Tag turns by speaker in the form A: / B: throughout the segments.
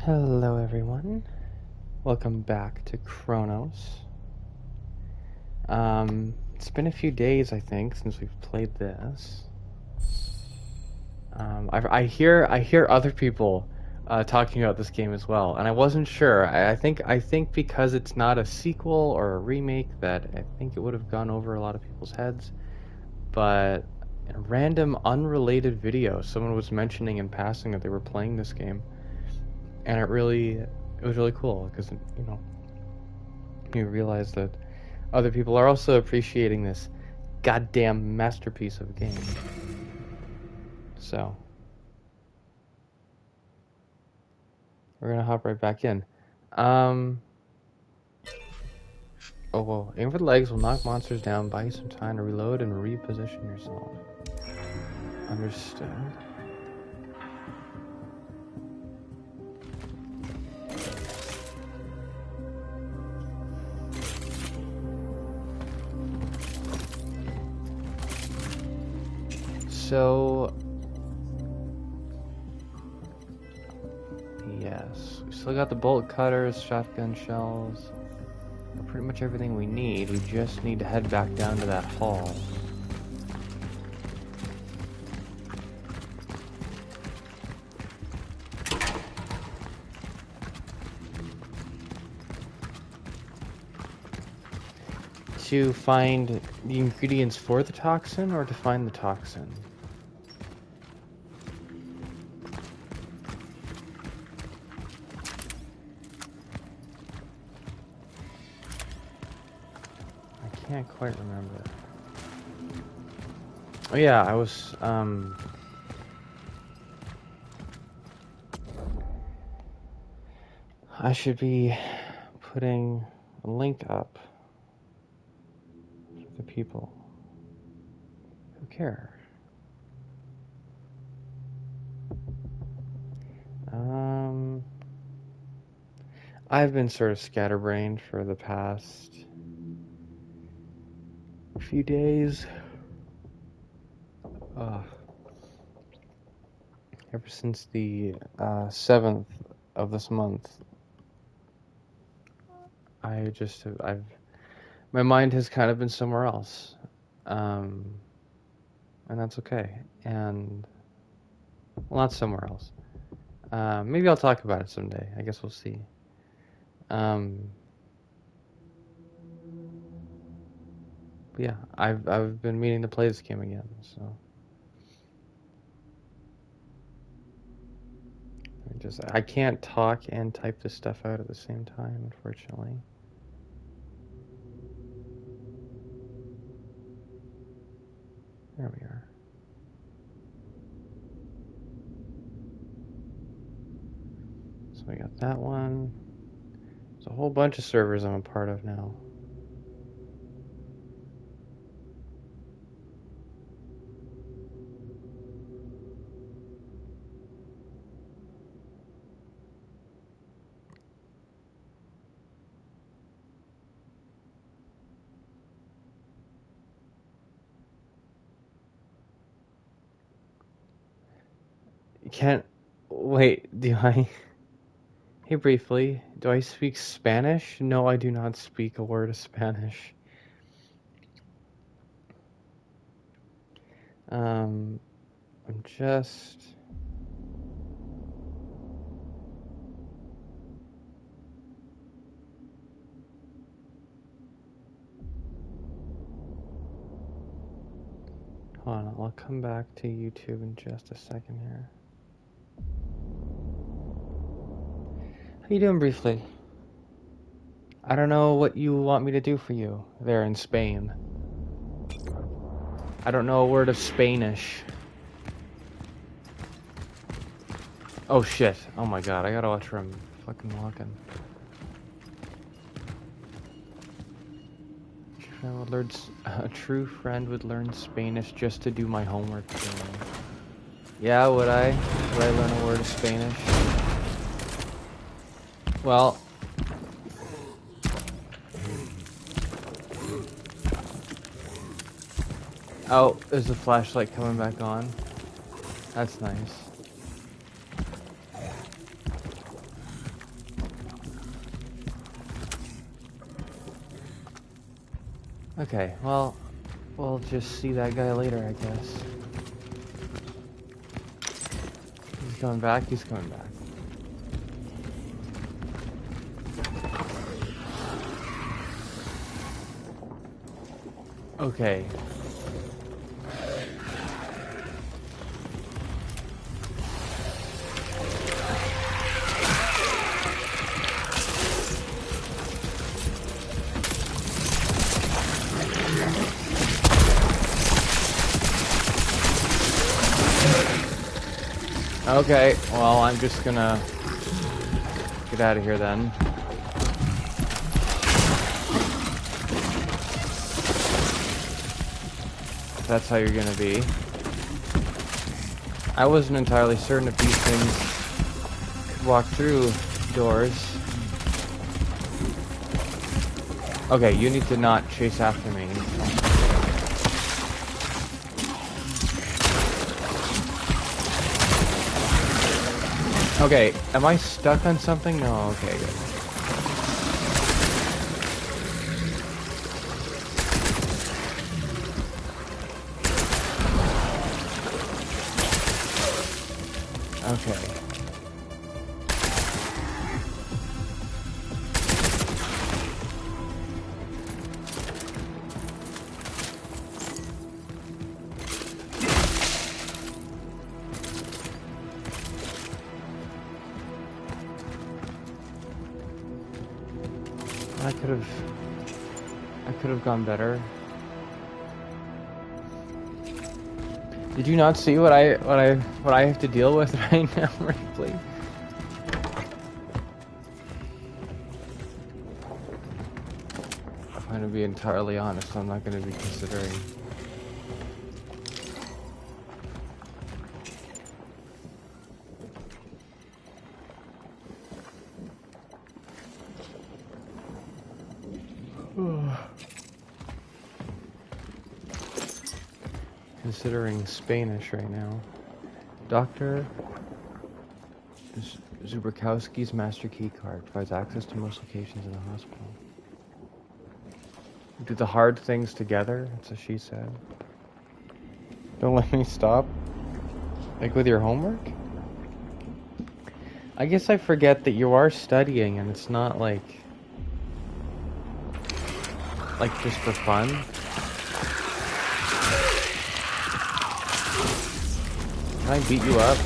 A: Hello everyone, welcome back to Cronos. It's been a few days I think since we've played this. I hear other people talking about this game as well, and I wasn't sure. I think because it's not a sequel or a remake that I think it would have gone over a lot of people's heads. But in a random unrelated video, someone was mentioning in passing that they were playing this game. And it was really cool because, you realize that other people are also appreciating this goddamn masterpiece of a game. So, we're gonna hop right back in. Oh, whoa. Aim for the legs will knock monsters down, buy you some time to reload and reposition yourself. Understood. So, yes, we still got the bolt cutters, shotgun shells, pretty much everything we need. We just need to head back down to that hall. To find the ingredients for the toxin or to find the toxin? I can't quite remember. Oh yeah, I was I should be putting a link up for the people who care. I've been sort of scatterbrained for the past few days. Ever since the 7th of this month, my mind has kind of been somewhere else, and that's okay. And well, not somewhere else. Maybe I'll talk about it someday. I guess we'll see. But yeah, I've been meaning to play this game again, so I can't talk and type this stuff out at the same time, unfortunately. There we are. So we got that one. There's a whole bunch of servers I'm a part of now. You can't... Wait, do I... Hey, briefly, do I speak Spanish? No, I do not speak a word of Spanish. I'm just... Hold on, I'll come back to YouTube in just a second here. How you doing, briefly? I don't know what you want me to do for you there in Spain. I don't know a word of Spanish. Oh shit. Oh my god, I gotta watch where I'm fucking walking. A true friend would learn Spanish just to do my homework for me. Yeah, would I? Would I learn a word of Spanish? Well... Oh, is the flashlight coming back on? That's nice. Okay, well, we'll just see that guy later, I guess. He's coming back, he's coming back. Okay. Okay, well, I'm just gonna get out of here then. That's how you're gonna be. I wasn't entirely certain if these things could walk through doors. Okay, you need to not chase after me. Okay, am I stuck on something? No, okay, good. Okay. I could have gone better. Did you not see what I have to deal with right now, Ripley? If I'm gonna be entirely honest, I'm not gonna be considering. Considering Spanish right now. Dr. Zubrkowski's master key card provides access to most locations in the hospital. Do the hard things together, that's what she said. Don't let me stop. Like with your homework? I guess I forget that you are studying and it's not like just for fun. Can I beat you up?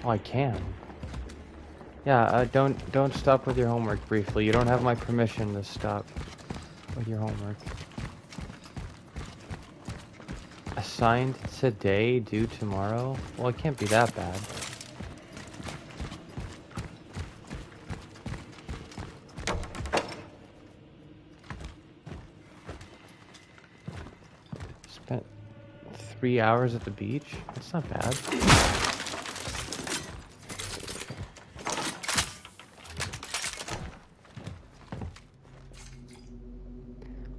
A: Oh, I can. Yeah, don't stop with your homework briefly. You don't have my permission to stop with your homework. Assigned today, due tomorrow? Well, it can't be that bad. Spent 3 hours at the beach? That's not bad.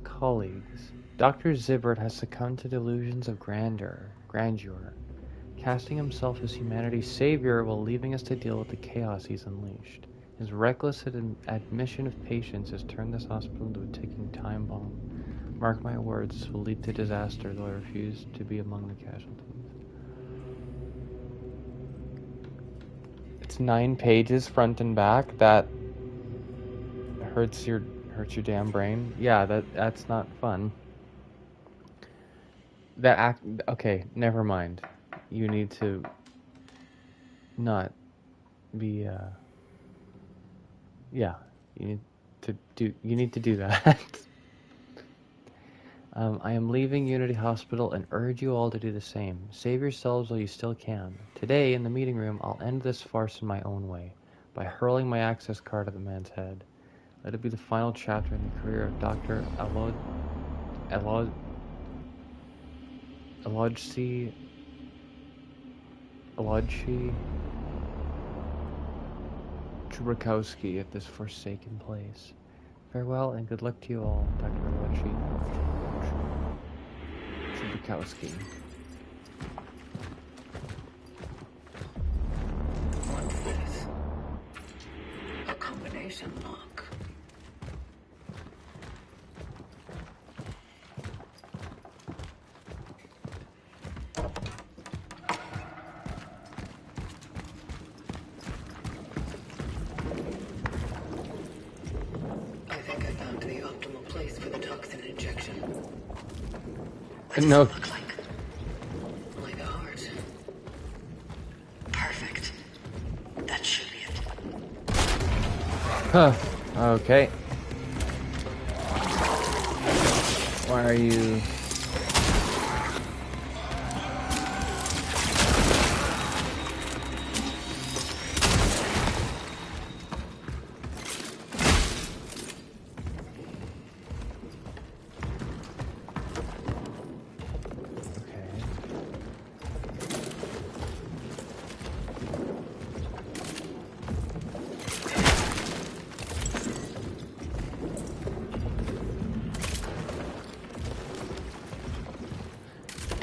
A: Colleagues. Dr. Zibbert has succumbed to delusions of grandeur, casting himself as humanity's savior while leaving us to deal with the chaos he's unleashed. His reckless admission of patients has turned this hospital into a ticking time bomb. Mark my words, this will lead to disaster, though I refuse to be among the casualties. It's 9 pages front and back. That hurts your damn brain. Yeah, that's not fun. Okay, never mind. You need to not be yeah, you need to do that. I am leaving Unity Hospital and urge you all to do the same. Save yourselves while you still can. Today, in the meeting room, I'll end this farce in my own way, by hurling my access card at the man's head. Let it be the final chapter in the career of Dr. Elodji Zubrkowski at this forsaken place. Farewell and good luck to you all, Dr. Elodji Zubrkowski.
B: Ventilation lock. I think I found the optimal place for the toxin injection. What does
A: No.
B: it look like? Like a heart. Perfect. That should be it.
A: Huh. Okay. Why are you...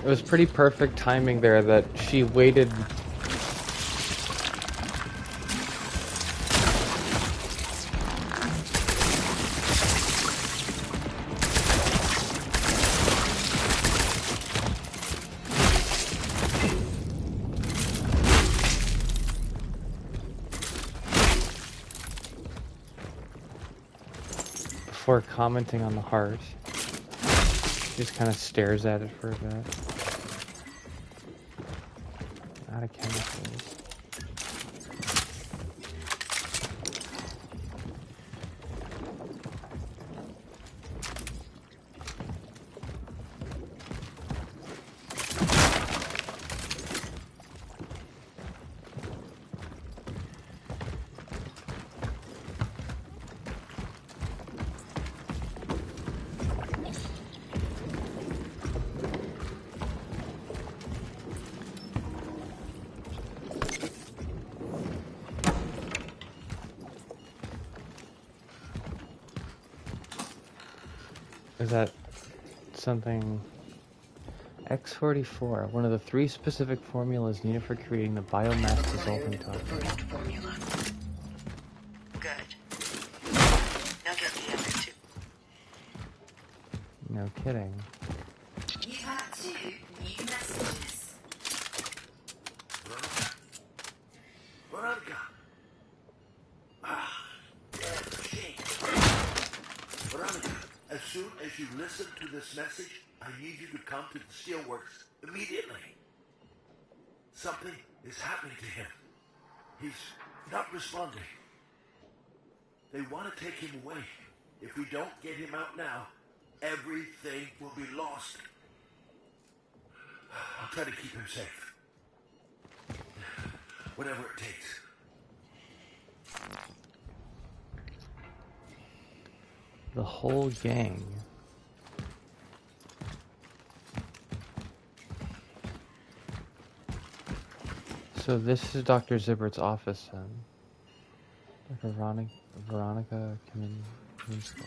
A: It was pretty perfect timing there that she waited. Before commenting on the heart. Just kind of stares at it for a bit. Out of chemicals. Is that something? X44, one of the 3 specific formulas needed for creating the biomass dissolving toxin.
B: First formula. Good. Now get the other 2.
A: No kidding.
B: You have 2 new messages.
C: Weronika! Damn shame. Weronika, as soon as you listen to this message, I need you to come to the steelworks immediately. Something is happening to him. He's not responding. They want to take him away. If we don't get him out now, everything will be lost. I'll try to keep him safe. Whatever it takes.
A: The whole gang. So this is Dr. Zibbert's office then. Dr. Weronika Kaminsky.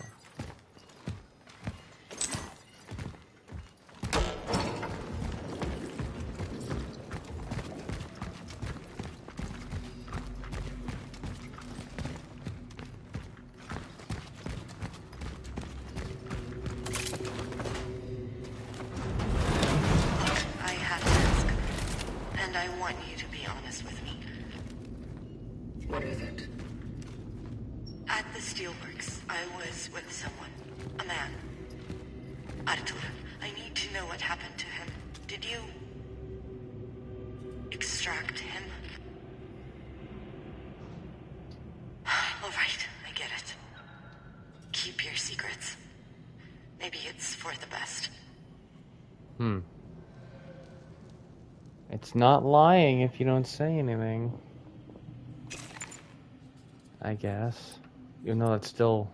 B: I have to ask, and I want you to be honest with me. What is it? At the steelworks, I was with someone. A man. Arturo, I need to know what happened to him. Did you... extract him? Alright, I get it. Keep your secrets. Maybe it's for the best.
A: It's not lying if you don't say anything. I guess. Even though it's still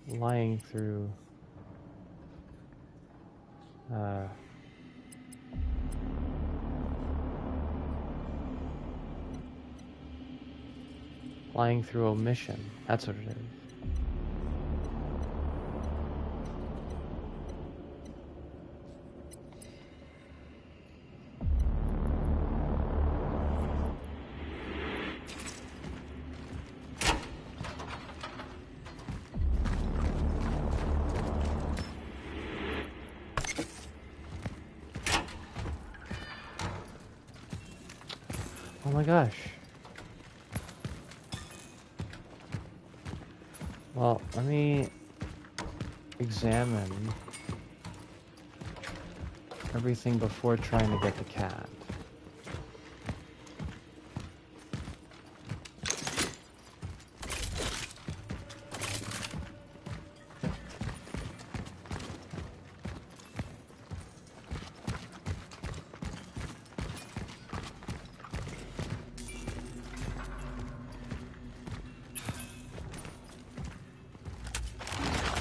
A: lying through lying through omission. That's what it is. my gosh. Well, let me examine everything before trying to get the cat.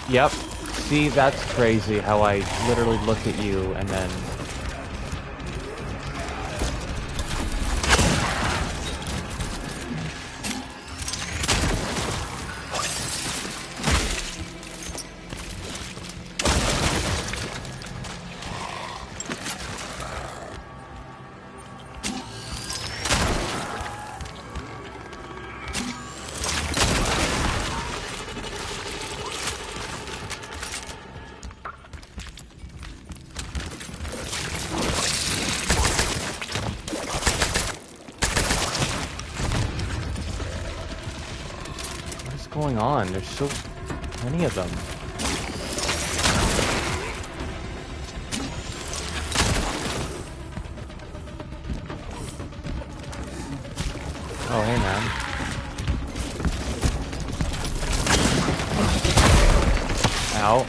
A: Yep. See, that's crazy how I literally look at you and then... going on? There's so many of them. Oh, hey, man. Ow.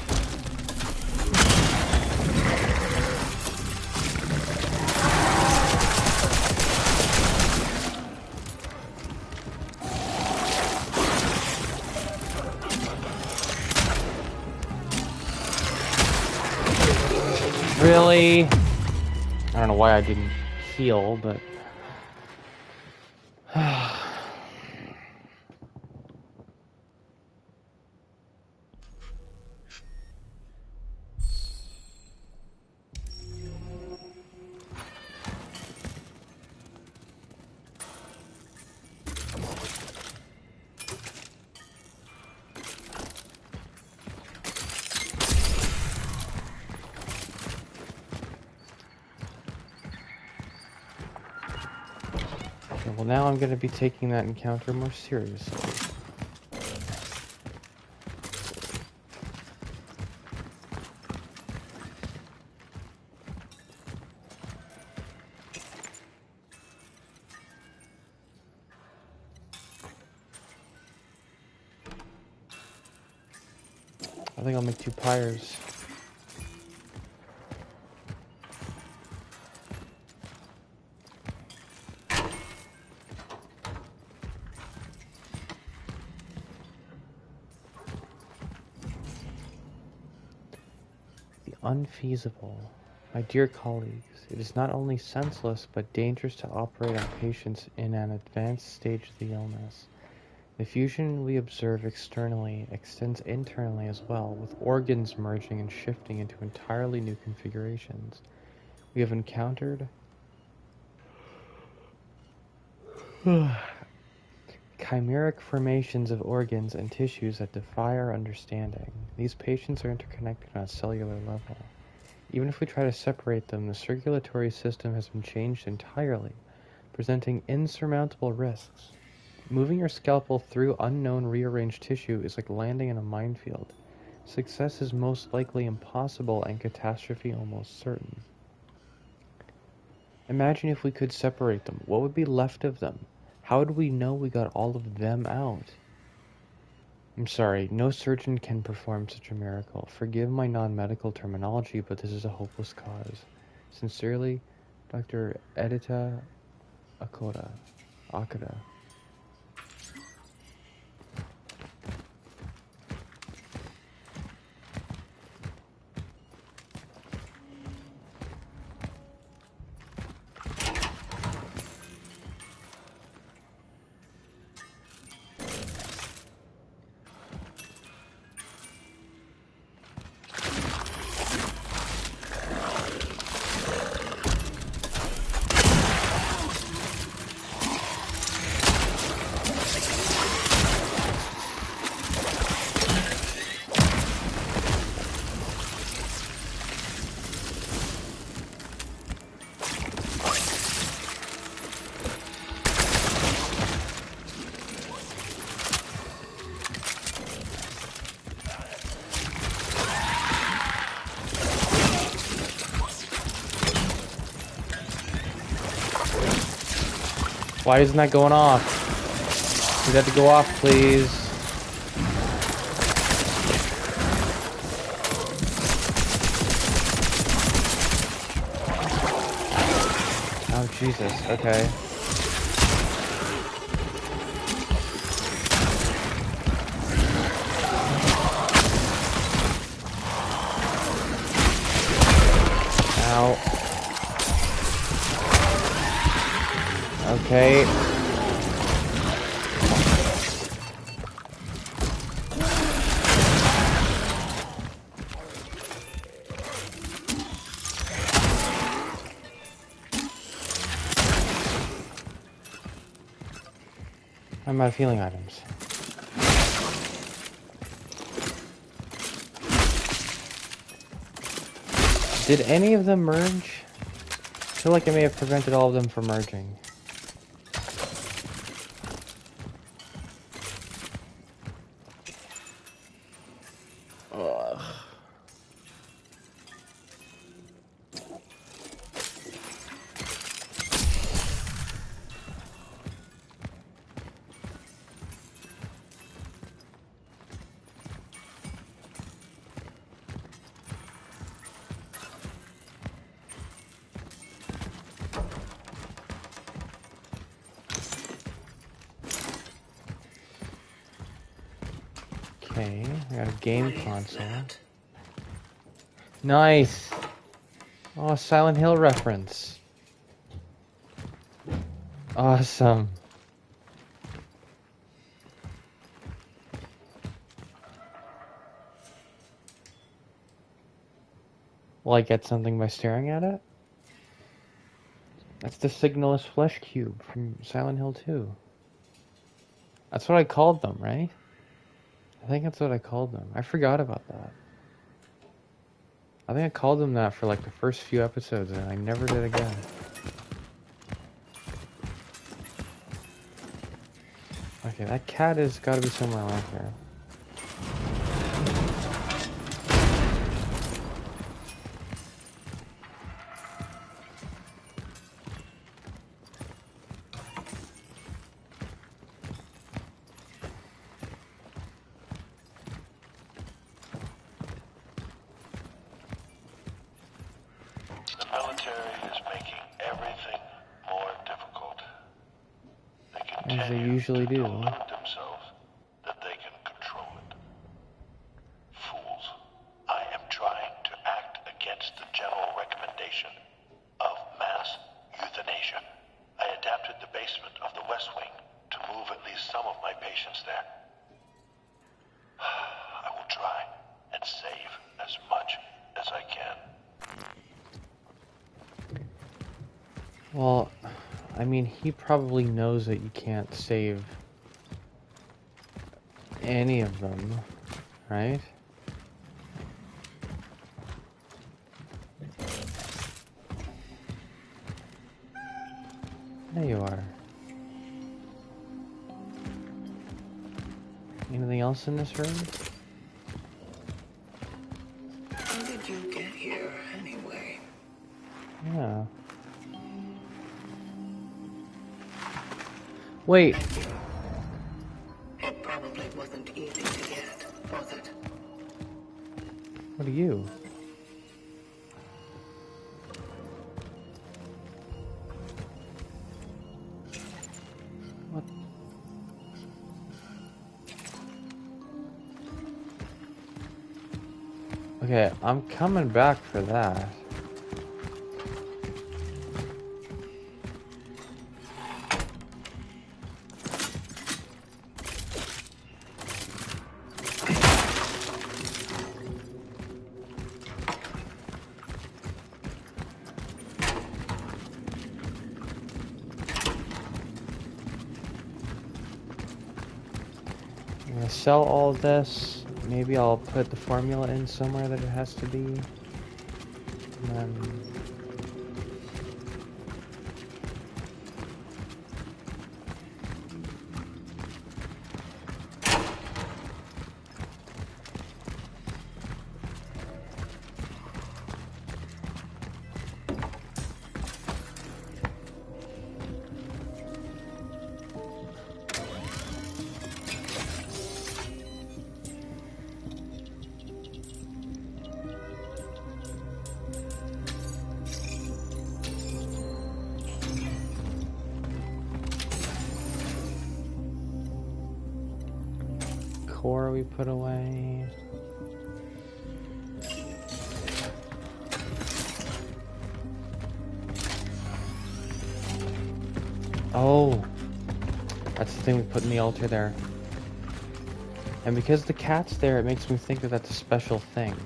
A: Really? I don't know why I didn't heal, but... Well, now I'm going to be taking that encounter more seriously. I think I'll make 2 pyres. Unfeasible. My dear colleagues, it is not only senseless but dangerous to operate on patients in an advanced stage of the illness. The fusion we observe externally extends internally as well, with organs merging and shifting into entirely new configurations. We have encountered chimeric formations of organs and tissues that defy our understanding. These patients are interconnected on a cellular level. Even if we try to separate them, the circulatory system has been changed entirely, presenting insurmountable risks. Moving your scalpel through unknown rearranged tissue is like landing in a minefield. Success is most likely impossible and catastrophe almost certain. Imagine if we could separate them. What would be left of them? How would we know we got all of them out? I'm sorry, no surgeon can perform such a miracle. Forgive my non-medical terminology, but this is a hopeless cause. Sincerely, Dr. Edita Akada. Why isn't that going off? Need that to go off, please. Oh, Jesus. Okay. Ow. Okay. I'm out of healing items. Did any of them merge? I feel like I may have prevented all of them from merging. Ugh. Okay, I got a game console. Nice! Oh, Silent Hill reference. Awesome. Will I get something by staring at it? That's the signalless flesh cube from Silent Hill 2. That's what I called them, right? I think that's what I called them. I forgot about that. I think I called them that for like the first few episodes and I never did again. Okay, that cat has got to be somewhere around here. As they usually do.
C: Themselves that they can control it. Fools. I am trying to act against the general recommendation of mass euthanasia. I adapted the basement of the West Wing to move at least some of my patients there. I will try and save as much as I can.
A: Well, I mean, he probably knows that you can't save any of them, right? There you are. Anything else in this room?
B: How did you get here, anyway?
A: Yeah. Wait.
B: It probably wasn't easy to get, was it?
A: What are you? What? Okay, I'm coming back for that. I'm gonna sell all of this. Maybe I'll put the formula in somewhere that it has to be. And then... core we put away. Oh, that's the thing we put in the altar there. And because the cat's there, it makes me think that that's a special thing.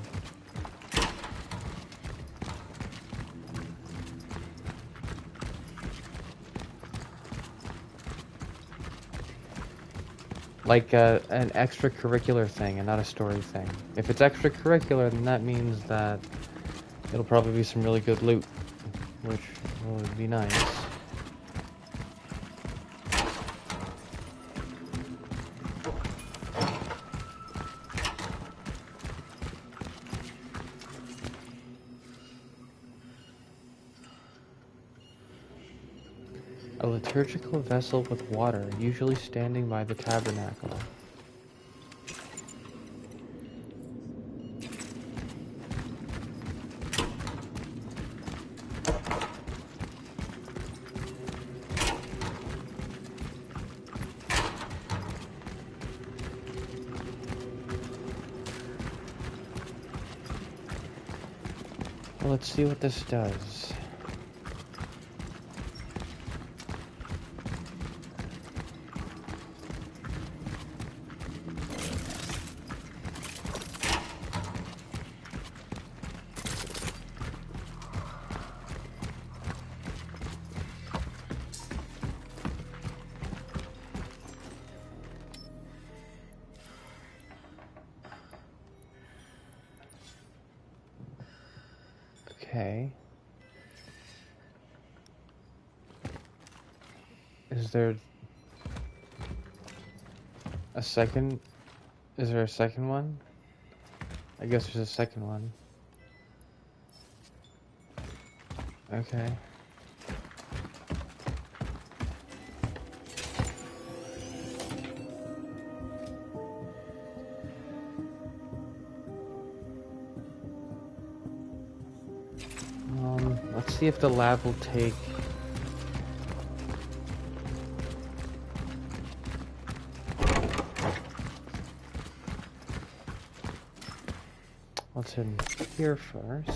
A: Like an extracurricular thing and not a story thing. If it's extracurricular, then that means that it'll probably be some really good loot, which would be nice. A liturgical vessel with water, usually standing by the tabernacle. Well, let's see what this does. Okay. Is there a second? Is there a second one? I guess there's a second one. Okay. Let's see if the lab will take... What's in here first?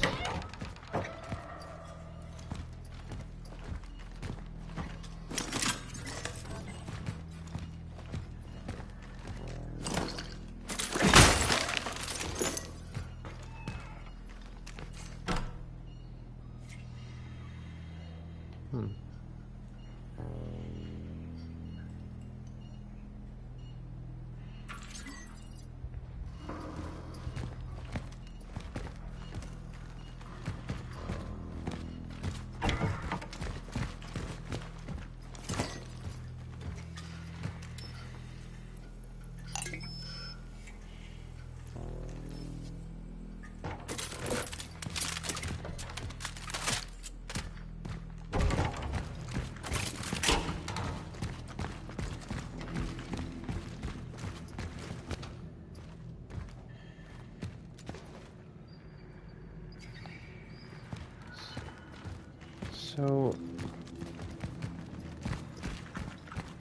A: So,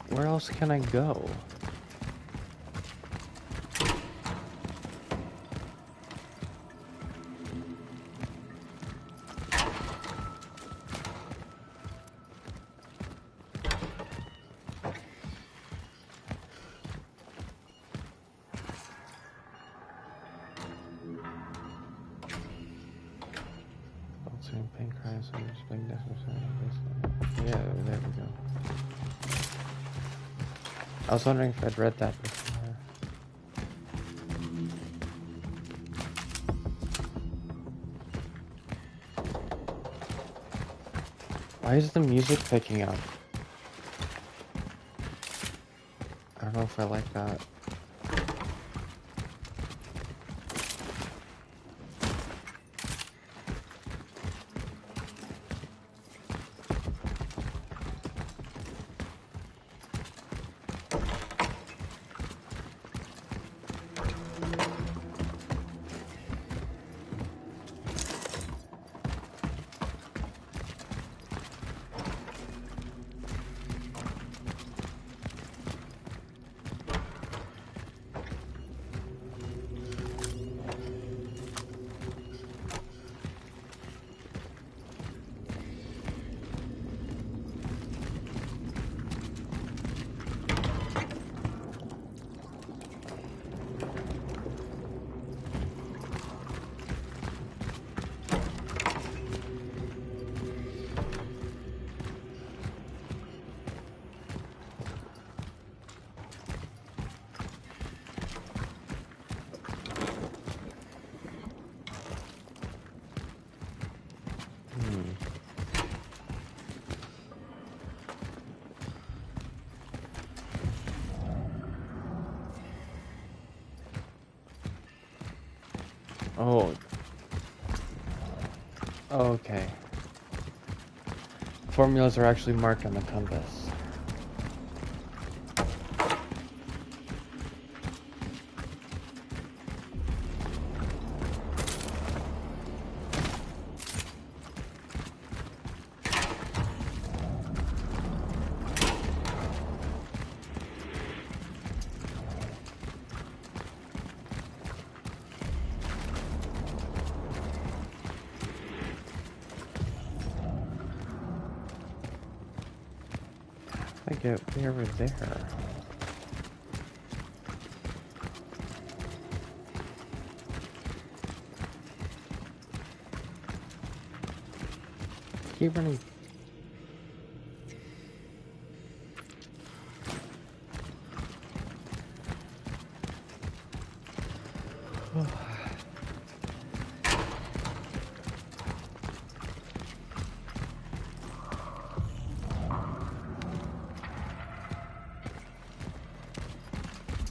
A: where else can I go? Yeah, there we go. I was wondering if I'd read that before. Why is the music picking up? I don't know if I like that. Oh. Okay. Formulas are actually marked on the compass. I get way over there. Keep running.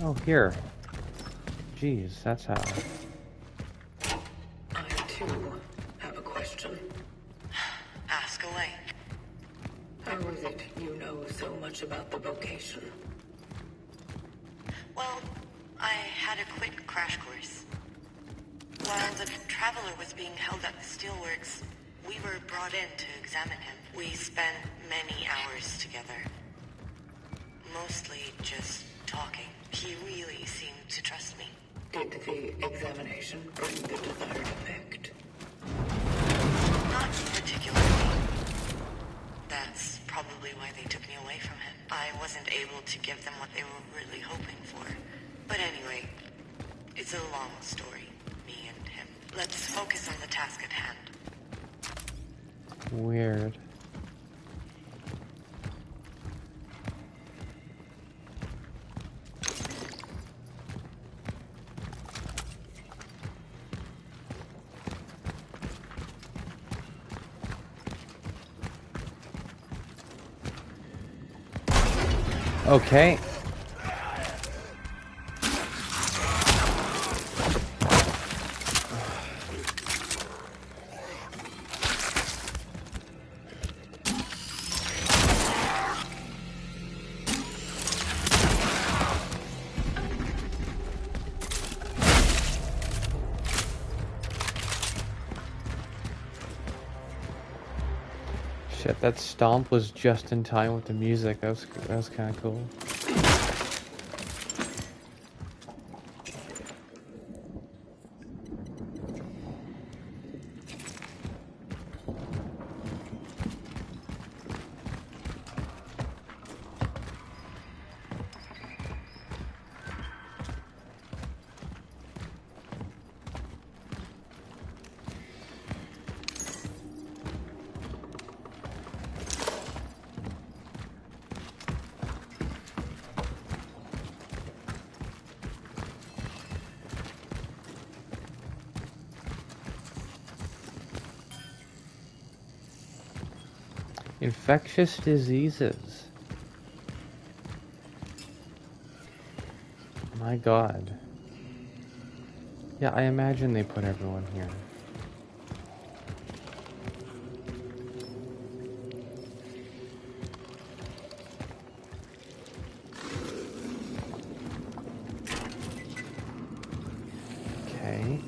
A: Oh, here. Jeez, that's how.
B: I, too, have a question. Ask away. How is it you know so much about the vocation? Well, I had a quick crash course. While the Traveler was being held at the steelworks, we were brought in to examine him. We spent many hours together. Mostly just talking. He really seemed to trust me. Did the examination bring the desired effect? Not particularly. That's probably why they took me away from him. I wasn't able to give them what they were really hoping for. But anyway, it's a long story, me and him. Let's focus on the task at hand.
A: Weird. Okay. Shit, that stomp was just in time with the music. That was kind of cool. Infectious diseases. My God. Yeah, I imagine they put everyone here. Okay.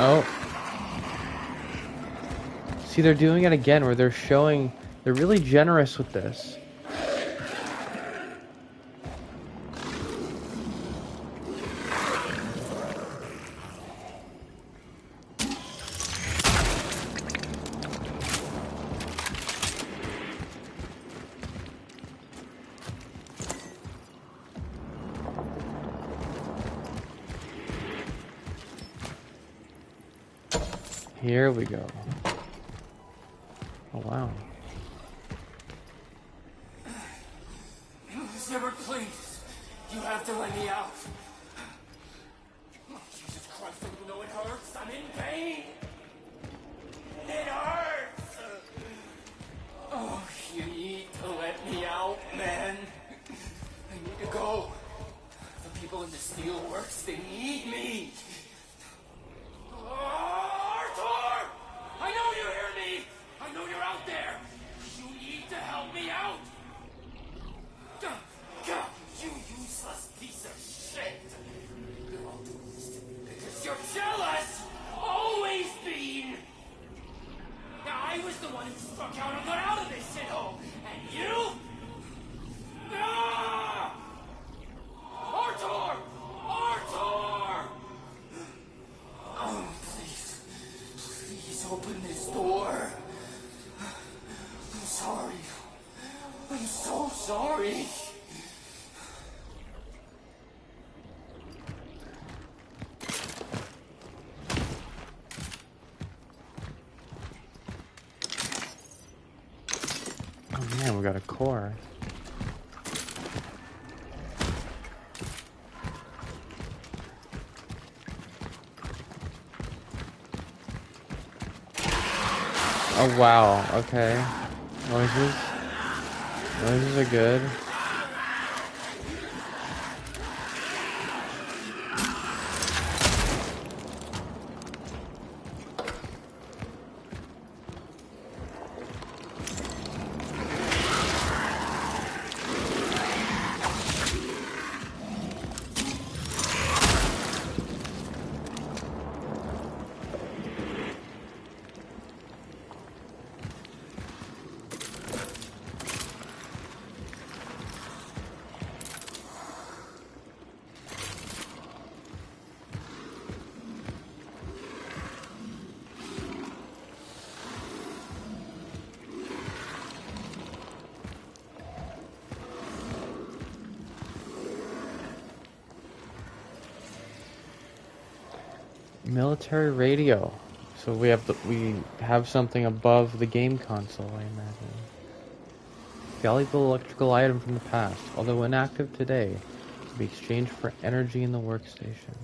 A: Oh. See, they're doing it again where they're showing... They're really generous with this. Here we go. Oh wow.
D: Zipper, please. You have to let me out. Oh, Jesus Christ, don't you know it hurts? I'm in pain. It hurts. Oh, you need to let me out, man. I need to go. The people in the steelworks, they need me. Arthur! I know you hear me! I know you're out there! You need to help me out! God, you useless piece of shit! You're all doing this to me because you're jealous! Always been! Now, I was the one who struck out and got out of this shithole! And you? Ah! Arthur! Arthur! Oh, please. Please open this door. I'm sorry. I'm so sorry.
A: Oh man, we got a core. Oh wow, okay. Noises. Noises are good. Military radio. So we have something above the game console, I imagine. Valuable electrical item from the past, although inactive today, to be exchanged for energy in the workstation.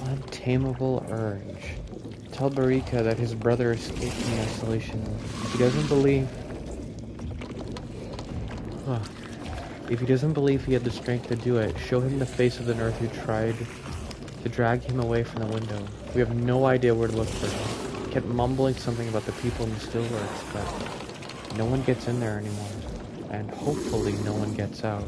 A: Untamable urge. Tell Weronika that his brother escaped from the isolation. If he doesn't believe... If he doesn't believe he had the strength to do it, show him the face of the nurse who tried to drag him away from the window. We have no idea where to look for him. He kept mumbling something about the people in the steelworks, but no one gets in there anymore. And hopefully no one gets out.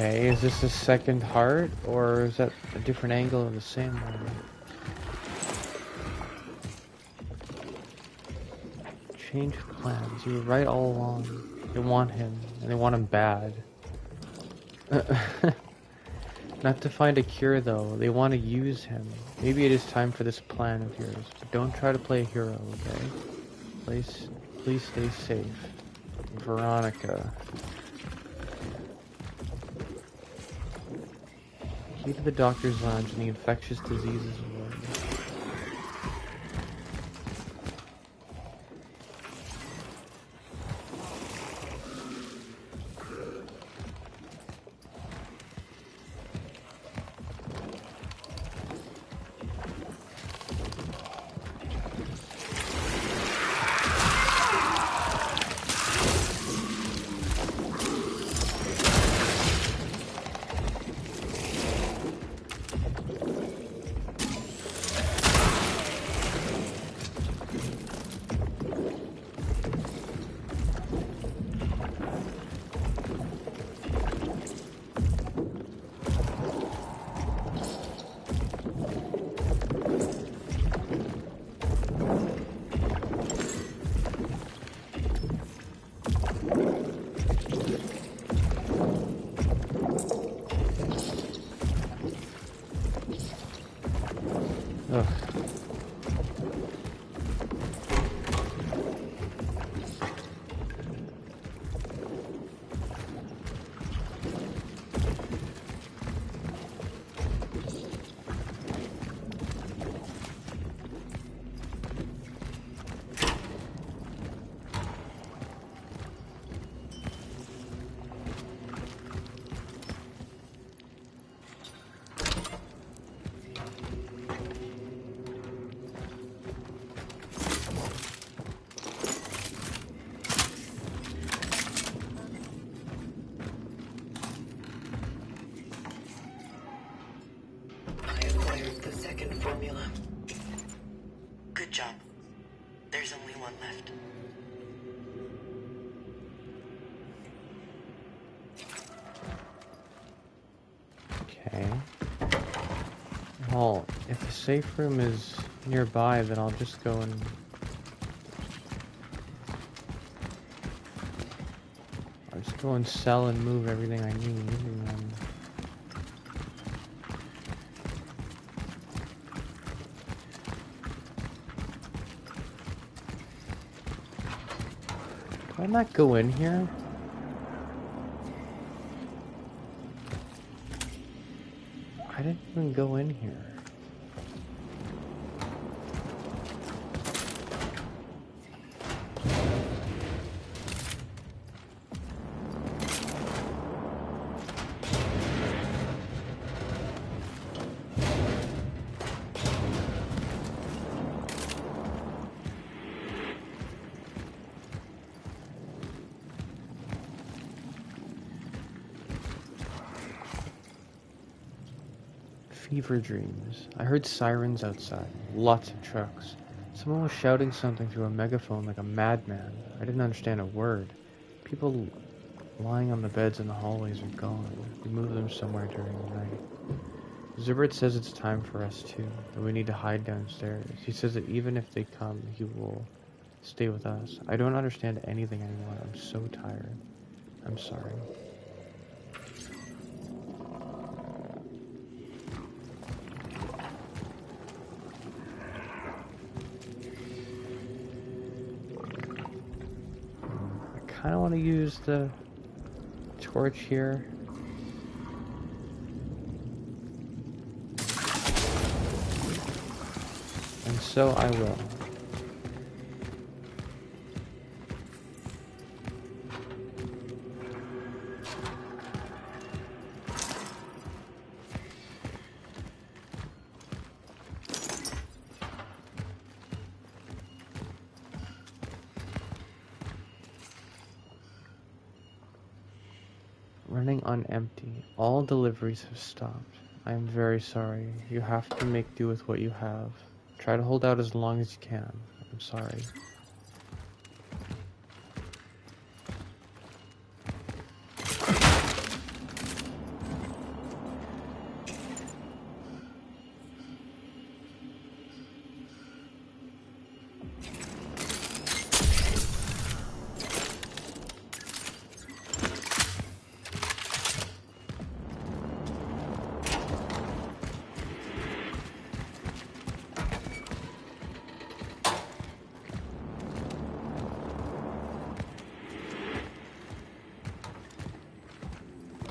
A: Okay, is this the second heart, or is that a different angle of the same one? Change plans. You were right all along. They want him, and they want him bad. Not to find a cure, though. They want to use him. Maybe it is time for this plan of yours. But don't try to play a hero, okay? Please stay safe. Veronica. Key to the doctor's lounge and the infectious diseases ward. Ugh.
B: I acquired the second formula. Good job. There's only one left.
A: Okay. Well, if the safe room is nearby, then I'll just go and... I'll just go and sell and move everything I need, and then... Did I not go in here? I didn't even go in here. Fever dreams. I heard sirens outside. Lots of trucks. Someone was shouting something through a megaphone like a madman. I didn't understand a word. People lying on the beds in the hallways are gone. We moved them somewhere during the night. Zubert says it's time for us too, that we need to hide downstairs. He says that even if they come, he will stay with us. I don't understand anything anymore. I'm so tired. I'm sorry. I kind of want to use the torch here. And so I will. Running on empty. All deliveries have stopped. I am very sorry. You have to make do with what you have. Try to hold out as long as you can. I'm sorry.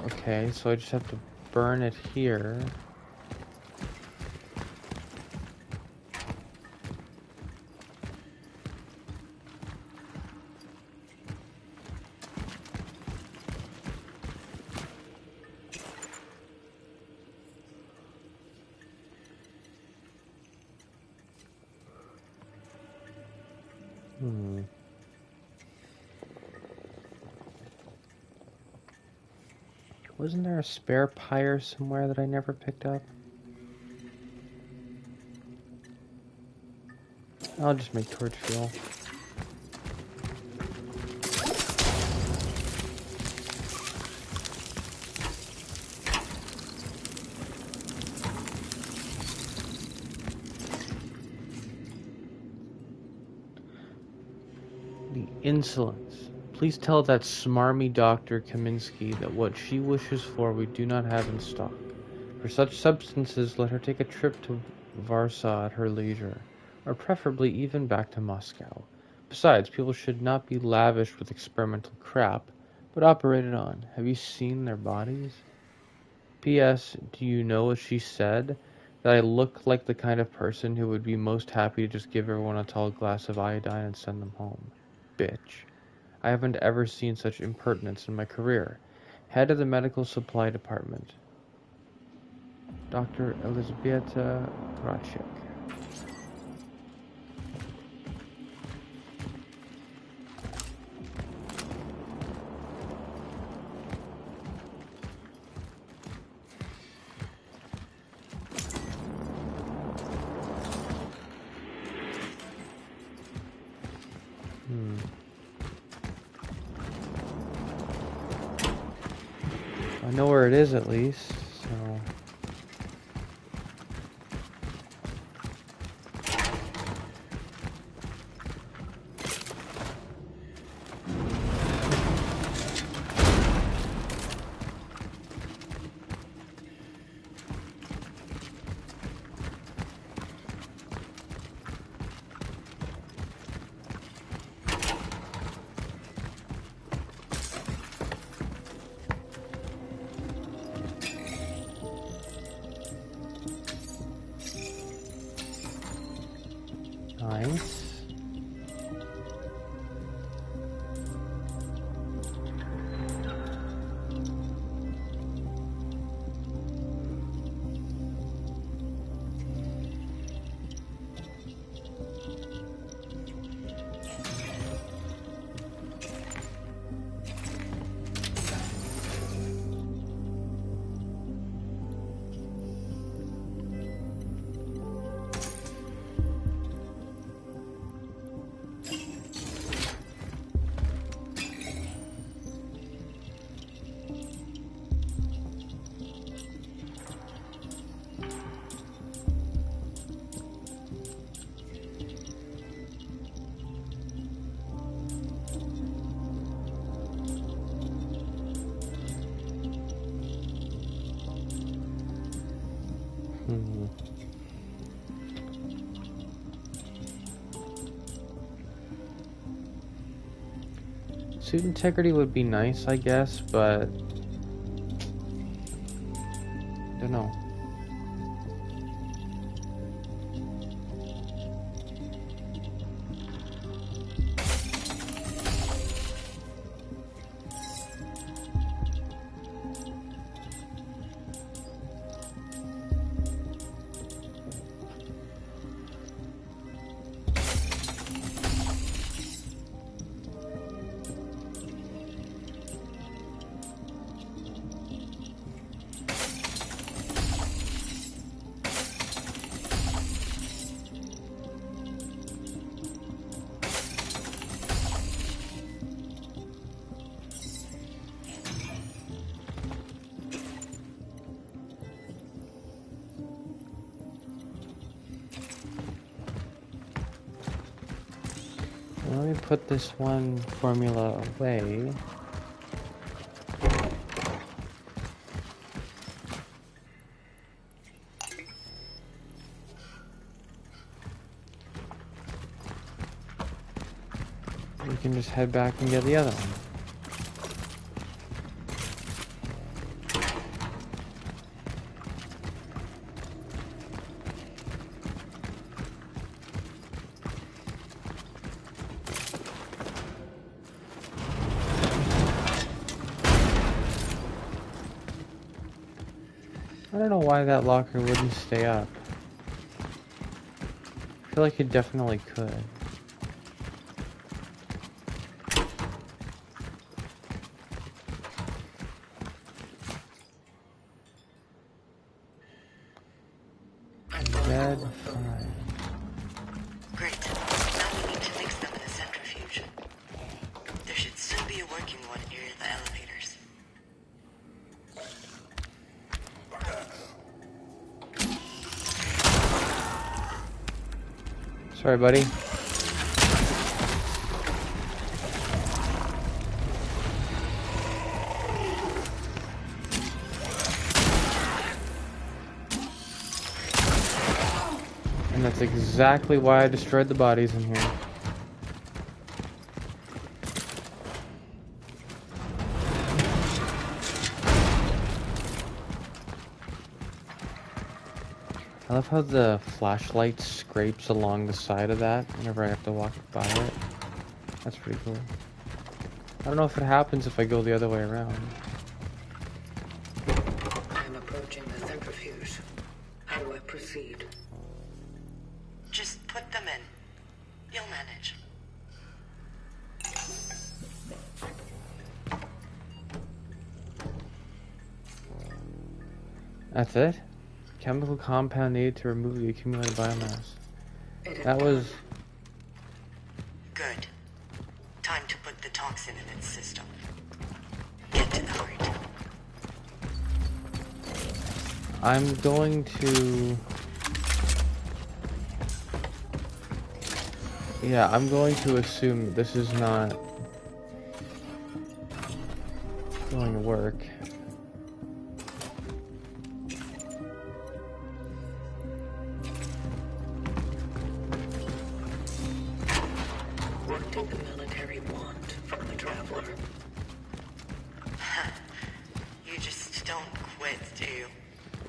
A: Okay, so I just have to burn it here. Wasn't there a spare pyre somewhere that I never picked up? I'll just make torch fuel. The insolence. Please tell that smarmy Dr. Kaminsky that what she wishes for we do not have in stock. For such substances, let her take a trip to Warsaw at her leisure, or preferably even back to Moscow. Besides, people should not be lavished with experimental crap, but operated on. Have you seen their bodies? P.S. Do you know what she said? That I look like the kind of person who would be most happy to just give everyone a tall glass of iodine and send them home. Bitch. I haven't ever seen such impertinence in my career. Head of the medical supply department. Dr. Elizabeta Krachik. I know where it is at least, so... Nice. Suit integrity would be nice, I guess, but... don't know. Let me put this one formula away. We can just head back and get the other one. I don't know why that locker wouldn't stay up. I feel like it definitely could. Dead fine.
B: Great. Now we need to mix them in a centrifuge. There should still be a working one near the elevators.
A: Sorry, buddy. And that's exactly why I destroyed the bodies in here. I love how the flashlight scrapes along the side of that whenever I have to walk by it. That's pretty cool. I don't know if it happens if I go the other way around.
B: I'm approaching the centrifuge. How do I proceed? Just put them in. You'll manage.
A: That's it? Chemical compound needed to remove the accumulated biomass. That was...
B: Good. Time to put the toxin in its system. Get to the heart.
A: I'm going to... Yeah, I'm going to assume this is not going to work.
B: What did the military want from the traveler? You just don't quit, do you?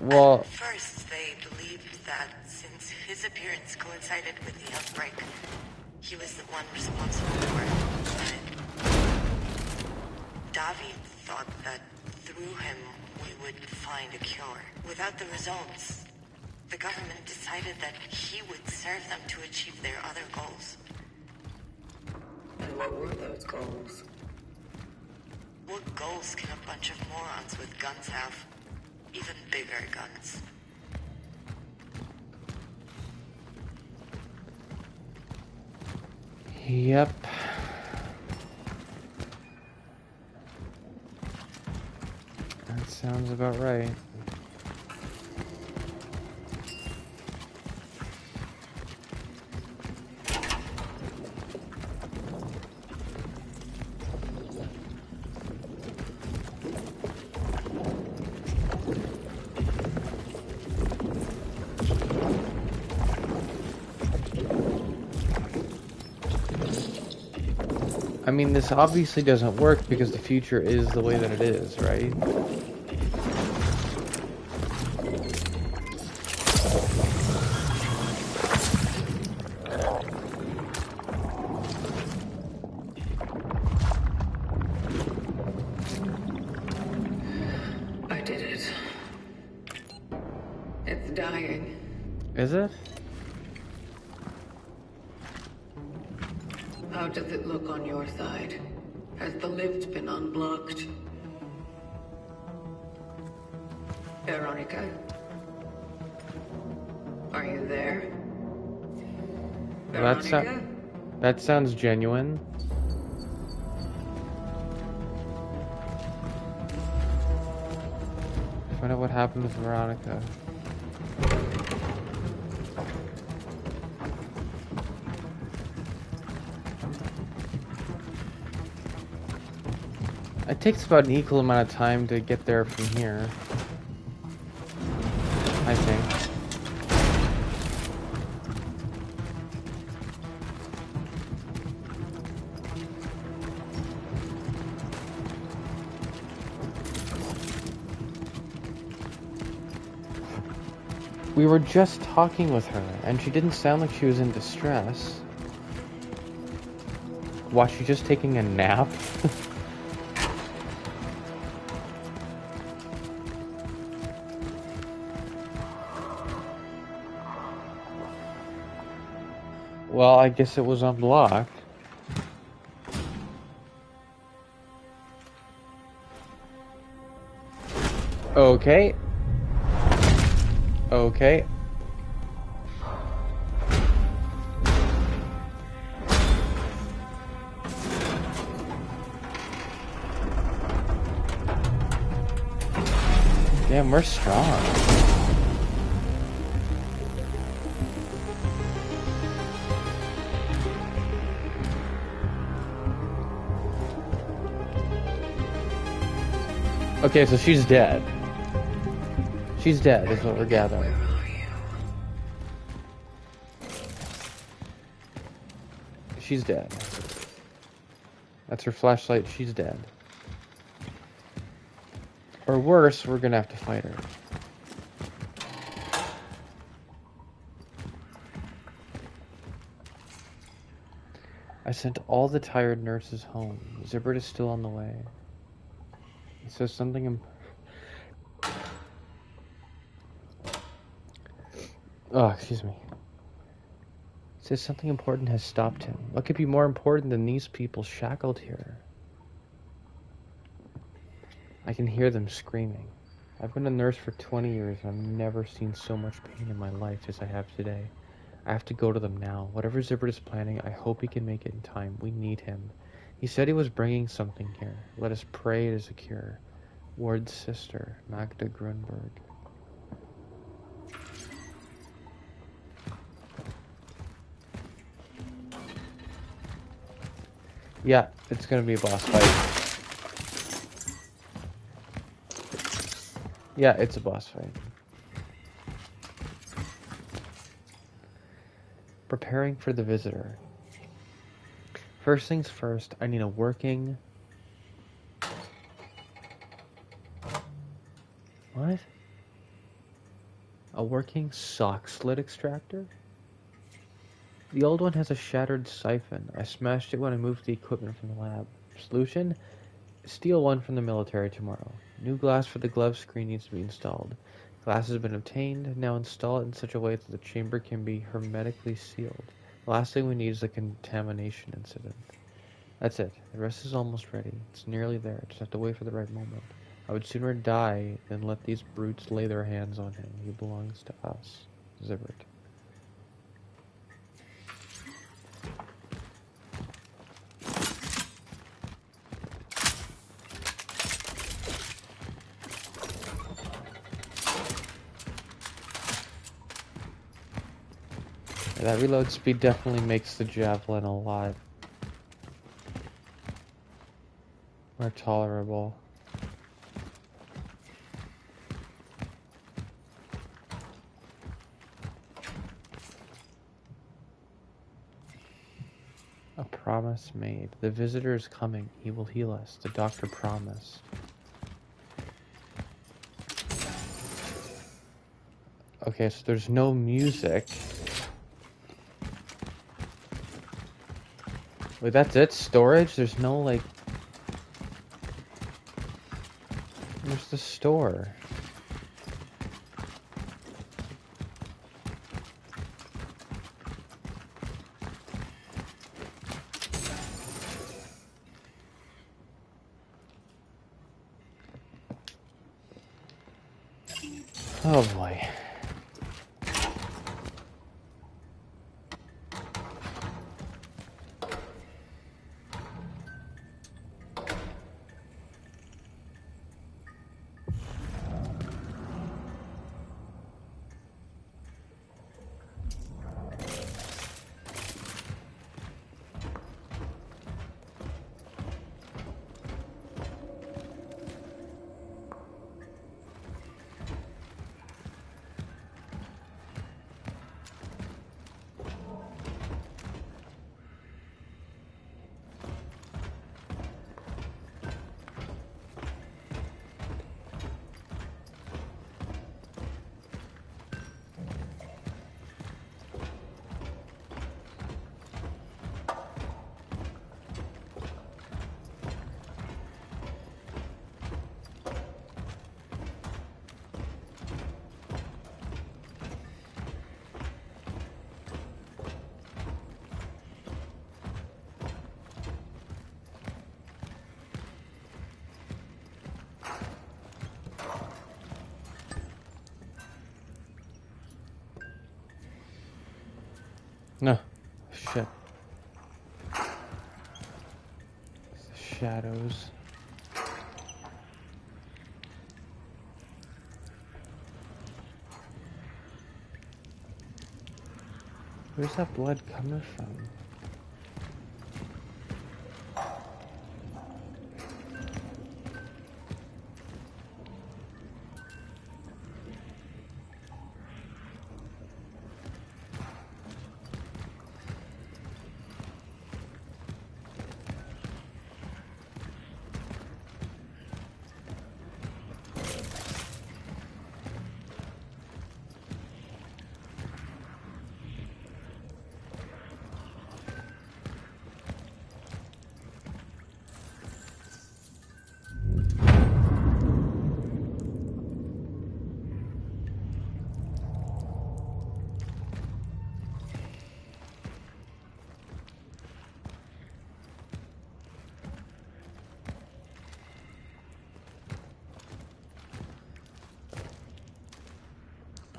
A: Well...
B: At first, they believed that since his appearance coincided with the outbreak, he was the one responsible for it. But David thought that through him we would find a cure. Without the results, the government decided that he would serve them to achieve their other goals. And what were those goals? What goals can a bunch of morons with guns have? Even bigger guns.
A: Yep. That sounds about right. I mean, this obviously doesn't work because the future is the way that it is, right?
B: I did it. It's dying.
A: Is it?
B: How does it look on your side? Has the lift been unblocked? Weronika? Are you there? Weronika?
A: That sounds genuine. Find out what happened with Weronika. It takes about an equal amount of time to get there from here, I think. We were just talking with her, and she didn't sound like she was in distress. Was she just taking a nap? Well, I guess it was unblocked. Okay. Okay. Damn, we're strong. Okay, so she's dead. She's dead, is what we're gathering. She's dead. That's her flashlight, she's dead. Or worse, we're gonna have to fight her. I sent all the tired nurses home. Zibbert is still on the way. He says something Oh, excuse me. He says something important has stopped him. What could be more important than these people shackled here? I can hear them screaming. I've been a nurse for 20 years and I've never seen so much pain in my life as I have today. I have to go to them now. Whatever Zibbert is planning, I hope he can make it in time. We need him. He said he was bringing something here. Let us pray it is a cure. Ward's sister, Magda Grunberg. Yeah, it's gonna be a boss fight. Yeah, it's a boss fight. Preparing for the visitor. First things first, I need a working... What? A working sock slit extractor? The old one has a shattered siphon. I smashed it when I moved the equipment from the lab. Solution? Steal one from the military tomorrow. New glass for the glove screen needs to be installed. Glass has been obtained. Now install it in such a way that the chamber can be hermetically sealed. The last thing we need is a contamination incident. That's it. The rest is almost ready. It's nearly there. Just have to wait for the right moment. I would sooner die than let these brutes lay their hands on him. He belongs to us. Zibbert. That reload speed definitely makes the javelin a lot more tolerable. A promise made. The visitor is coming. He will heal us. The doctor promised. Okay, so there's no music. Wait, that's it? Storage? There's no, like... Where's the store? Oh boy. shadows. Where's that blood coming from?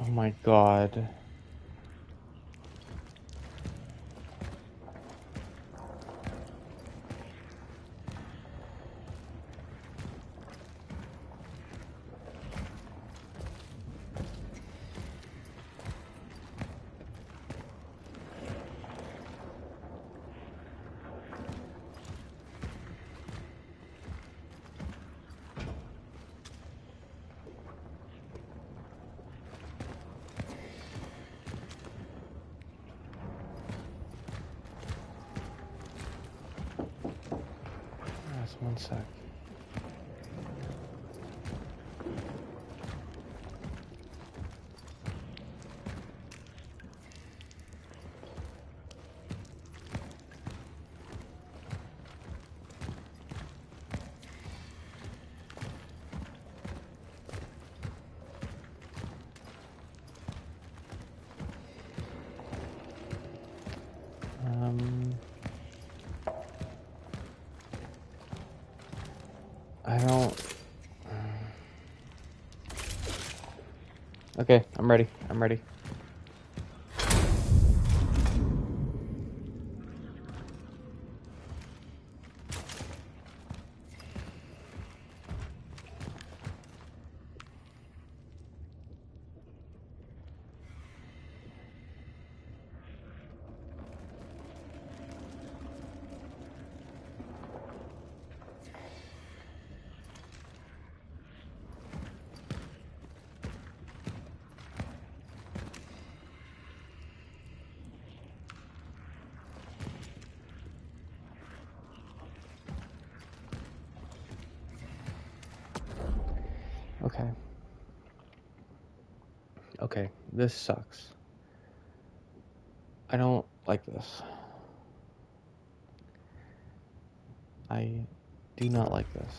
A: Oh my god. Just one sec. I don't... Okay, I'm ready. I'm ready. Okay. Okay, this sucks. I don't like this. I do not like this.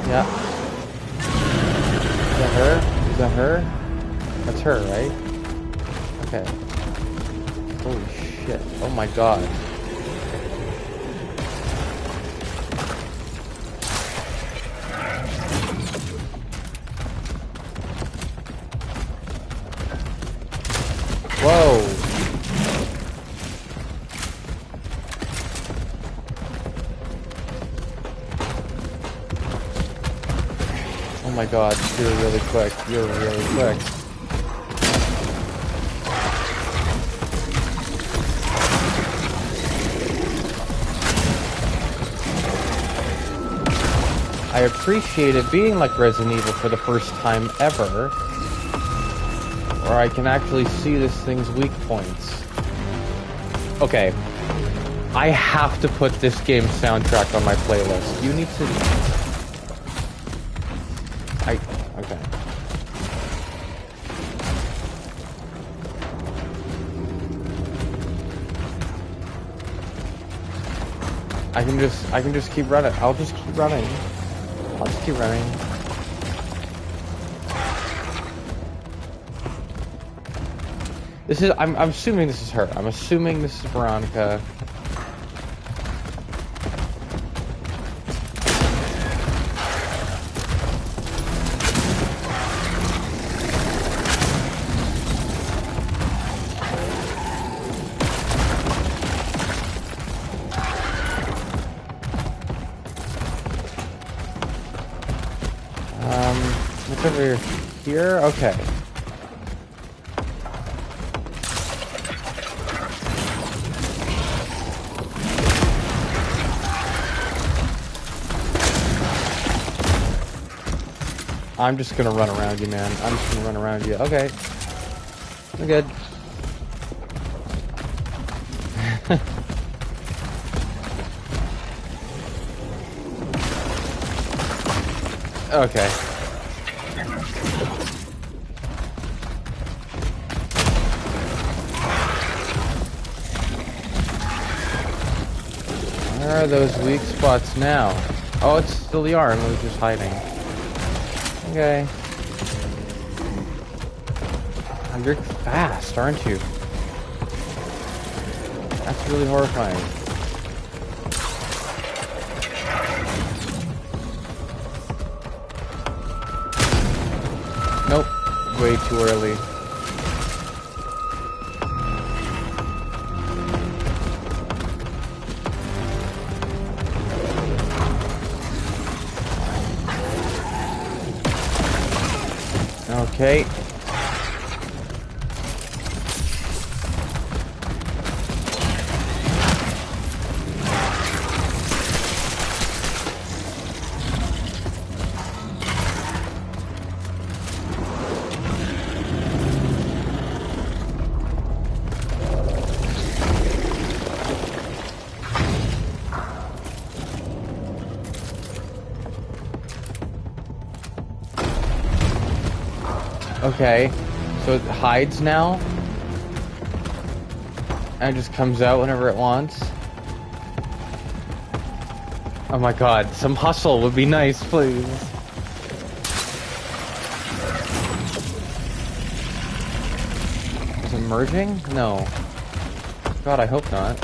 A: Yeah. Is that her? Is that her? That's her, right? Okay. Holy shit. Oh my god. Whoa. Oh my god, you're really quick. You're really quick. I appreciate it being like Resident Evil for the first time ever, where I can actually see this thing's weak points. Okay. I have to put this game's soundtrack on my playlist. You need to... Okay. I can just keep running. I'll just keep running. I'll just keep running. This is, I'm assuming this is her. I'm assuming this is Weronika. What's over here? Okay. I'm just gonna run around you, man. I'm just gonna run around you. Okay. I'm good. Okay. Where are those weak spots now? Oh, it's still the arm. It was just hiding. Okay. Oh, you're fast, aren't you? That's really horrifying. Nope. Way too early. Okay. Okay, so it hides now, and it just comes out whenever it wants. Oh my god, some hustle would be nice, please. Is it merging? No. God, I hope not.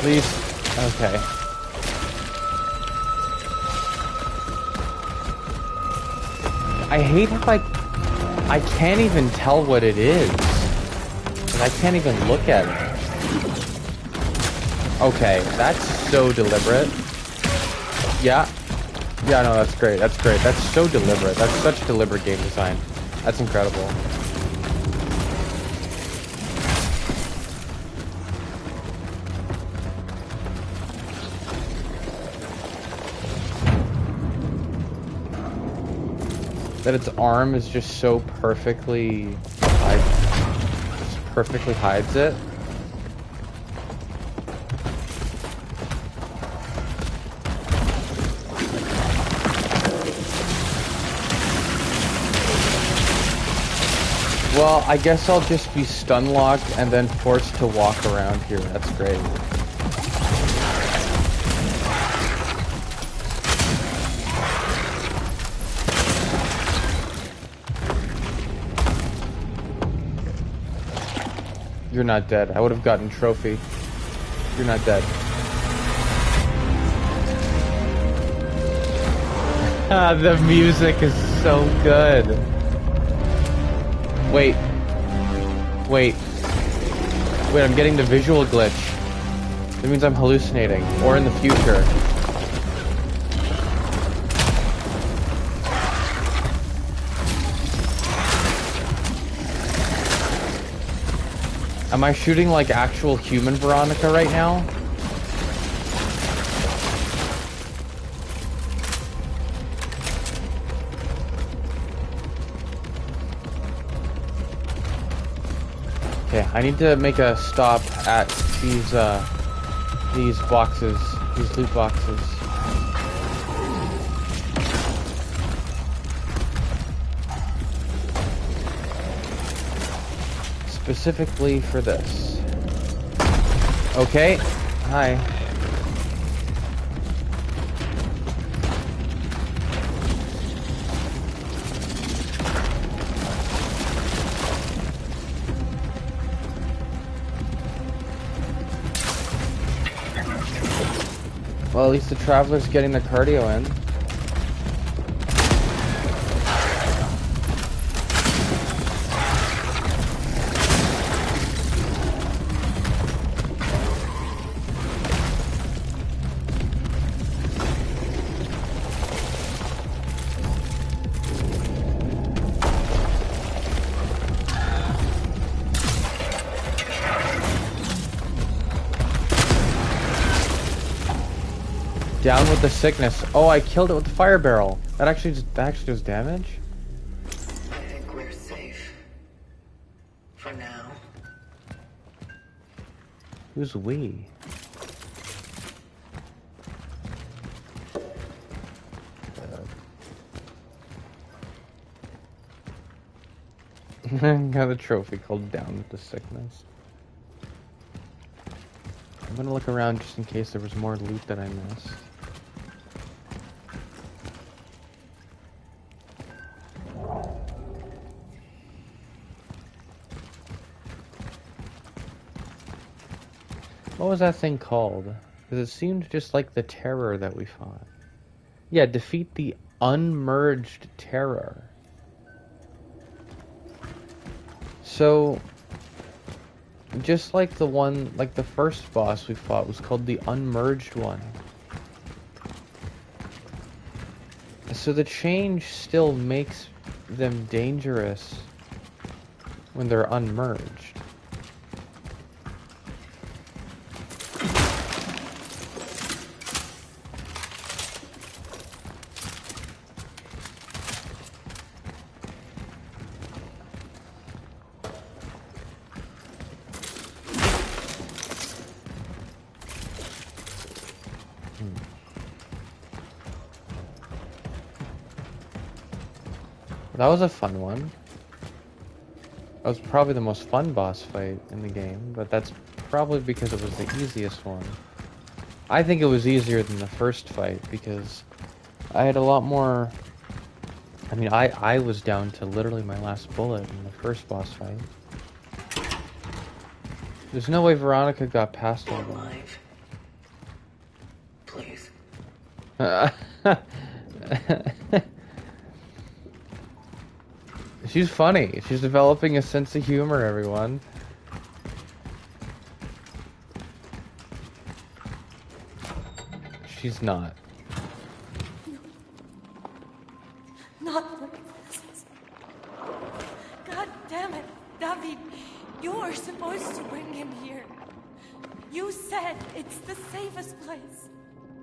A: Please. Okay. I hate how I can't even tell what it is. I can't even look at it. Okay, that's so deliberate. Yeah. Yeah, no, that's great. That's great. That's so deliberate. That's such deliberate game design. That's incredible. That its arm is just so perfectly hides it. Well, I guess I'll just be stun locked and then forced to walk around here. That's great. You're not dead. I would have gotten trophy. You're not dead. Ah, the music is so good. Wait. Wait. Wait, I'm getting the visual glitch. That means I'm hallucinating, or in the future. Am I shooting like actual human Veronica right now? Okay, I need to make a stop at these boxes, these loot boxes. Specifically for this. Okay, hi. Well, at least the traveler's getting the cardio in. Down with the sickness. Oh, I killed it with the fire barrel. That actually does damage?
B: I think we're safe. For now.
A: Who's we? Got a trophy called Down with the Sickness. I'm gonna look around just in case there was more loot that I missed. What was that thing called? Because it seemed just like the terror that we fought. Yeah, defeat the unmerged terror. So, just like the one, like the first boss we fought was called the unmerged one. So the change still makes them dangerous when they're unmerged. That was a fun one. That was probably the most fun boss fight in the game, but that's probably because it was the easiest one. I think it was easier than the first fight because I had a lot more... I mean, I was down to literally my last bullet in the first boss fight. There's no way Veronica got past all
B: Alive. Please.
A: that. She's funny. She's developing a sense of humor, everyone. She's not.
E: Not like this. God damn it, David. You were supposed to bring him here. You said it's the safest place.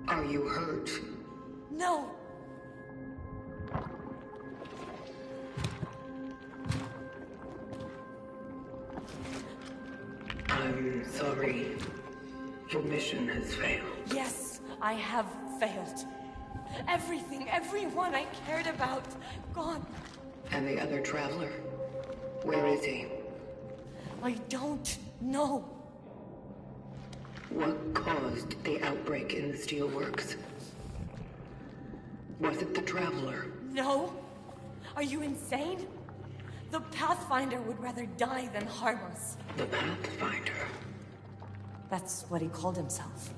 B: Are you hurt?
E: No.
B: I'm sorry. Your mission has failed.
E: Yes, I have failed. Everything, everyone I cared about, gone.
B: And the other traveler? Where is he?
E: I don't know.
B: What caused the outbreak in the steelworks? Was it the traveler?
E: No? Are you insane? The Pathfinder would rather die than harm us.
B: The Pathfinder?
E: That's what he called himself.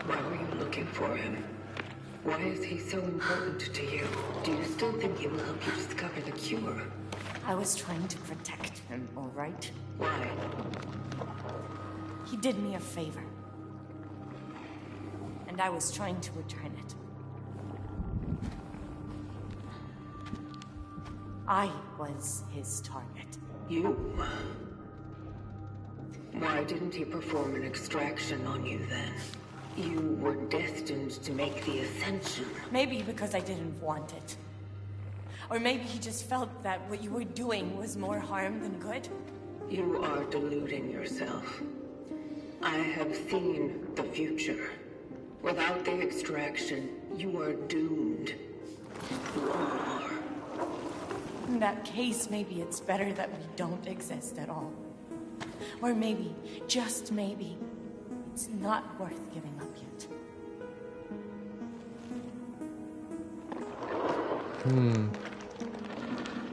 B: Why were you looking for him? Why is he so important to you? Do you still think he will help you discover the cure?
E: I was trying to protect him, all right?
B: Why?
E: He did me a favor. And I was trying to return it. I was his target.
B: You? Why didn't he perform an extraction on you then? You were destined to make the ascension.
E: Maybe because I didn't want it. Or maybe he just felt that what you were doing was more harm than good.
B: You are deluding yourself. I have seen the future. Without the extraction, you are doomed. You all are.
E: In that case, maybe it's better that we don't exist at all. Or maybe, just maybe, it's not worth giving up yet.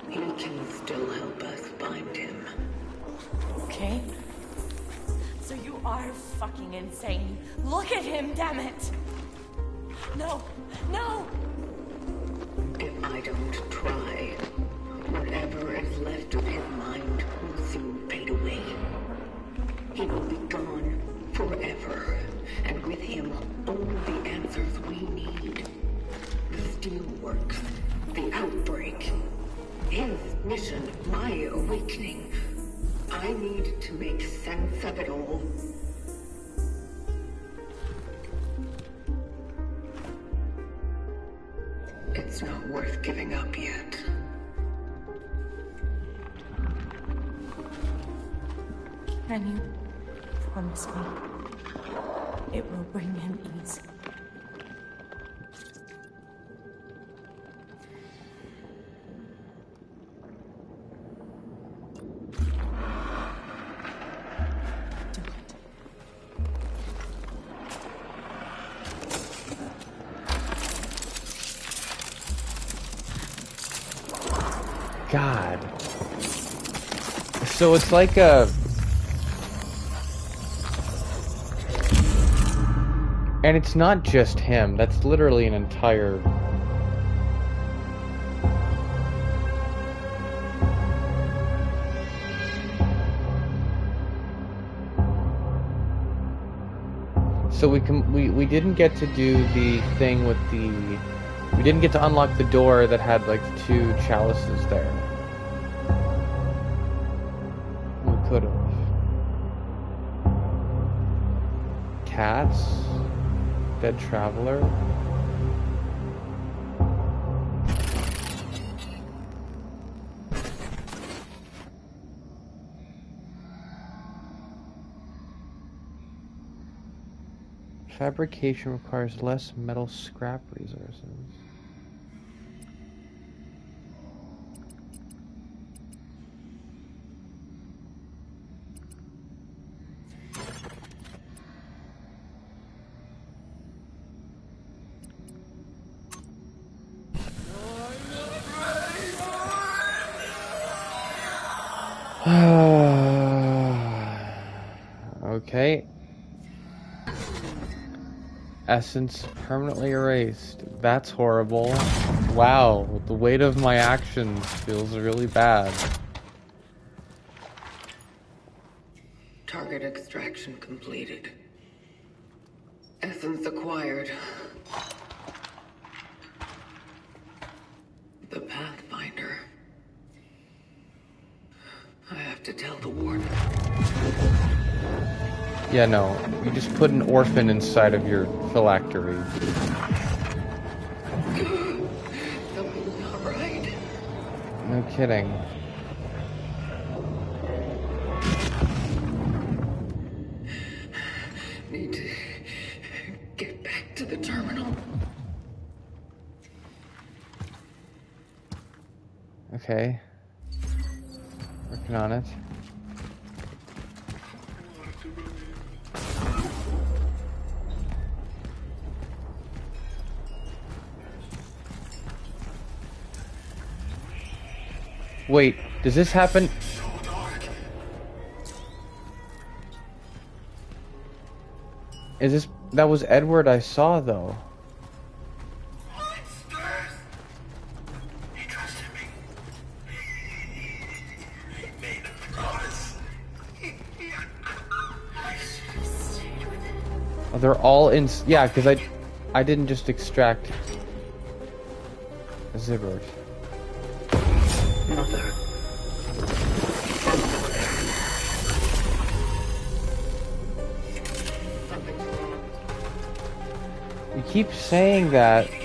B: He can still help us find him.
E: Okay? So you are fucking insane. Look at him, damn it! No! No!
B: If I don't try, whatever is left of his mind will soon fade away. He will be gone forever, and with him, all the answers we need. The steelworks, the outbreak, his mission, my awakening. I need to make sense of it all. It's not worth giving up yet.
E: Can you promise me it will bring him ease? Do it.
A: God. So it's like a... And it's not just him. That's literally an entire... So we didn't get to do the thing with the... We didn't get to unlock the door that had like the two chalices there. We could have. Cats? Dead traveler? Fabrication requires less metal scrap resources. Okay. Essence permanently erased. That's horrible. Wow, the weight of my actions feels really bad.
B: Target extraction completed. Essence acquired. The Pathfinder. I have to tell the warden.
A: Yeah, no. You just put an orphan inside of your phylactery.
B: Something's not right.
A: No kidding.
B: Need to get back to the terminal.
A: Okay. Working on it. Wait, does this happen? Is this... That was Edward I saw, though.
C: He trusted me.
A: Oh, they're all in. Yeah, because I didn't just extract zibbers.
B: Mother.
A: You keep saying that.
B: And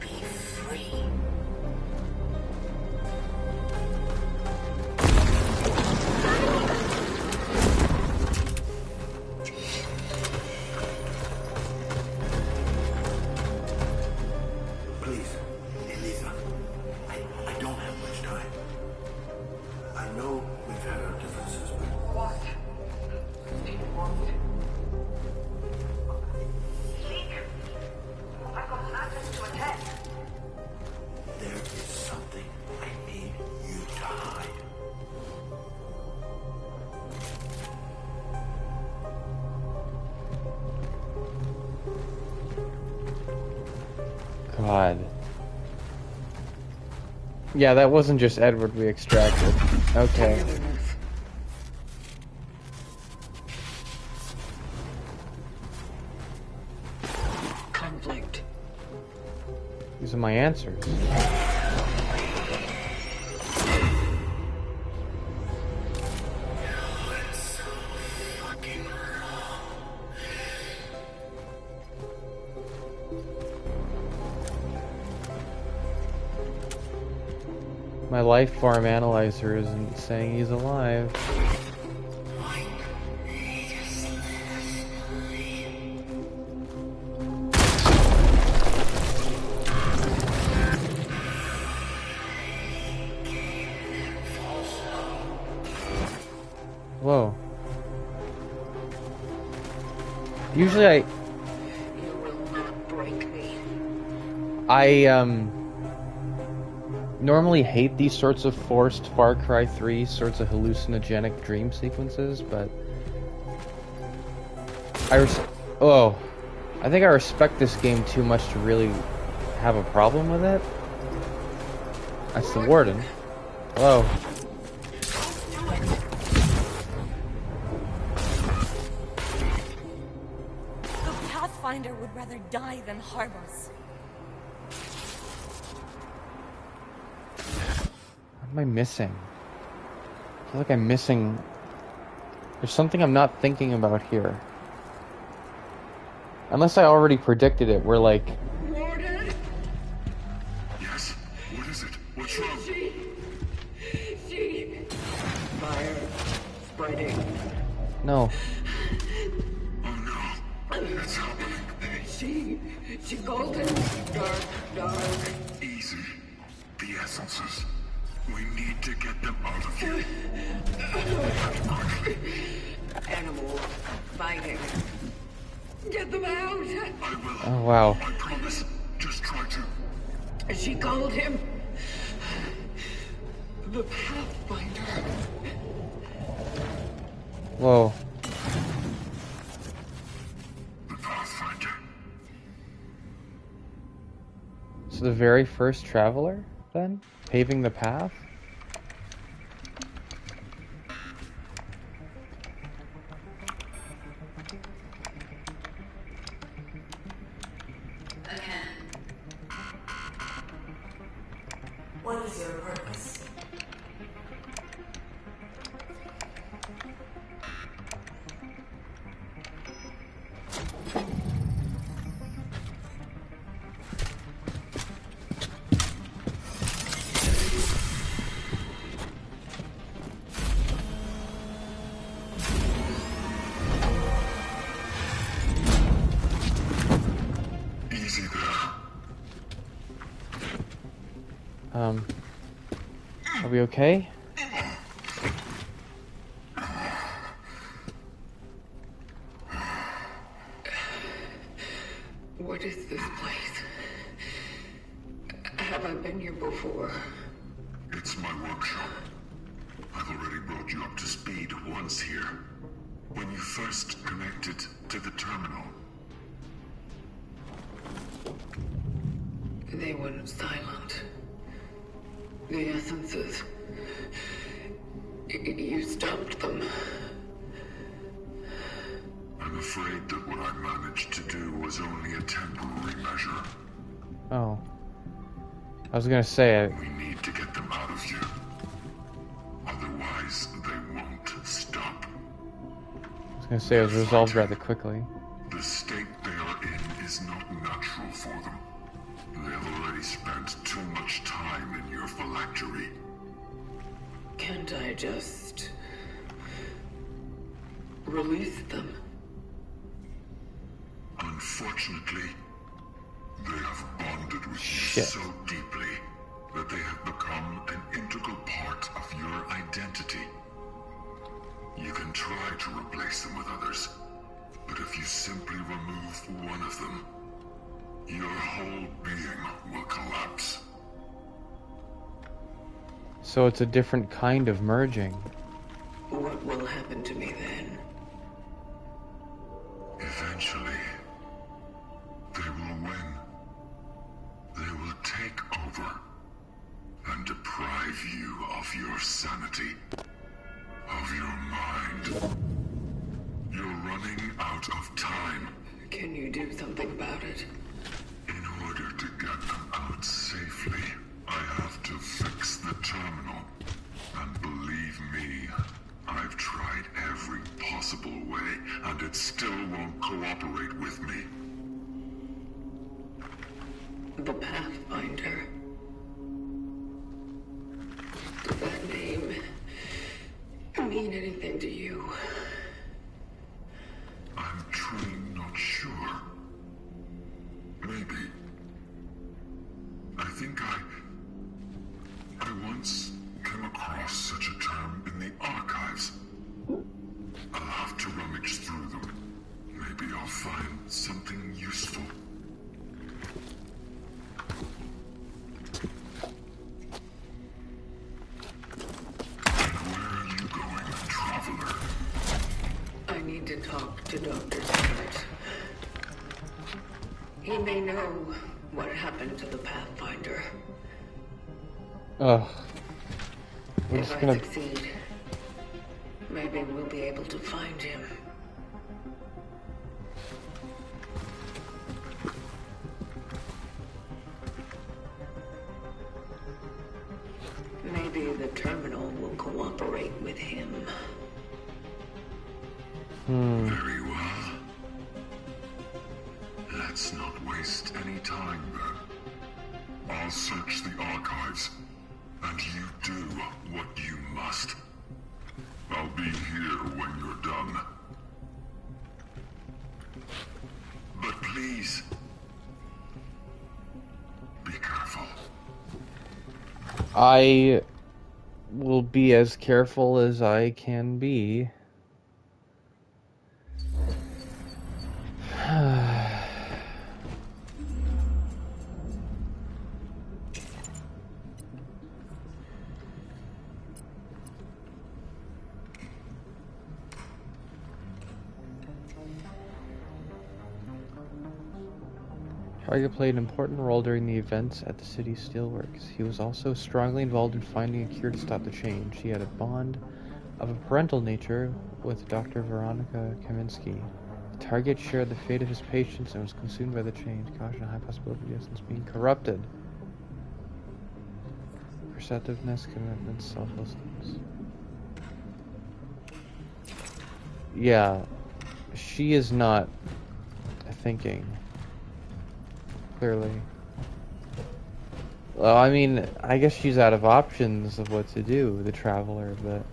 B: be free.
C: Please, Elisa. I don't have much time. I know we've had our differences, but
B: What do you want? Speak. I've got matters to attend.
C: there is something I need you to hide.
A: God. Yeah, that wasn't just Edward we extracted. Okay.
B: Conflict.
A: These are my answers. My life form analyzer isn't saying he's alive. Whoa. Usually
B: You will not break me.
A: I normally hate these sorts of forced Far Cry 3 sorts of hallucinogenic dream sequences, but I think I respect this game too much to really have a problem with it. That's the warden. Hello.
E: The Pathfinder would rather die than harm us.
A: What am I missing? I feel like I'm missing... There's something I'm not thinking about here. Unless I already predicted it, we're like...
B: Warden?
F: Yes? What is it? What's wrong?
B: She... Fire. Spreading.
A: No.
F: Oh no. It's happening.
B: She called it dark.
F: Easy. The essences. We need to get them out of here. Quickly.
B: Animal. Fighting. Get them out!
F: I will.
A: Oh, wow.
F: I promise. Just try to.
B: She called him... the Pathfinder.
A: Whoa.
F: The Pathfinder.
A: So the very first traveler, then? Paving the path?
B: What is your purpose?
F: Easy there.
A: Are we okay?
B: What is this place? Have I been here before?
F: It's my workshop. I've already brought you up to speed once here. When you first connected to the terminal.
B: They went silent. The essences. You stopped them.
F: And I'm afraid that what I managed to do was only a temporary measure.
A: Oh. I was gonna say it.
F: We need to get them out of you. Otherwise, they won't stop.
A: I was gonna say it was resolved rather quickly.
F: The state they are in is not natural for them. They have already spent too much time in your phylactery.
B: Can't I just release them?
F: Unfortunately, they have bonded with
A: Shit.
F: you so deeply that they have become an integral part of your identity. You can try to replace them with others, but if you simply remove one of them, your whole being will collapse.
A: So it's a different kind of merging.
B: What will happen to me then?
F: Eventually, they will win. They will take over and deprive you of your sanity, of your mind. You're running out of time.
B: Can you do something about it?
F: In order to get them out safely, I have to fix the terminal. And believe me, I've tried every possible way, and it still won't cooperate with me.
B: The Pathfinder. Does that name mean anything to you?
F: I'm truly not sure. Maybe. I think I once came across such a term in the archives. I'll have to rummage through them. Maybe I'll find something useful. And where are you going, traveler?
B: I need to talk to Dr. Stewart. He may know what happened to the Pathfinder.
A: Ugh. We're
B: If
A: just
B: I
A: gonna...
B: succeed, maybe we'll be able to find him. Maybe the terminal will cooperate with him.
F: Very well. Let's not waste any time then. I'll search the archives, and you do what you must. I'll be here when you're done. But please, be careful.
A: I will be as careful as I can be. Target played an important role during the events at the city's steelworks. He was also strongly involved in finding a cure to stop the change. He had a bond of a parental nature with Dr. Veronika Kaminsky. The target shared the fate of his patients and was consumed by the change. Caution, a high possibility of essence being corrupted. Perceptiveness, commitment, selflessness. Yeah, she is not thinking. Clearly. Well, I mean, I guess she's out of options of what to do, the traveler, but...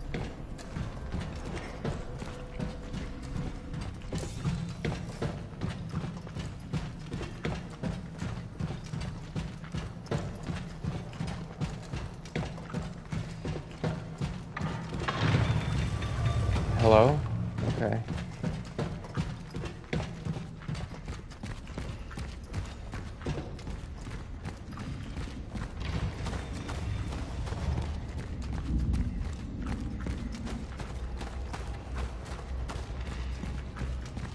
A: Hello? Okay.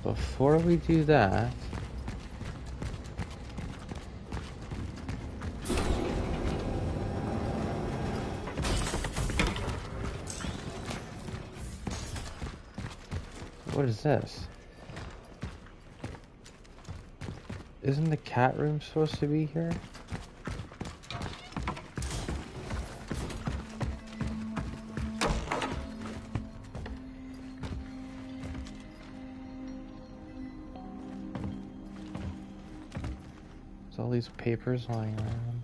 A: Before we do that... What is this? Isn't the cat room supposed to be here? There's all these papers lying around.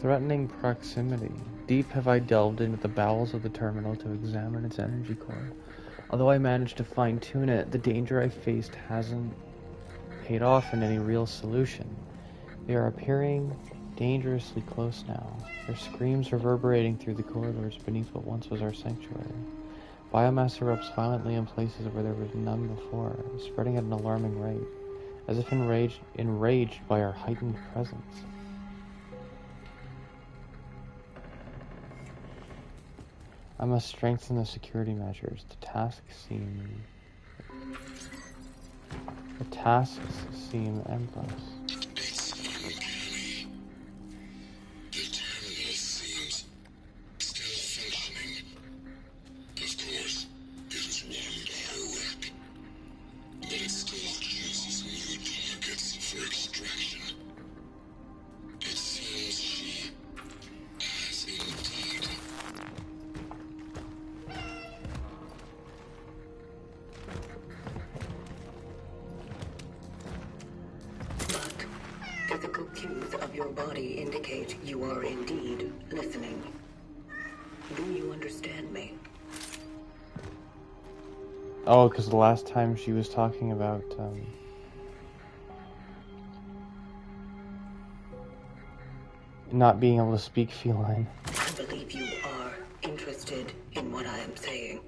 A: Threatening proximity. Deep have I delved into the bowels of the terminal to examine its energy core. Although I managed to fine-tune it, the danger I faced hasn't paid off in any real solution. They are appearing dangerously close now, their screams reverberating through the corridors beneath what once was our sanctuary. Biomass erupts violently in places where there was none before, spreading at an alarming rate, as if enraged by our heightened presence. I must strengthen the security measures. The tasks seem endless.
F: It's uncanny. The terminal seems still functioning. Of course, it is one dire wreck, but it still chooses new targets for extraction. It seems she has indeed.
B: Physical cues of your body indicate you are indeed listening. Do you understand me?
A: Oh, because the last time she was talking about, not being able to speak feline.
B: I believe you are interested in what I am saying.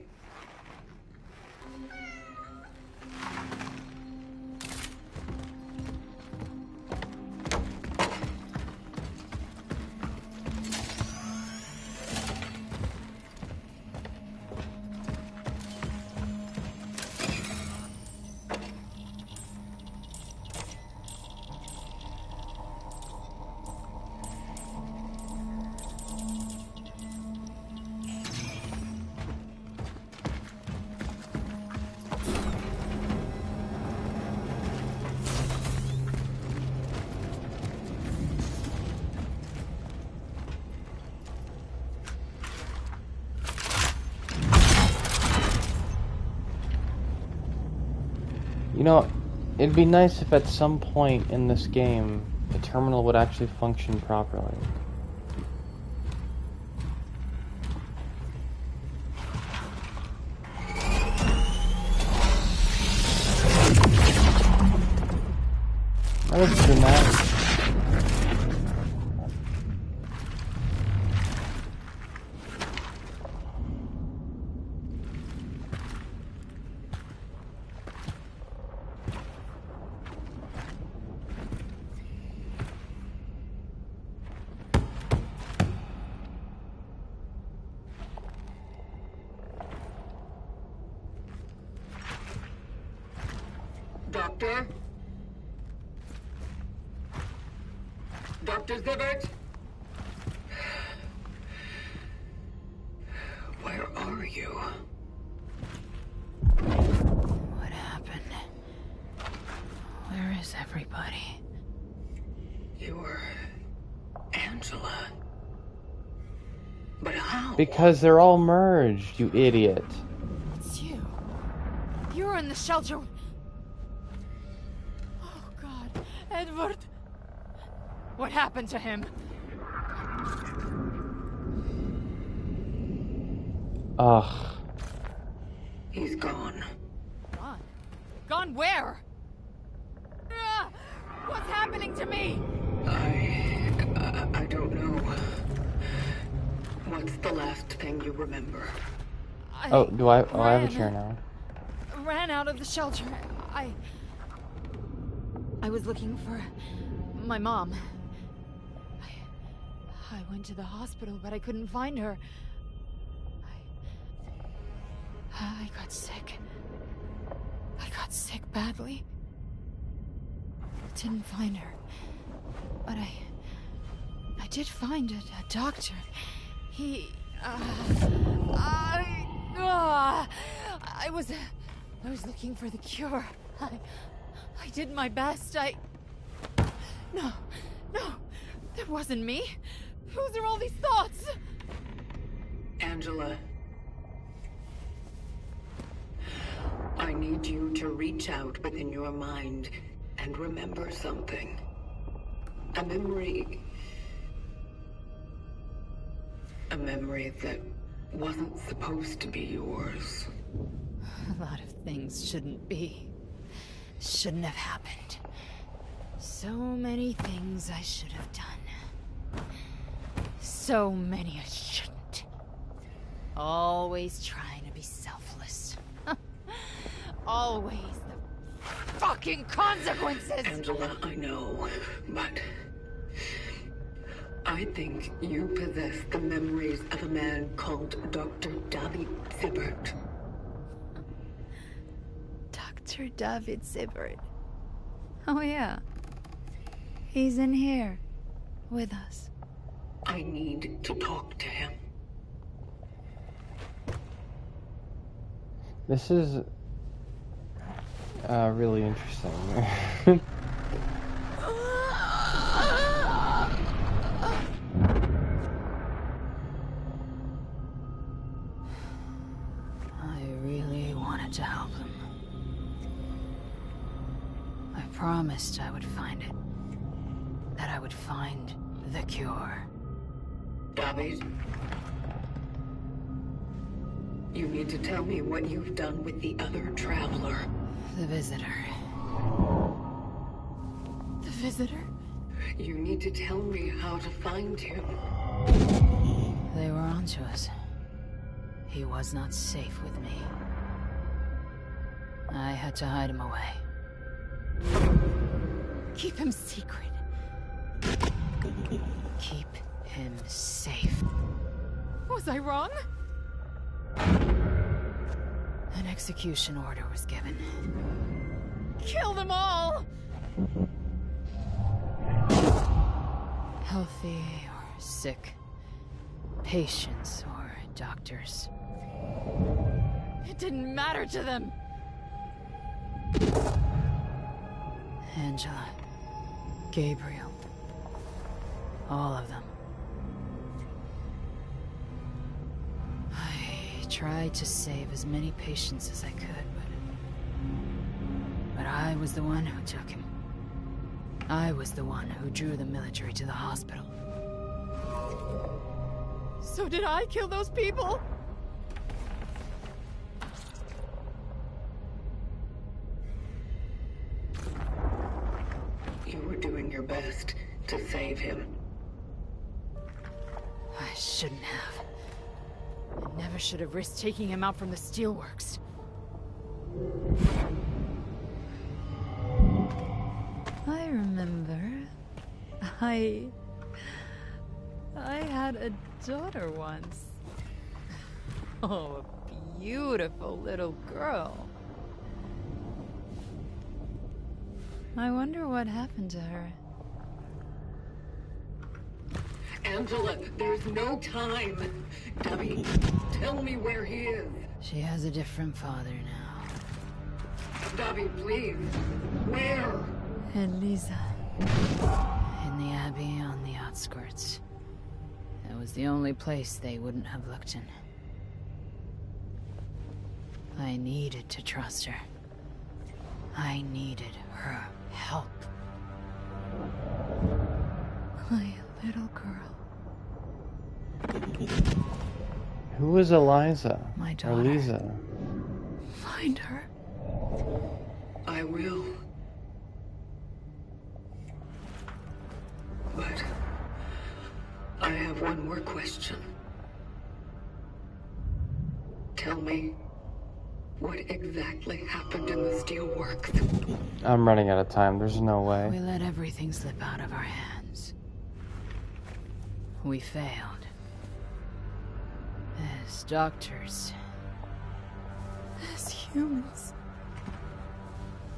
A: You know, it'd be nice if at some point in this game, the terminal would actually function properly. That was dramatic.
B: Doctor? Dr. Zibbert? Where are you?
E: What happened? Where is everybody?
B: You're Angela. But how?
A: Because they're all merged, you idiot.
E: It's you. You were in the shelter. Oh, God. Edward. What happened to him?
A: Ugh.
B: He's gone.
E: Gone? Gone where? Ah! What's happening to me?
B: I don't know. What's the last thing you remember?
A: Oh, I have a chair now.
E: Ran out of the shelter. I was looking for my mom. I went to the hospital, but I couldn't find her. I got sick. I got sick badly. Didn't find her. But I did find a doctor. He... I was looking for the cure. I did my best. No, that wasn't me. Whose are all these thoughts?
B: Angela, I need you to reach out within your mind and remember something. A memory that wasn't supposed to be yours.
E: A lot of things shouldn't have happened. So many things I should have done. So many I shouldn't. Always trying to be selfless. Always the fucking consequences!
B: Angela, I know, but I think you possess the memories of a man called Dr. David Sibbert.
E: Dr. David Sibbert. Oh yeah. He's in here. With us.
B: I need to talk to him.
A: This is really interesting.
E: I really wanted to help him. I promised I would find it. That I would find the cure.
B: David, you need to tell me what you've done with the other traveler.
E: The visitor. The visitor?
B: You need to tell me how to find him.
E: They were onto us. He was not safe with me. I had to hide him away. Keep him secret. Keep him safe. Was I wrong? An execution order was given. Kill them all! Healthy or sick. Patients or doctors. It didn't matter to them! Angela. Gabriel. All of them. I tried to save as many patients as I could, but I was the one who took him. I was the one who drew the military to the hospital. So did I kill those people?
B: You were doing your best to save him.
E: I shouldn't have. I never should have risked taking him out from the steelworks. I remember. I had a daughter once. Oh, a beautiful little girl. I wonder what happened to her.
B: Angela, there's no time. Debbie, tell me where he is.
E: She has a different father now.
B: Debbie, please. Where?
E: Elisa. In the Abbey on the outskirts. That was the only place they wouldn't have looked in. I needed to trust her. I needed her help. My little girl.
A: Who is Eliza?
E: My
A: Or
E: daughter.
A: Lisa?
E: Find her.
B: I will. But I have one more question. Tell me, what exactly happened in the steelworks?
A: I'm running out of time. There's no way.
E: We let everything slip out of our hands. We failed. As doctors. As humans.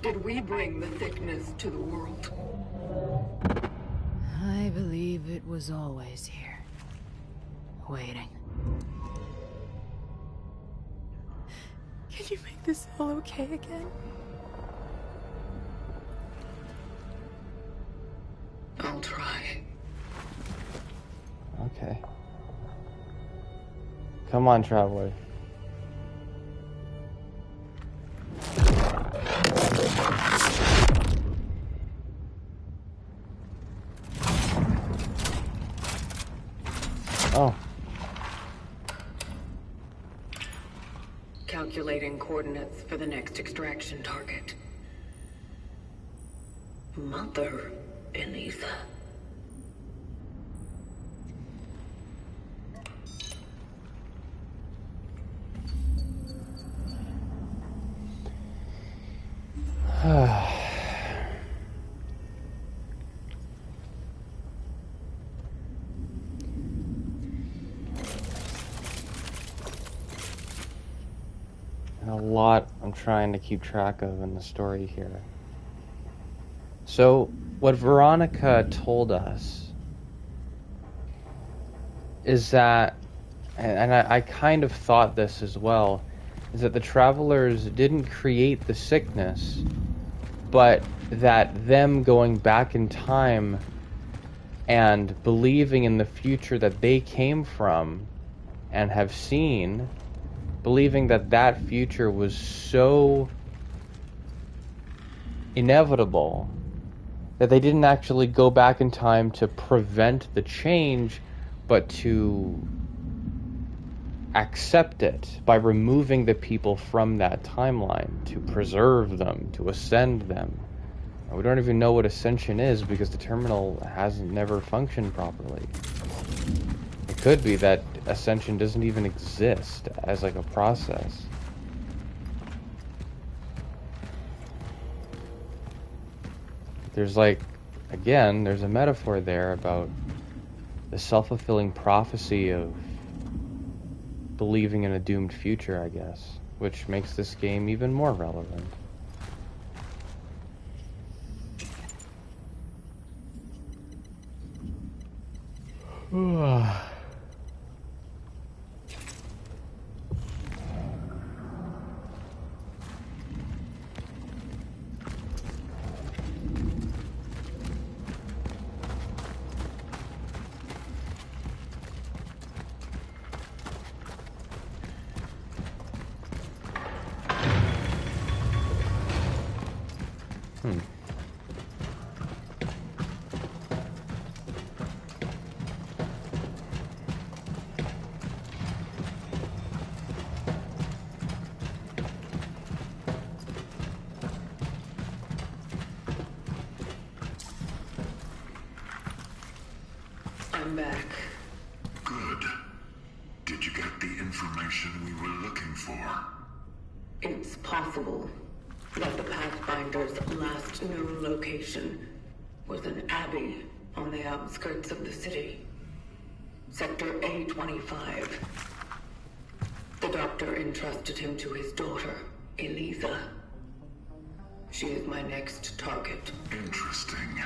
B: Did we bring the sickness to the world?
G: I believe it was always here, waiting.
E: Can you make this all okay again?
B: I'll try.
A: Okay. Come on, Traveler. Oh.
B: Calculating coordinates for the next extraction target. Mother Elisa.
A: A lot I'm trying to keep track of in the story here. So, what Weronika told us is that, and I kind of thought this as well, is that the travelers didn't create the sickness, but that them going back in time and believing in the future that they came from and have seen, believing that that future was so inevitable that they didn't actually go back in time to prevent the change, but to accept it by removing the people from that timeline, to preserve them, to ascend them. And we don't even know what ascension is because the terminal hasn't never functioned properly. It could be that ascension doesn't even exist as like a process. There's like, again, there's a metaphor there about the self-fulfilling prophecy of believing in a doomed future, I guess, which makes this game even more relevant.
B: I'm back.
F: Good. Did you get the information we were looking for?
B: It's possible that the Pathfinder's last known location was an abbey on the outskirts of the city. Sector A25. The doctor entrusted him to his daughter, Elisa. She is my next target.
F: Interesting.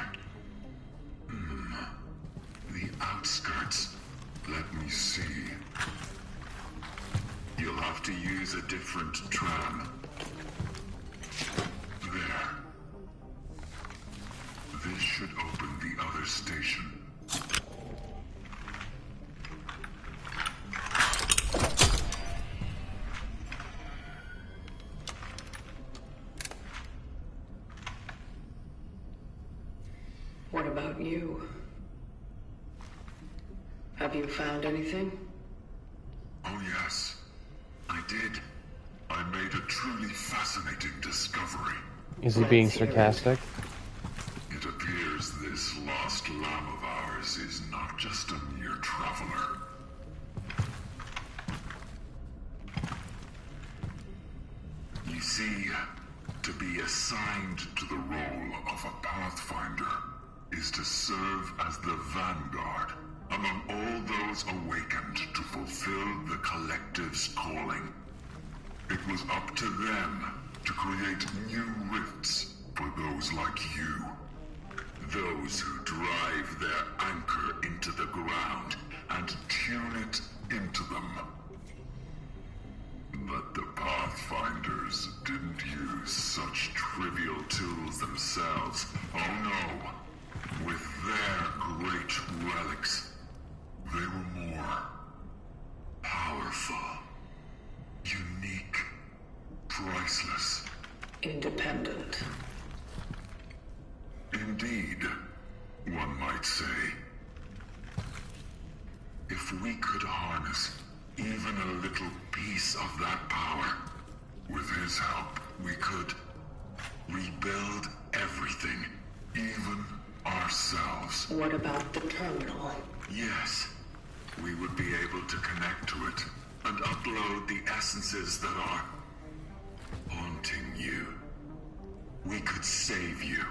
F: The outskirts. Let me see. You'll have to use a different tram. There. This should open the other station.
B: What about you? Have you found anything?
F: Oh yes, I did. I made a truly fascinating discovery.
A: Is he being sarcastic?
F: It appears this lost lamb of ours is not just a mere traveler. You see, to be assigned to the role of a Pathfinder is to serve as the vanguard among all those awakened to fulfill the collective's calling. It was up to them to create new rifts for those like you. Those who drive their anchor into the ground and tune it into them. But the Pathfinders didn't use such trivial tools themselves. Oh no. With their great relics, they were more powerful, unique, priceless.
B: Independent.
F: Indeed, one might say. If we could harness even a little piece of that power, with his help, we could rebuild everything, even ourselves.
B: What about the terminal?
F: Yes, we would be able to connect to it and upload the essences that are haunting you. We could save you,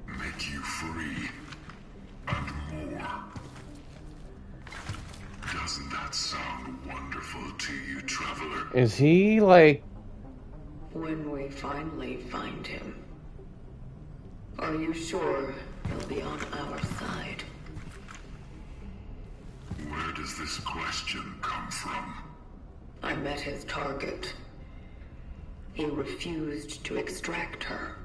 F: make you free, and more. Doesn't that sound wonderful to you, Traveler?
A: Is he like...
B: When we finally find him, are you sure he'll be on our side?
F: Where does this question come from?
B: I met his target. He refused to extract her.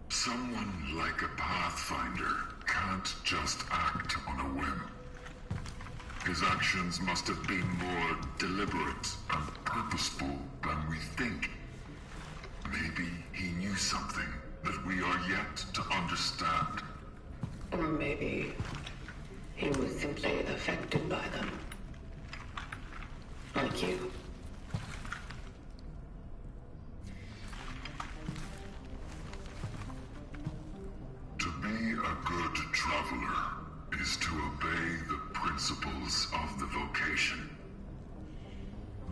F: Someone like a Pathfinder can't just act on a whim. His actions must have been more deliberate and purposeful than we think. Maybe he knew something that we are yet to understand.
B: Or maybe he was simply affected by them. Like you.
F: To be a good traveler is to obey the principles of the vocation.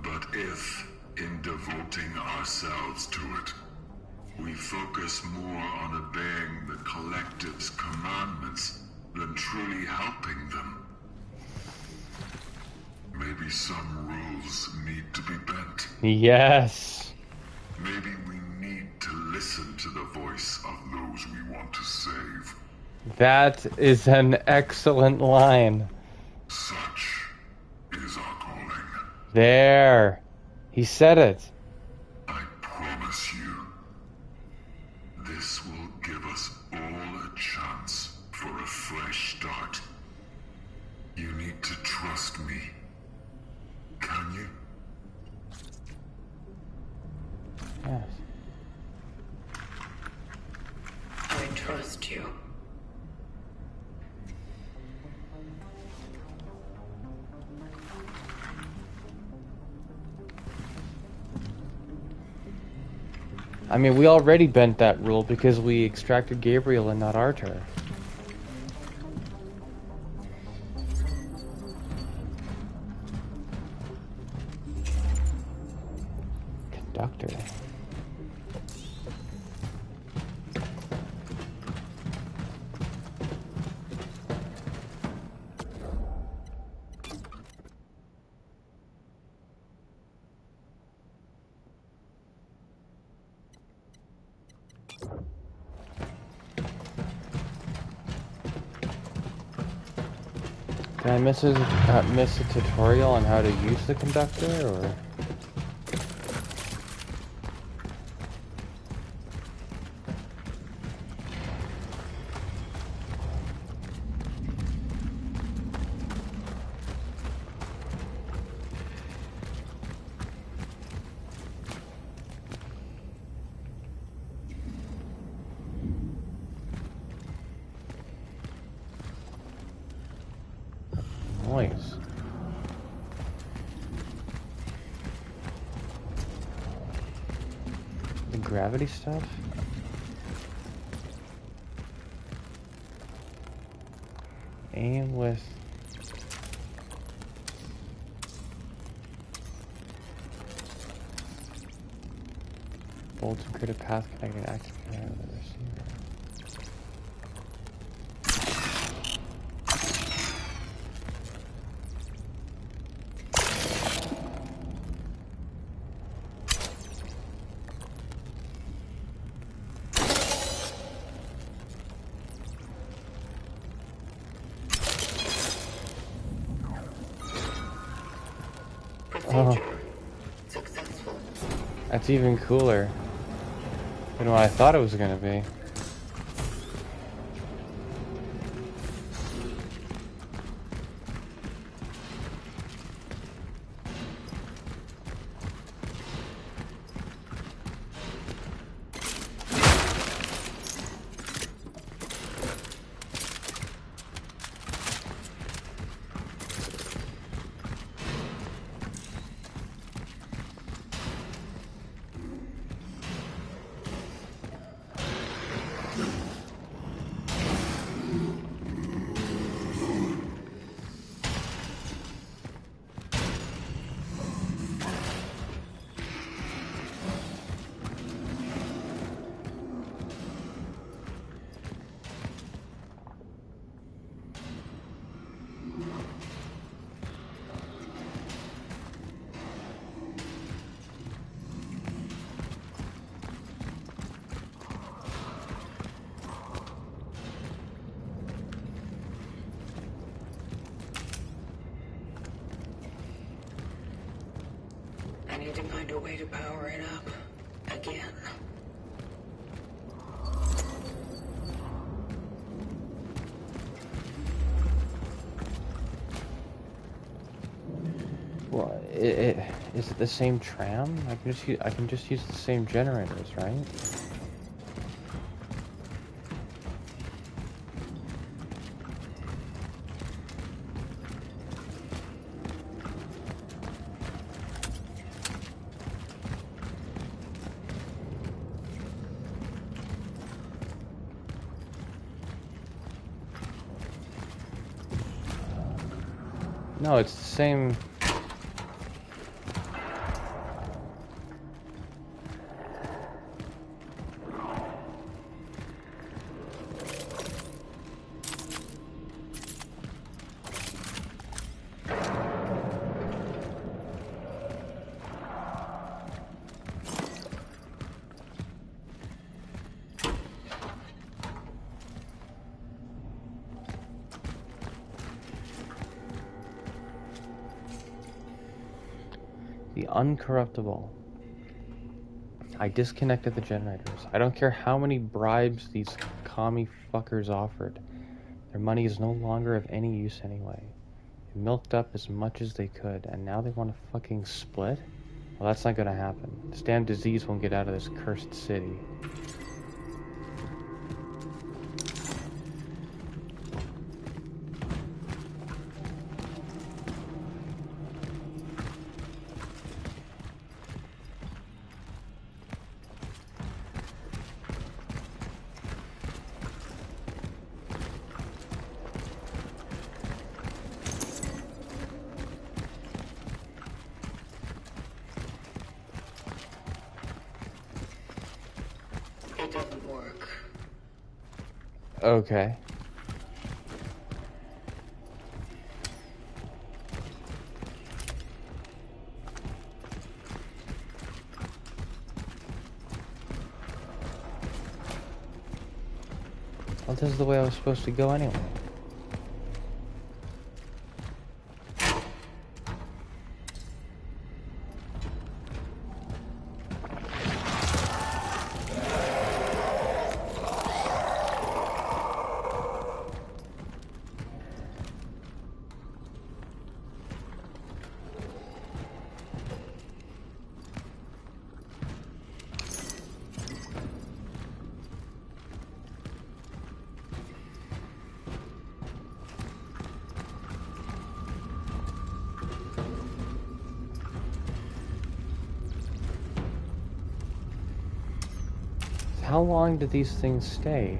F: But if, in devoting ourselves to it, we focus more on obeying the collective's commandments than truly helping them, maybe some rules need to be bent.
A: Yes.
F: Maybe we need to listen to the voice of those we want to save.
A: That is an excellent line.
F: Such is our calling.
A: There. He said it.
F: I promise you, this will give us all a chance for a fresh start. You need to trust me. Can you?
A: Yes.
B: I trust you.
A: I mean, we already bent that rule because we extracted Gabriel and not Arthur. Conductor. Did I miss a tutorial on how to use the conductor, or? Noise. The gravity stuff? Aim with... bolts and create a path connecting active command with the receiver.
B: Procedure successful.
A: That's even cooler than what I thought it was gonna be.
B: I need to find a way to power it up again.
A: Well, is it the same tram? I can just use the same generators, right? No, it's the same. The uncorruptible. I disconnected the generators. I don't care how many bribes these commie fuckers offered. Their money is no longer of any use anyway. They milked up as much as they could, and now they want to fucking split? Well, that's not gonna happen. This damn disease won't get out of this cursed city.
B: It doesn't work.
A: Okay. Well, this is the way I was supposed to go anyway. How long do these things stay?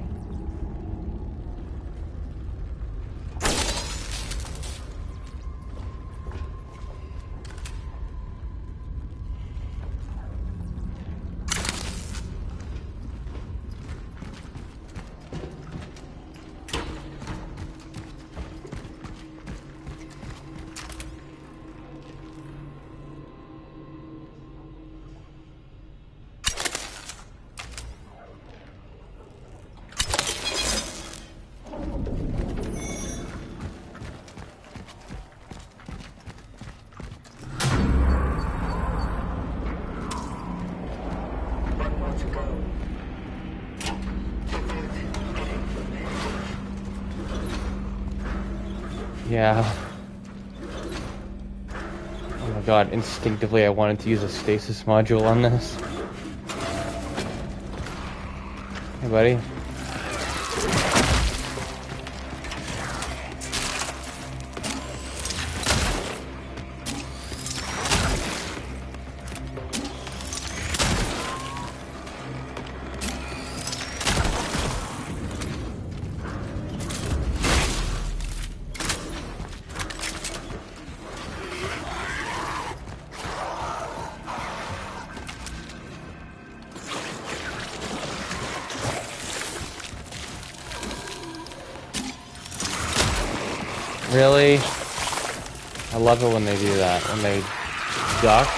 A: Yeah. Oh my god, instinctively I wanted to use a stasis module on this. Hey, buddy. Really? I love it when they do that, when they duck.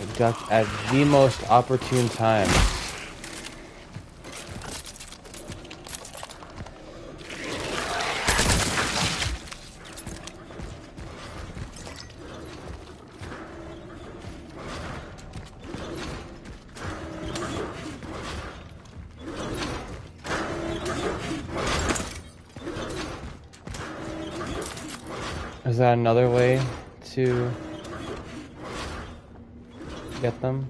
A: They duck at the most opportune time. Is that another way to get them?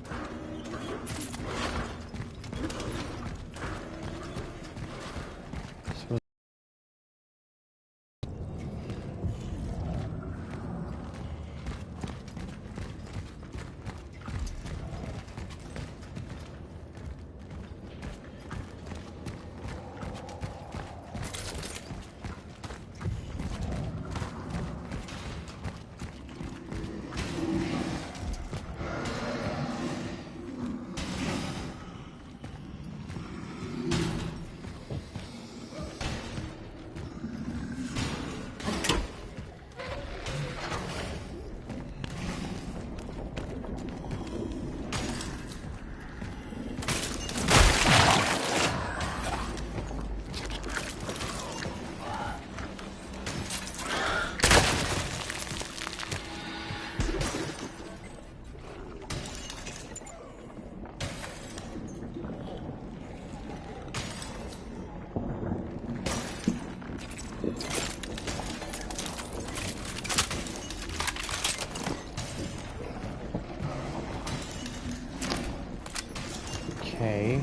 A: Okay.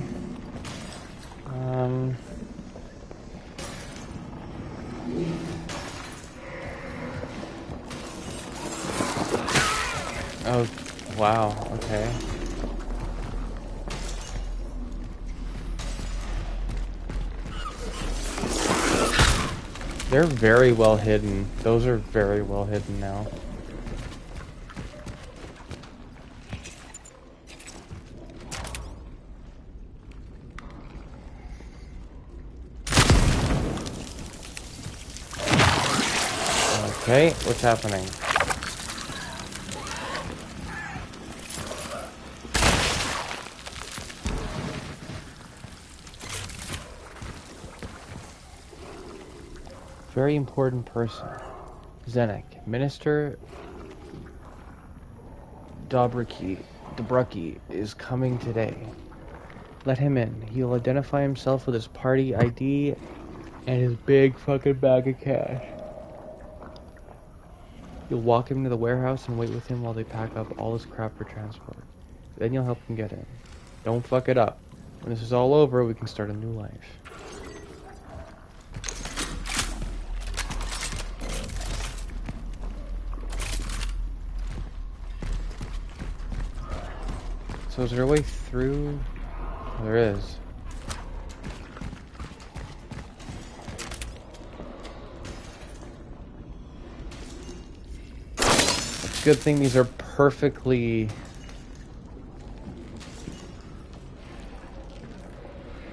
A: Oh, wow, okay. They're very well hidden. Those are very well hidden now. Okay, what's happening? Very important person. Zenek, Minister Dobrucki is coming today. Let him in. He'll identify himself with his party ID and his big fucking bag of cash. You'll walk him to the warehouse and wait with him while they pack up all his crap for transport. Then you'll help him get in. Don't fuck it up. When this is all over, we can start a new life. So is there a way through? Oh, there is. Good thing these are perfectly...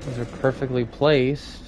A: These are perfectly placed.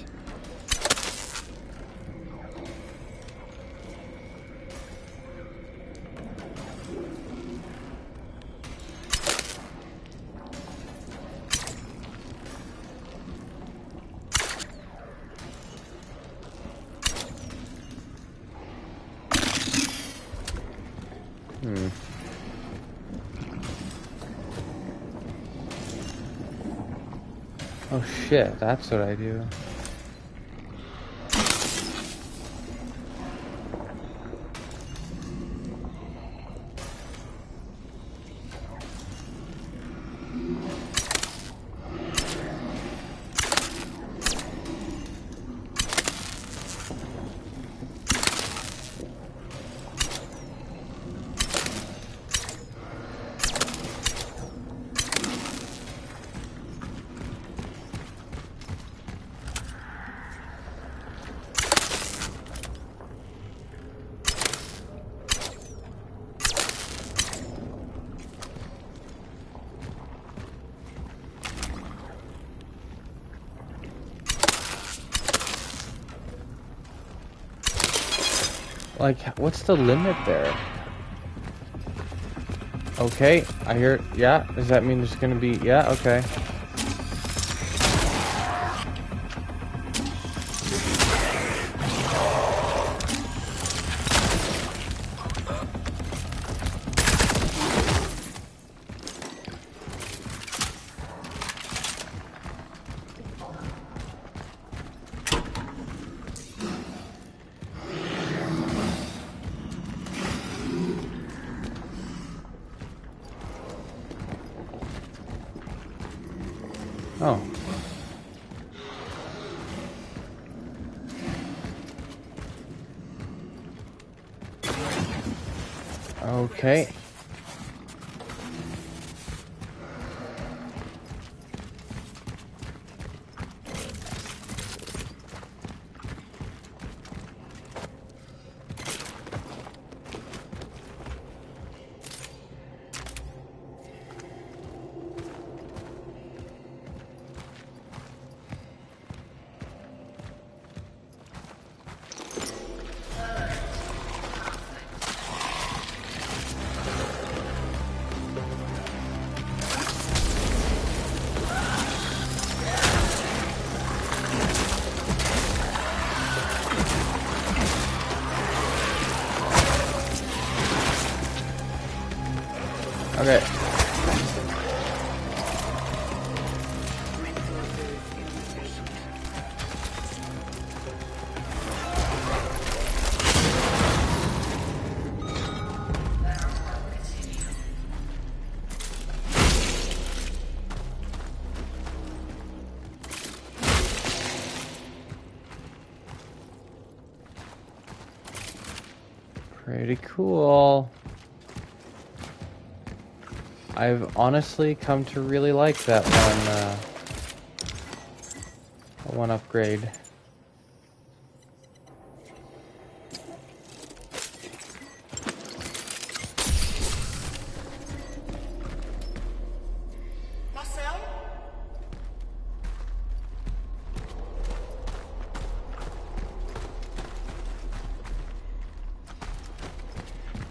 A: Oh shit, that's what I do. Like, what's the limit there? Okay, I hear, yeah, does that mean there's gonna be, yeah, okay. Oh. Okay. Okay. Pretty cool. I've honestly come to really like that one upgrade.
B: Marcel?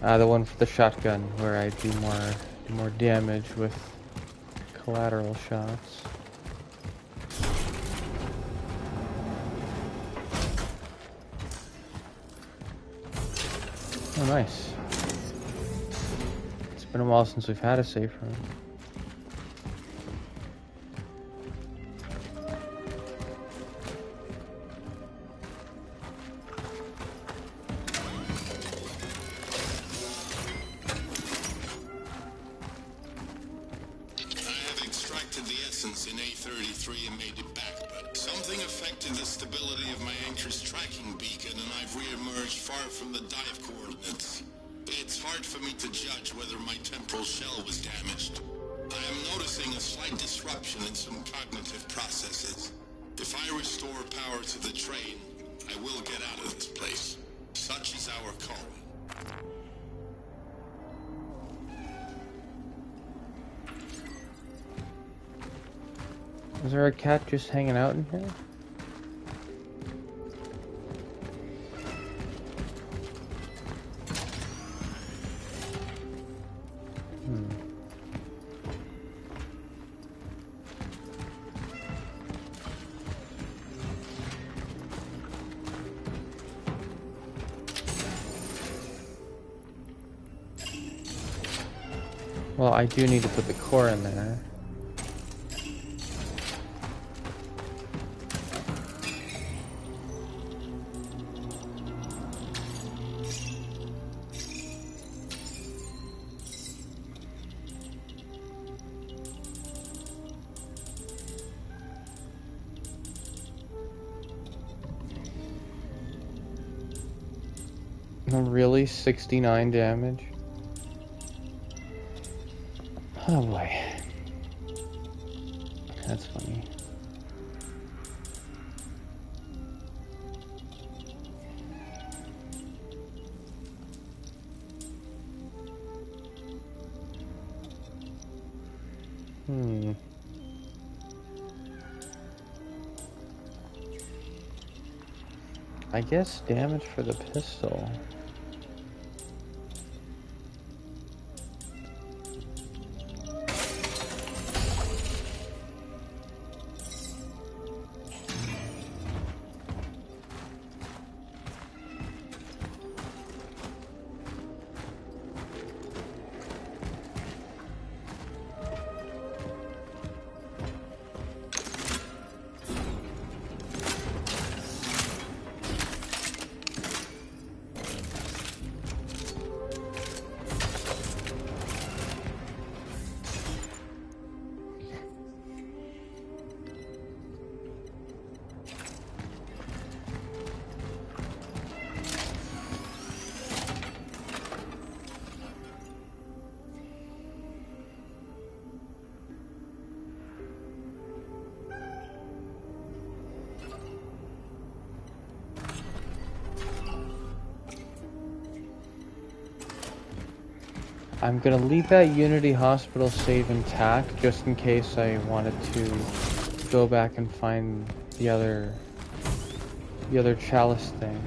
A: The one for the shotgun, where I do more damage with collateral shots. Oh, nice. It's been a while since we've had a safe room.
F: In A33 and made it back, but something affected the stability of my anchor's tracking beacon and I've re-emerged far from the dive coordinates. It's hard for me to judge whether my temporal shell was damaged. I am noticing a slight disruption in some cognitive processes. If I restore power to the train, I will get out of this place. Such is our call.
A: Is there a cat just hanging out in here? Well, I do need to put the core in there. Really? 69 damage? Oh boy. That's funny. I guess damage for the pistol. I'm gonna leave that Unity Hospital save intact just in case I wanted to go back and find the other chalice thing.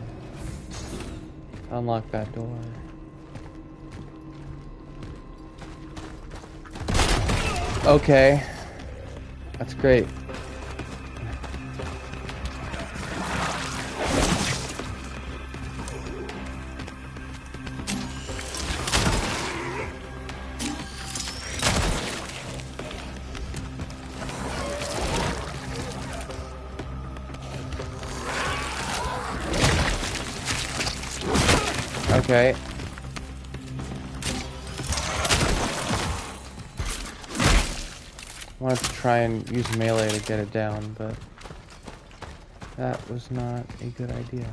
A: Unlock that door. Okay. That's great. Okay. I wanted to try and use melee to get it down, but that was not a good idea.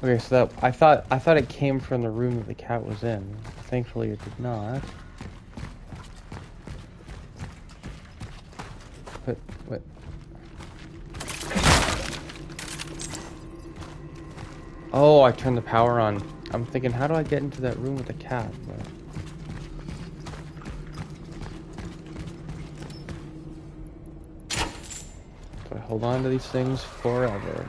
A: Okay, so that I thought it came from the room that the cat was in. Thankfully, it did not. But what? Oh, I turned the power on. I'm thinking, how do I get into that room with the cat? But I hold on to these things forever.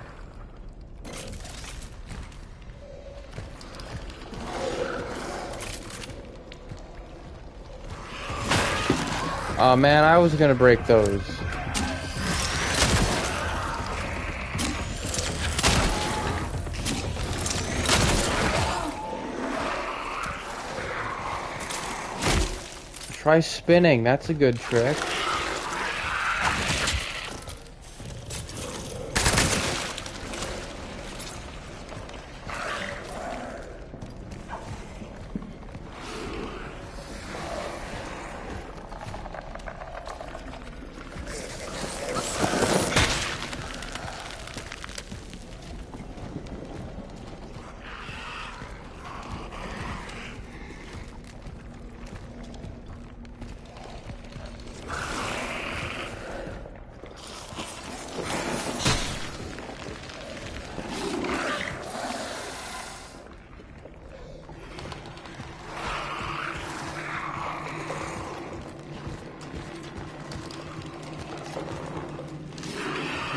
A: Oh man, I was gonna break those. Try spinning, that's a good trick.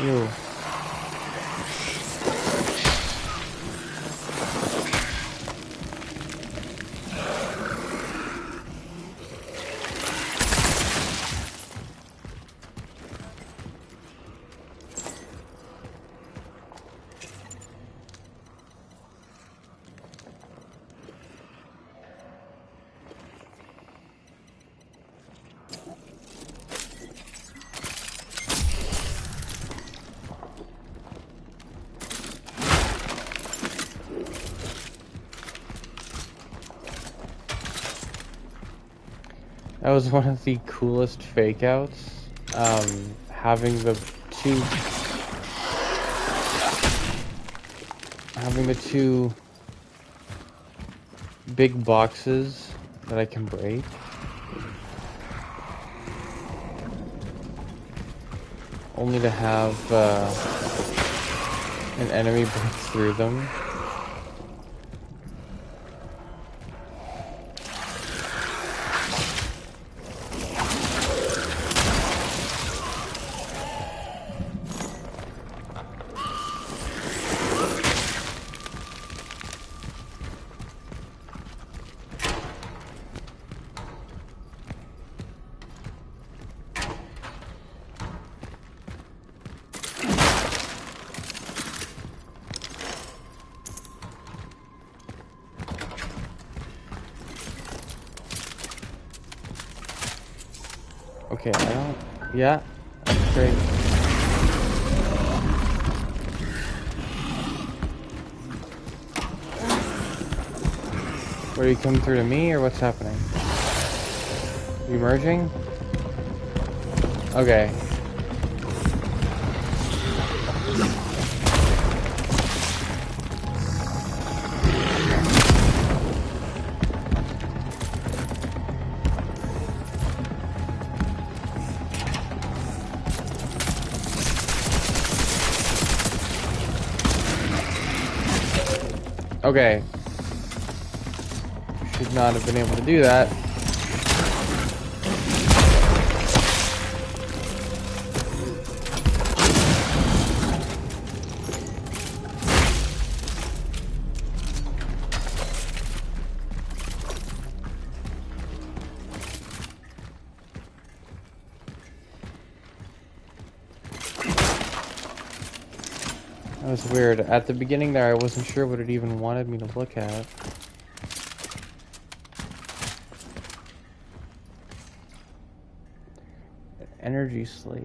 A: Ew. That was one of the coolest fake outs. Having the two big boxes that I can break. Only to have an enemy break through them. Okay, I don't... Yeah, that's great. Are you coming through to me, or what's happening? You merging? Okay. Okay. Should not have been able to do that. That was weird. At the beginning there, I wasn't sure what it even wanted me to look at. Energy slate.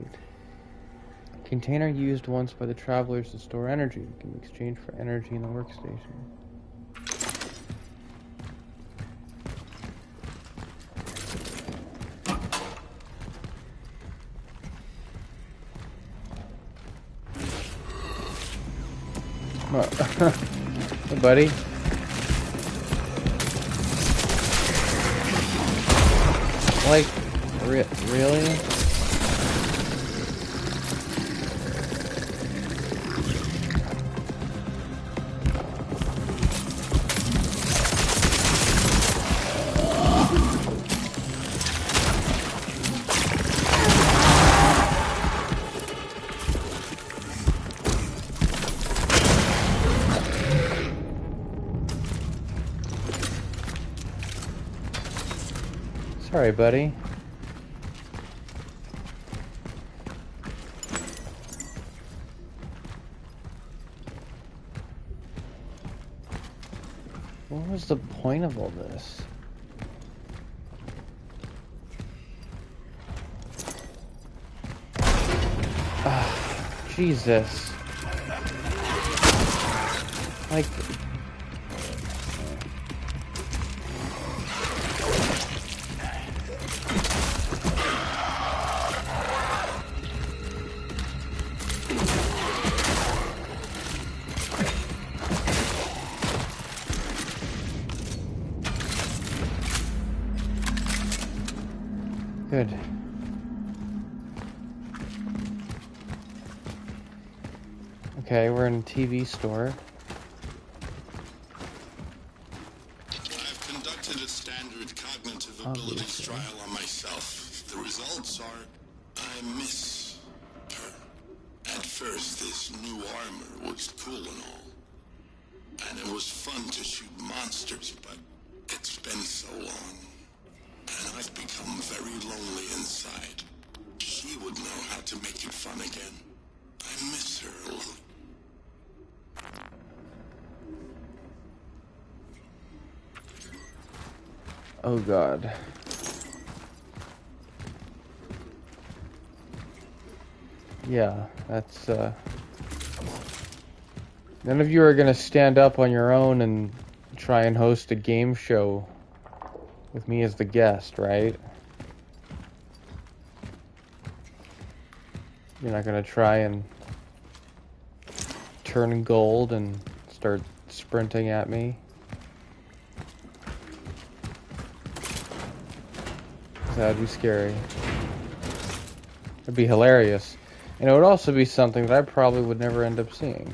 A: Container used once by the travelers to store energy. It can be exchanged for energy in the workstation. Hey, buddy. Like, really? Sorry, buddy. What was the point of all this? Jesus. Like... Good. Okay, we're in a TV store.
F: I've conducted a standard cognitive abilities trial on myself. The results are, I miss her. At first, this new armor was cool and all. And it was fun to shoot monsters, but it's been so long. And I've become very lonely inside. She would know how to make it fun again. I miss her a lot.
A: Oh God. Yeah, that's none of you are gonna stand up on your own and try and host a game show with me as the guest, right? You're not gonna try and turn gold and start sprinting at me. That'd be scary. It'd be hilarious. And it would also be something that I probably would never end up seeing.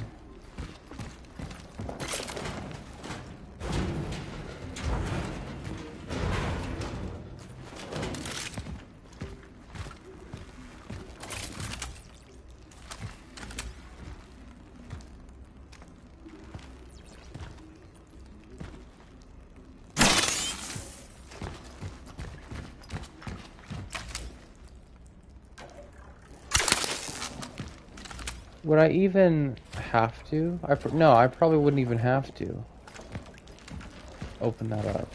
A: Would I even have to? No, I probably wouldn't even have to open that up.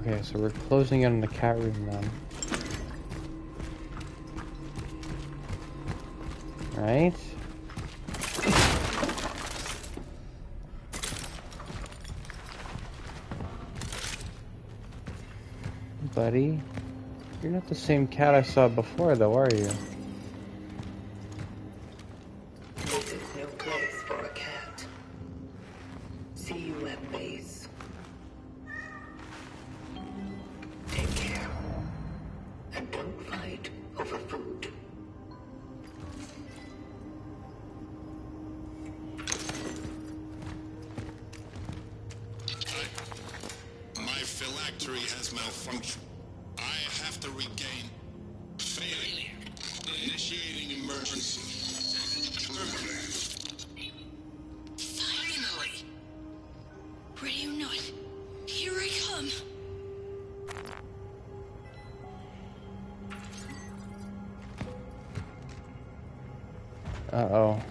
A: Okay, so we're closing in on the cat room then. Right? Buddy? You're not the same cat I saw before though, are you?
B: This is no place for a cat. See you at base. Take care. And don't fight over food.
F: My phylactery has malfunctioned. I have to regain. Failure. Initiating emergency.
H: Finally! Ready or not, here I come.
A: Uh-oh.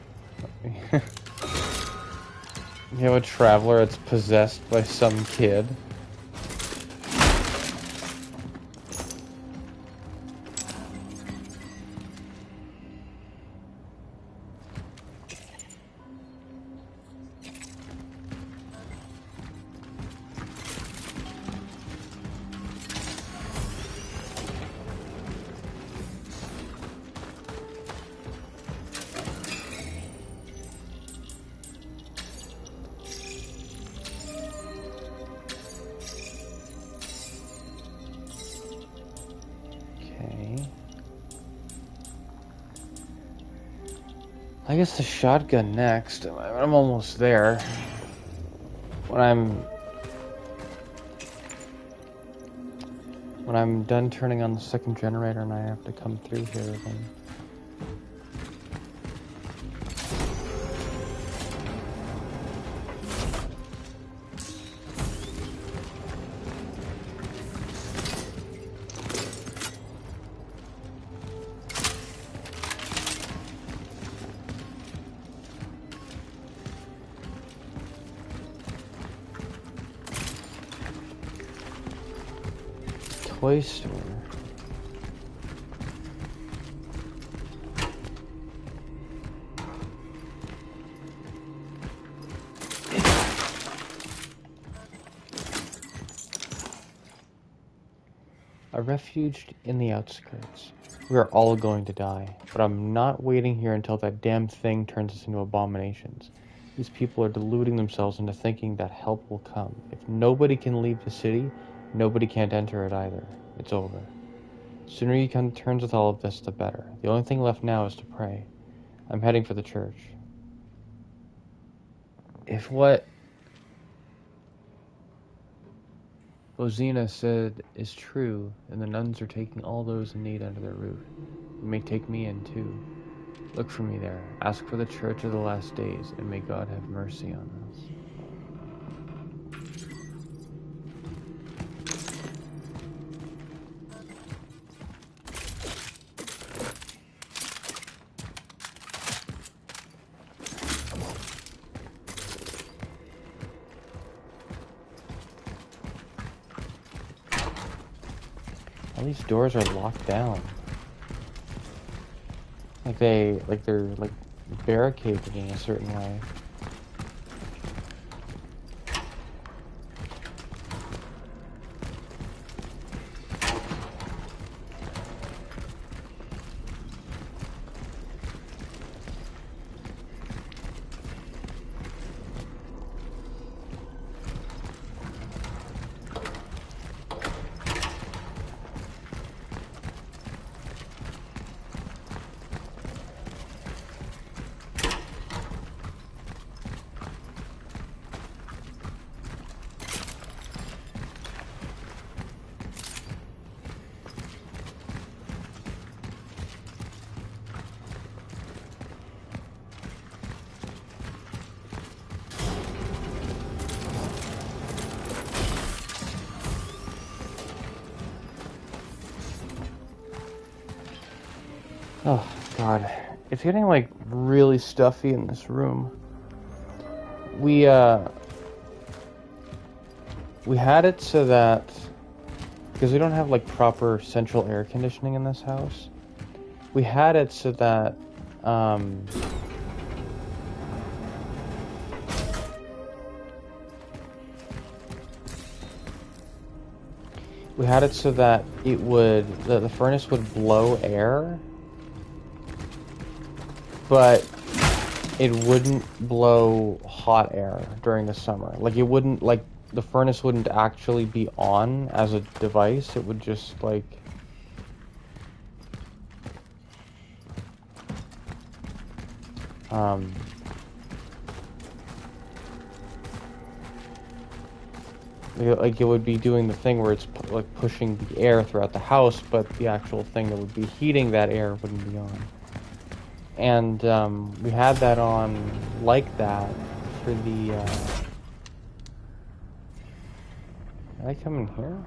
A: You have a traveler that's possessed by some kid. I guess the shotgun next. I'm almost there. When I'm done turning on the second generator and I have to come through here again. Toy store. I refuged in the outskirts. We are all going to die, but I'm not waiting here until that damn thing turns us into abominations. These people are deluding themselves into thinking that help will come. If nobody can leave the city, nobody can't enter it either. It's over. The sooner you come to terms with all of this, the better. The only thing left now is to pray. I'm heading for the church. If what Ozina said is true, and the nuns are taking all those in need under their roof. You may take me in too. Look for me there. Ask for the Church of the Last Days, and may God have mercy on us. All these doors are locked down. They're barricaded in a certain way. Oh, God. It's getting, like, really stuffy in this room. We had it so that... Because we don't have, like, proper central air conditioning in this house. We had it so that, we had it so that it would... the furnace would blow air, but it wouldn't blow hot air during the summer. Like, it wouldn't, like, the furnace wouldn't actually be on as a device. It would just, like... like, it would be doing the thing where it's, like, pushing the air throughout the house, but the actual thing that would be heating that air wouldn't be on. And we had that on like that for the... Can I come in here?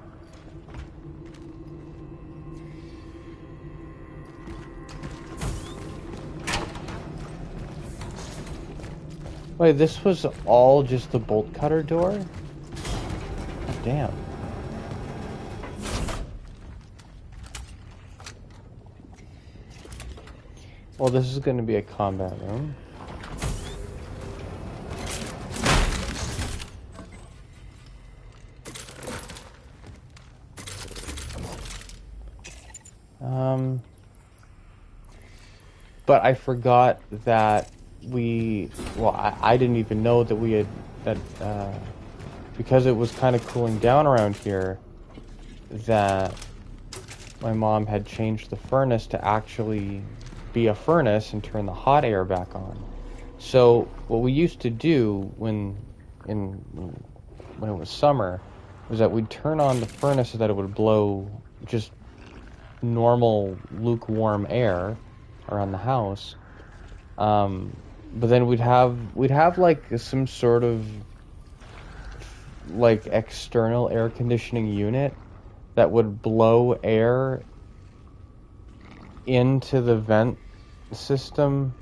A: Wait, this was all just the bolt cutter door? Oh, damn. Well, this is going to be a combat room. But I forgot that I didn't even know that we had, because it was kind of cooling down around here, that my mom had changed the furnace to actually be a furnace and turn the hot air back on. So what we used to do when it was summer was that we'd turn on the furnace so that it would blow just normal lukewarm air around the house. But then we'd have like some sort of like external air conditioning unit that would blow air into the vent system.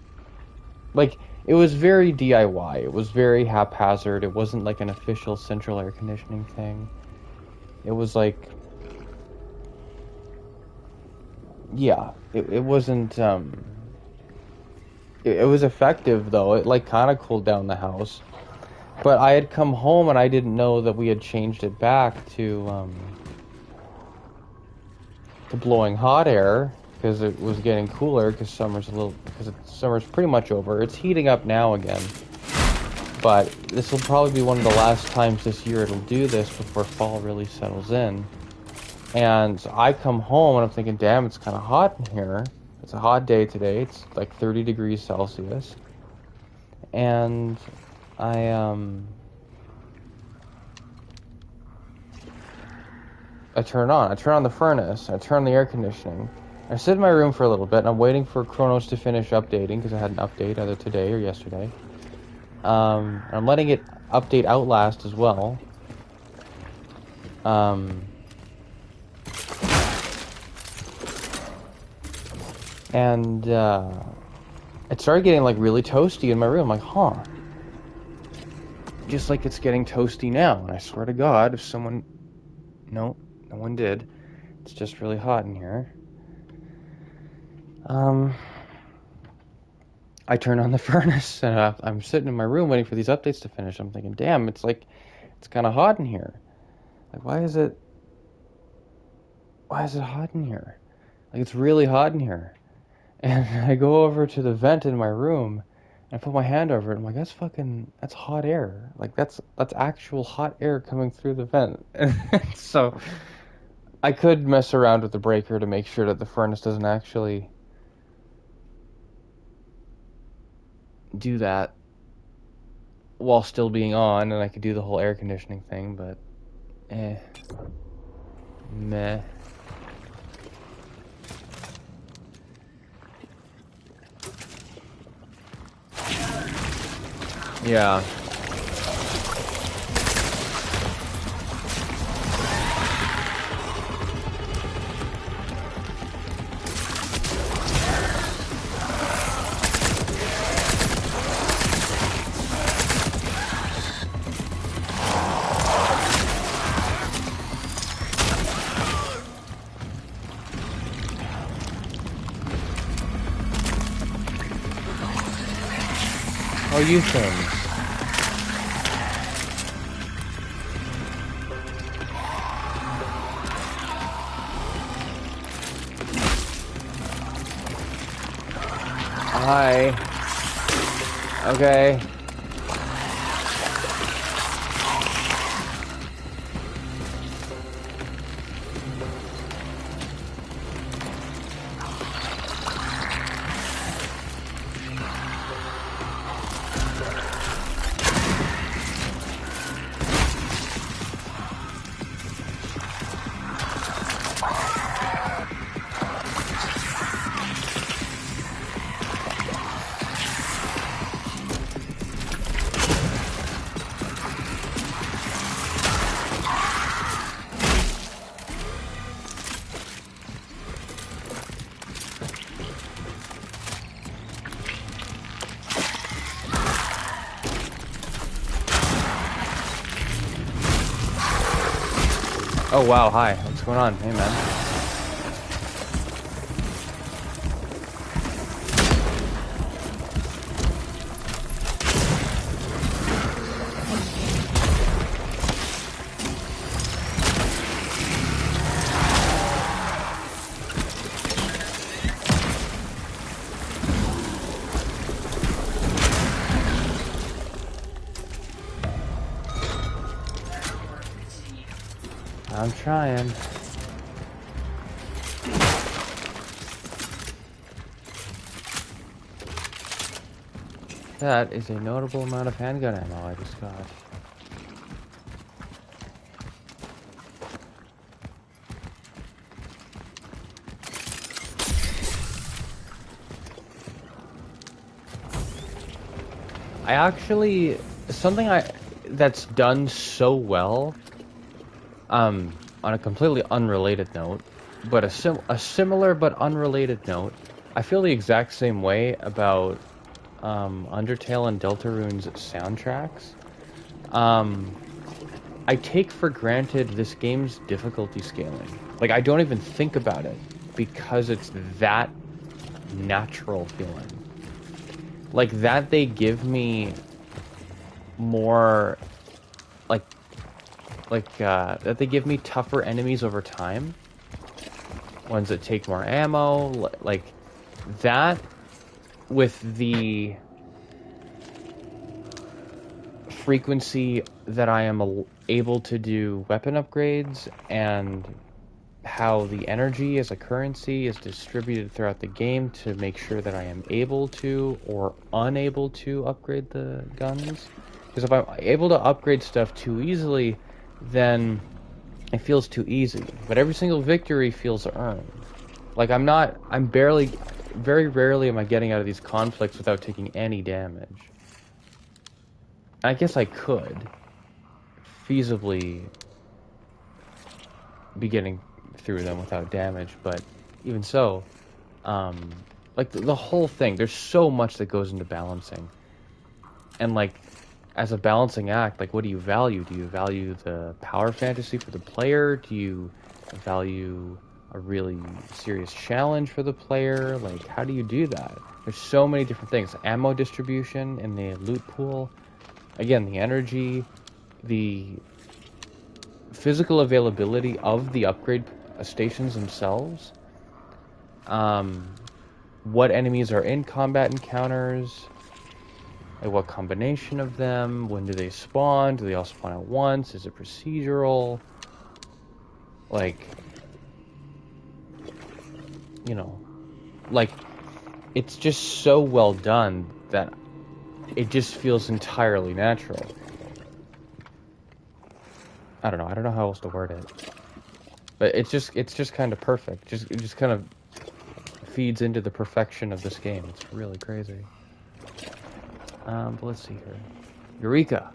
A: Like, it was very DIY. It was very haphazard. It wasn't like an official central air conditioning thing. It was like, yeah, it wasn't, it was effective though. It like kind of cooled down the house. But I had come home and I didn't know that we had changed it back to blowing hot air, because it was getting cooler, because summer's pretty much over. It's heating up now again, but this will probably be one of the last times this year it'll do this before fall really settles in. And so I come home and I'm thinking, damn, it's kind of hot in here. It's a hot day today. It's like 30 degrees Celsius. And I turn it on. I turn on the furnace. I turn on the air conditioning. I sit in my room for a little bit, and I'm waiting for Cronos to finish updating, because I had an update either today or yesterday. I'm letting it update Outlast as well. And it started getting like really toasty in my room. I'm like, huh. Just like it's getting toasty now. And I swear to God, if someone... No, no one did. It's just really hot in here. I turn on the furnace, and I'm sitting in my room waiting for these updates to finish. I'm thinking, damn, it's kind of hot in here. Like, why is it hot in here? Like, it's really hot in here. And I go over to the vent in my room, and I put my hand over it. I'm like, that's hot air. Like, that's actual hot air coming through the vent. And so I could mess around with the breaker to make sure that the furnace doesn't actually do that while still being on, and I could do the whole air conditioning thing, but meh. Yeah. Oh, you things. Hi. Okay. Oh wow, hi. What's going on? Hey man. I'm trying. That is a notable amount of handgun ammo I just got. I actually... Something that's done so well, on a completely unrelated note, but a similar but unrelated note, I feel the exact same way about Undertale and Deltarune's soundtracks. I take for granted this game's difficulty scaling. Like, I don't even think about it because it's that natural feeling. Like, that they give me more, that they give me tougher enemies over time. Ones that take more ammo, like, that with the frequency that I am able to do weapon upgrades and how the energy as a currency is distributed throughout the game to make sure that I am able to or unable to upgrade the guns. Because if I'm able to upgrade stuff too easily, then It feels too easy. But every single victory feels earned. Like, very rarely am I getting out of these conflicts without taking any damage. I guess I could feasibly be getting through them without damage, but even so, like the whole thing, there's so much that goes into balancing. And like, as a balancing act, like, what do you value? Do you value the power fantasy for the player? Do you value a really serious challenge for the player? Like, how do you do that? There's so many different things. Ammo distribution in the loot pool. Again, the energy, the physical availability of the upgrade stations themselves. What enemies are in combat encounters. Like, what combination of them? When do they spawn? Do they all spawn at once? Is it procedural? Like, you know, like, it's just so well done that it just feels entirely natural. I don't know. I don't know how else to word it. But it's just kind of perfect. It just kind of feeds into the perfection of this game. It's really crazy. But let's see here. Weronika.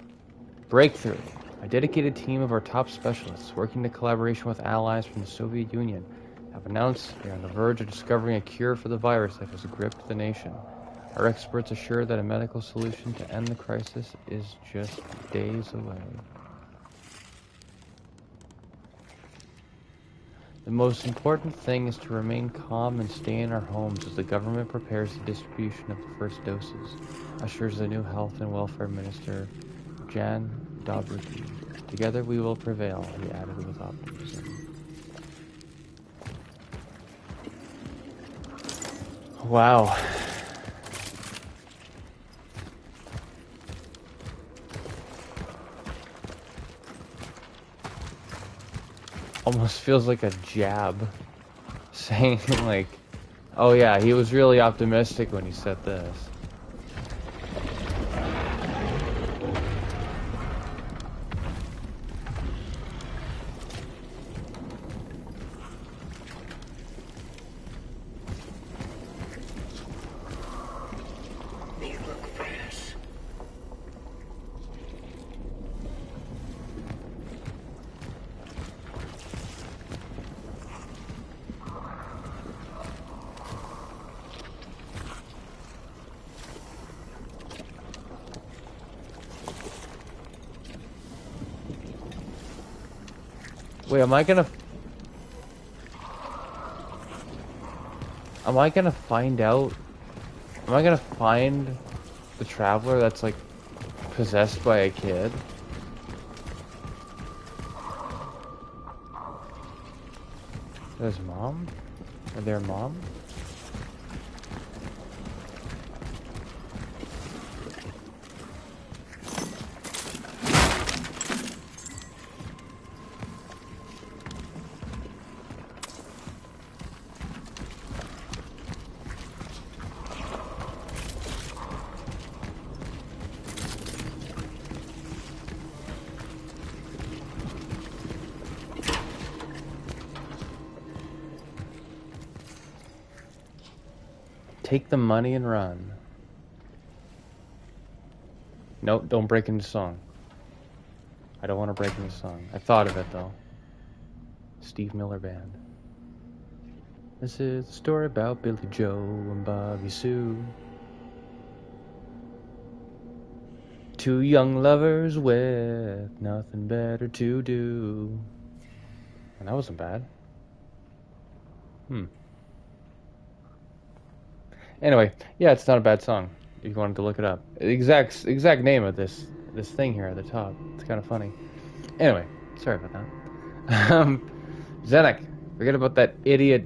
A: Breakthrough. A dedicated team of our top specialists, working in collaboration with allies from the Soviet Union, have announced they are on the verge of discovering a cure for the virus that has gripped the nation. Our experts assure that a medical solution to end the crisis is just days away. The most important thing is to remain calm and stay in our homes as the government prepares the distribution of the first doses, assures the new Health and Welfare Minister, Jan Dobriki. Together we will prevail, he added with optimism. Wow. Almost feels like a jab. Saying, like, oh yeah, he was really optimistic when he said this. Wait, am I gonna find out? Am I gonna find the traveler that's like possessed by a kid? His mom? Or their mom? Take the money and run. Nope, don't break into song. I don't want to break into song. I thought of it though. Steve Miller Band. This is the story about Billy Joe and Bobby Sue. Two young lovers with nothing better to do. And that wasn't bad. Anyway, yeah, it's not a bad song. If you wanted to look it up, the exact name of this thing here at the top. It's kind of funny. Anyway, sorry about that. Zenek, forget about that idiot.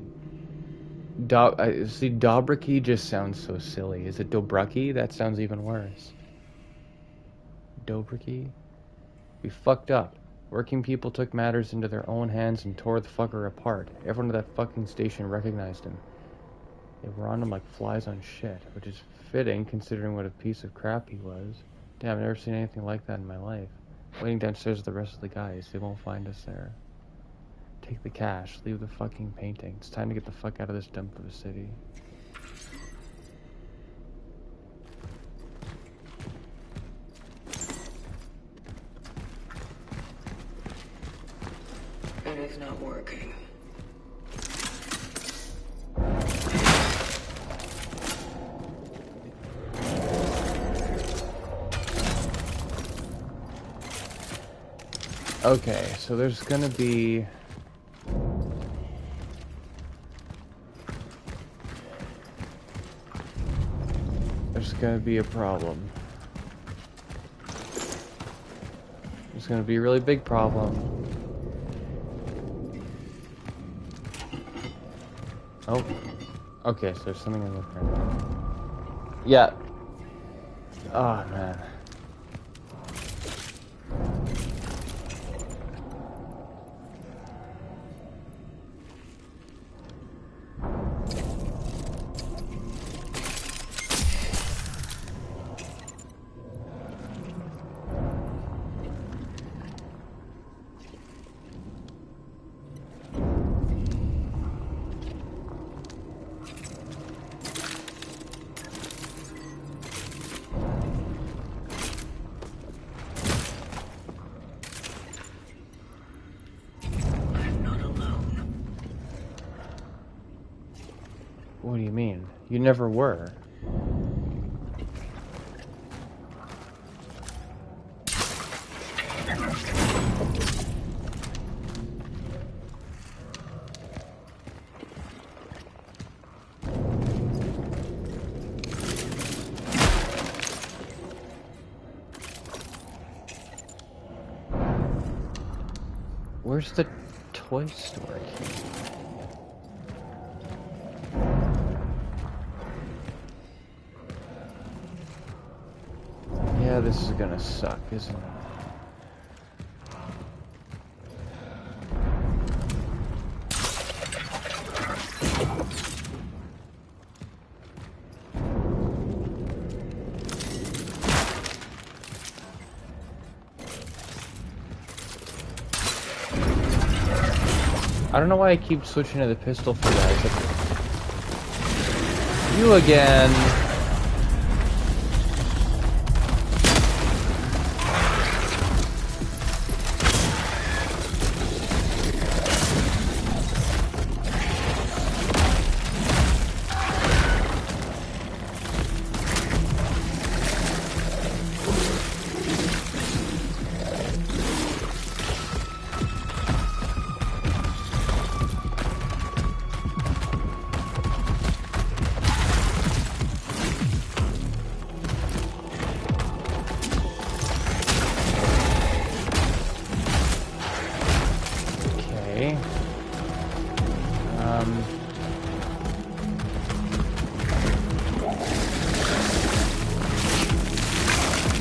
A: See, Dobriki just sounds so silly. Is it Dobraki? That sounds even worse. Dobriki? We fucked up. Working people took matters into their own hands and tore the fucker apart. Everyone at that fucking station recognized him. They were on him like flies on shit, which is fitting considering what a piece of crap he was. Damn, I've never seen anything like that in my life. Waiting downstairs with the rest of the guys. They won't find us there. Take the cash. Leave the fucking painting. It's time to get the fuck out of this dump of a city.
B: It is not working.
A: Okay, so there's gonna be... There's gonna be a problem. There's gonna be a really big problem. Oh. Okay, so there's something in the front. Yeah. Oh, man. What do you mean? You never were. Where's the toy store key? Yeah, this is gonna suck, isn't it? I don't know why I keep switching to the pistol for that. You again.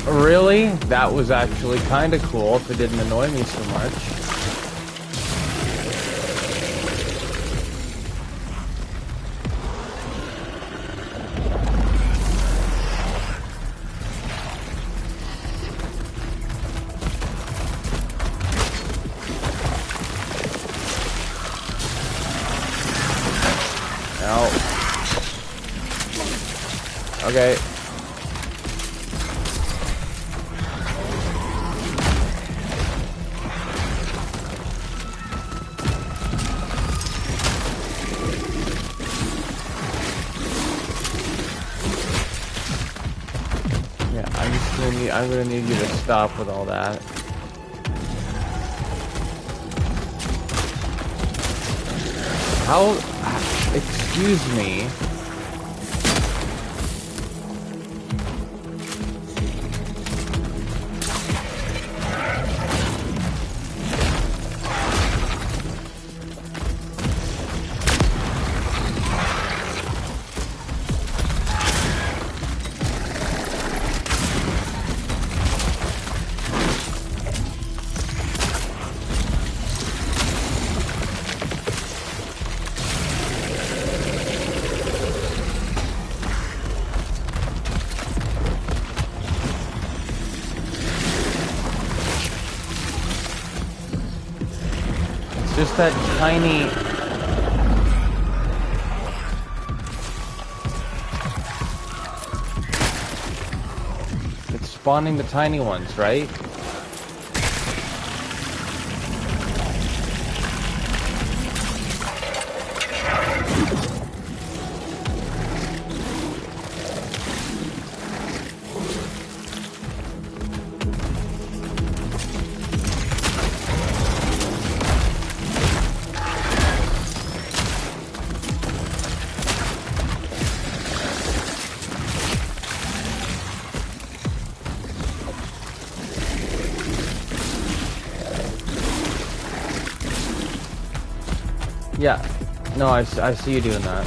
A: Really? That was actually kind of cool if it didn't annoy me so much. No. Okay. I'm gonna need you to stop with all that. How? Excuse me. just that tiny... It's spawning the tiny ones, right? Yeah, no, I see you doing that.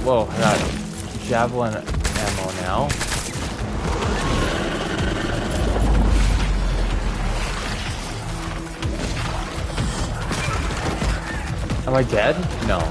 A: Well, I got javelin ammo now. Am I dead? No.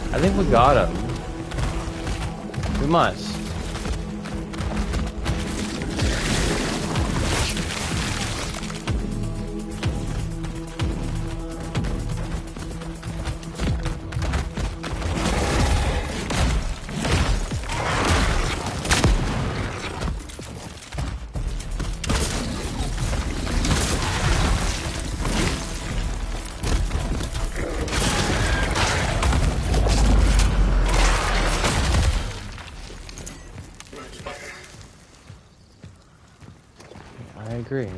A: I think we got him. We must. I agree.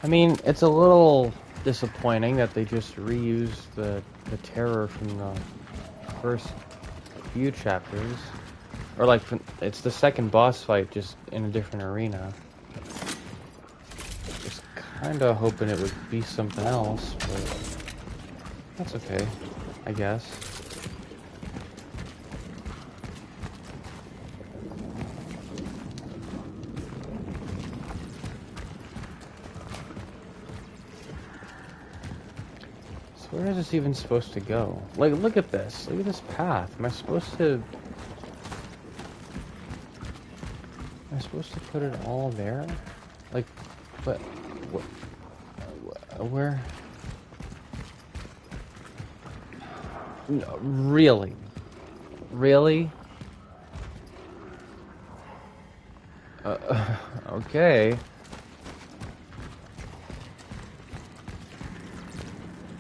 A: I mean, it's a little disappointing that they just reused the terror from the first few chapters. Or like, it's the second boss fight, just in a different arena. Just kinda hoping it would be something else, but that's okay, I guess. Where is this even supposed to go? Like, look at this. Look at this path. Am I supposed to put it all there? Like, but where? No, really? Really? Okay.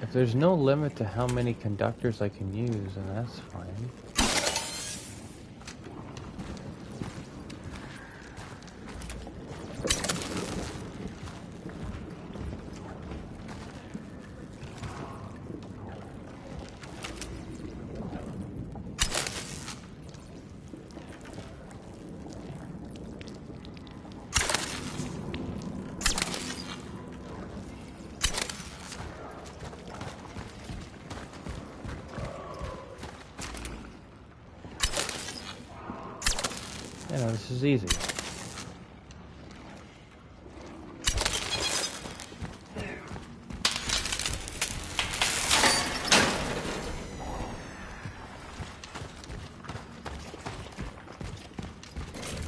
A: If there's no limit to how many conductors I can use, then that's fine. You know, this is easy.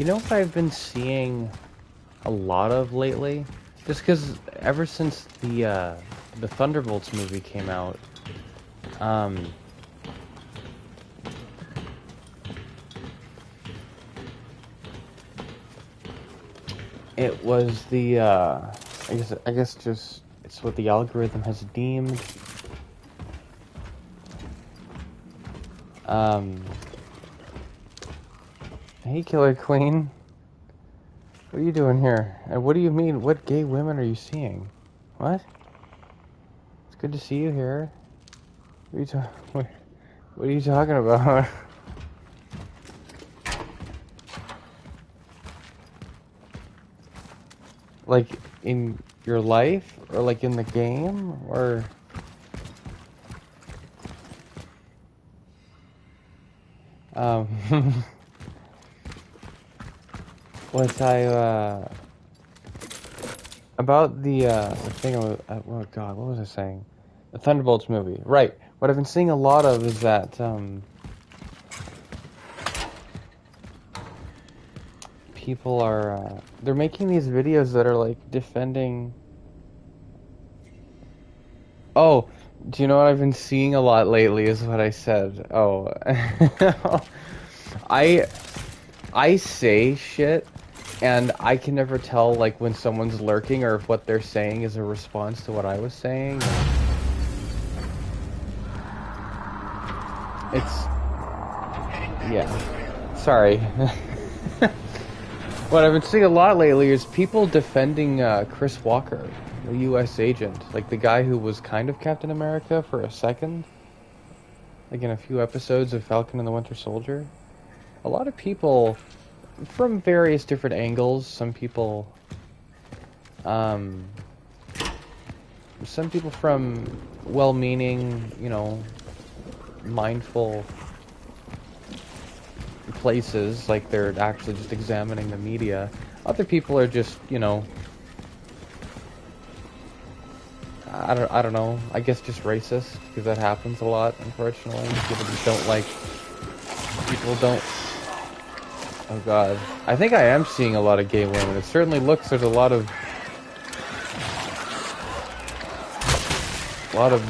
A: You know what I've been seeing a lot of lately? Just because ever since the Thunderbolts movie came out, it was the I guess just it's what the algorithm has deemed. Hey, Killer Queen. What are you doing here? And what do you mean? What gay women are you seeing? What? It's good to see you here. What are you talking about? Like in your life, or like in the game, or what I about the thing. Oh God, what was I saying? The Thunderbolts movie, right? What I've been seeing a lot of is that people are they're making these videos that are like defending. Oh, do you know what I've been seeing a lot lately? Is what I said. Oh, I I say shit, and I can never tell like when someone's lurking or if what they're saying is a response to what I was saying. It's yeah. Sorry. What I've been seeing a lot lately is people defending Chris Walker, the U.S. agent, like the guy who was kind of Captain America for a second, like in a few episodes of Falcon and the Winter Soldier. A lot of people from various different angles. Some people from well-meaning, you know, mindful places, like they're actually just examining the media. Other people are just, you know, I don't know, I guess just racist, because that happens a lot, unfortunately. People don't, oh God. I think I am seeing a lot of gay women. It certainly looks, there's a lot of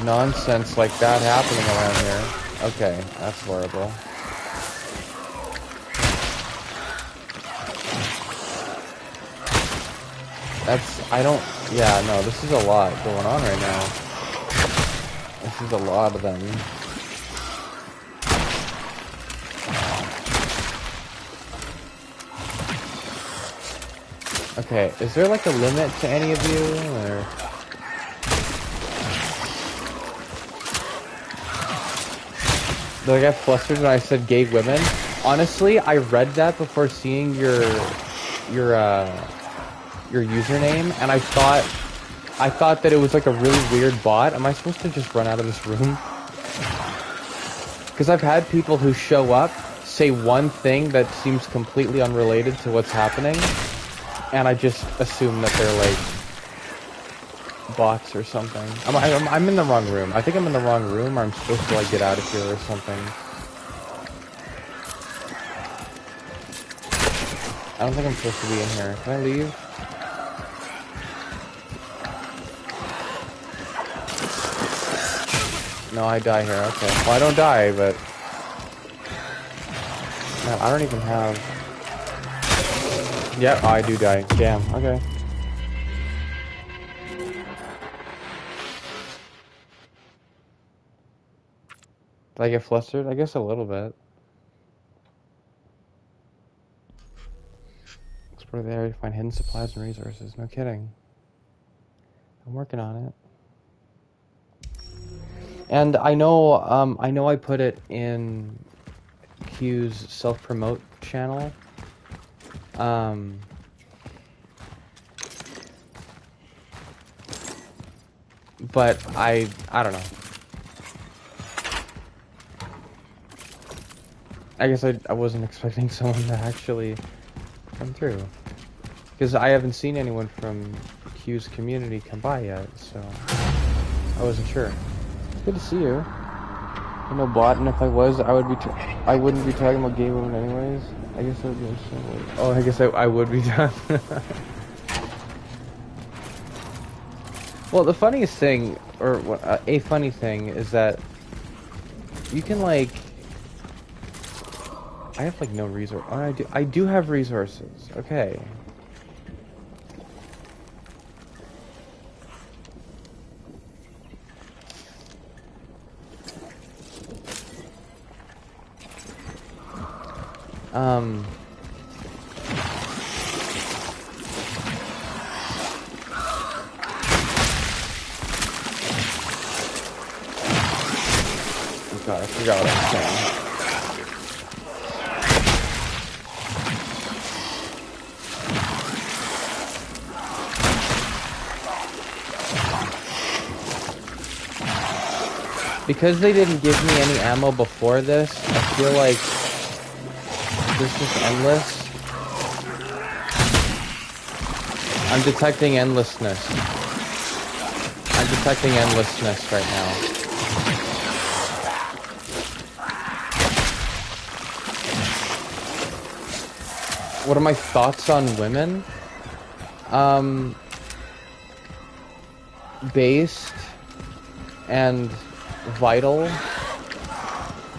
A: nonsense like that happening around here. Okay, that's horrible. Yeah, no, this is a lot going on right now. This is a lot of them. Okay, is there like a limit to any of you, or? Did I get flustered when I said gay women? Honestly, I read that before seeing your username, and I thought that it was like a really weird bot. Am I supposed to just run out of this room? Because I've had people who show up, say one thing that seems completely unrelated to what's happening, and I just assume that they're like bots or something. I'm in the wrong room. I think I'm in the wrong room, or I'm supposed to like get out of here or something. I don't think I'm supposed to be in here. Can I leave? No, I die here. Okay. Well, I don't die, but man, I don't even have. Yep, I do die. Damn. Okay. Did I get flustered? I guess a little bit. Explore the area to find hidden supplies and resources. No kidding. I'm working on it. And I know I put it in Q's self-promote channel. But I don't know. I guess I wasn't expecting someone to actually come through. Because I haven't seen anyone from Q's community come by yet, so I wasn't sure. Good to see you. I'm no bot, and if I was, I would be. I wouldn't be talking about gay women anyways. I guess that would be interesting. Oh, I guess I would be done. Well, the funniest thing, or a funny thing, is that you can like. I have like no resource. Oh, I do. I do have resources. Okay. Um. Oh God, I forgot what I was saying. Because they didn't give me any ammo before this, I feel like this is endless. I'm detecting endlessness. I'm detecting endlessness right now. What are my thoughts on women? Based and vital.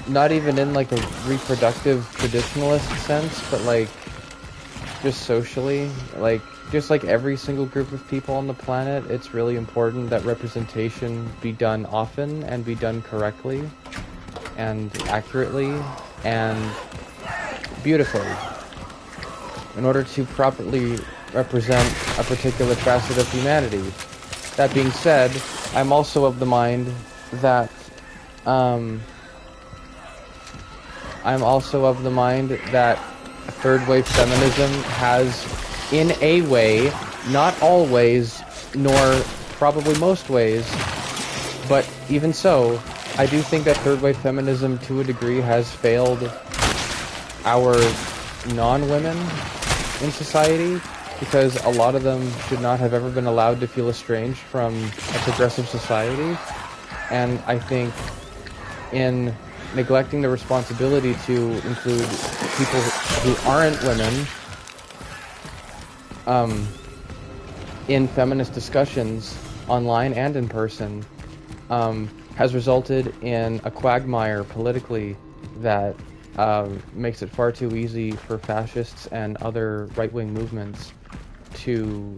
A: Not even in like a reproductive traditionalist sense, but like just socially, like just like every single group of people on the planet, it's really important that representation be done often and be done correctly and accurately and beautifully in order to properly represent a particular facet of humanity. That being said, I'm also of the mind that third wave feminism has, in a way, not always, nor probably most ways, but even so, I do think that third wave feminism, to a degree, has failed our non-women in society, because a lot of them should not have ever been allowed to feel estranged from a progressive society. And I think in neglecting the responsibility to include people who aren't women in feminist discussions online and in person has resulted in a quagmire politically that makes it far too easy for fascists and other right-wing movements to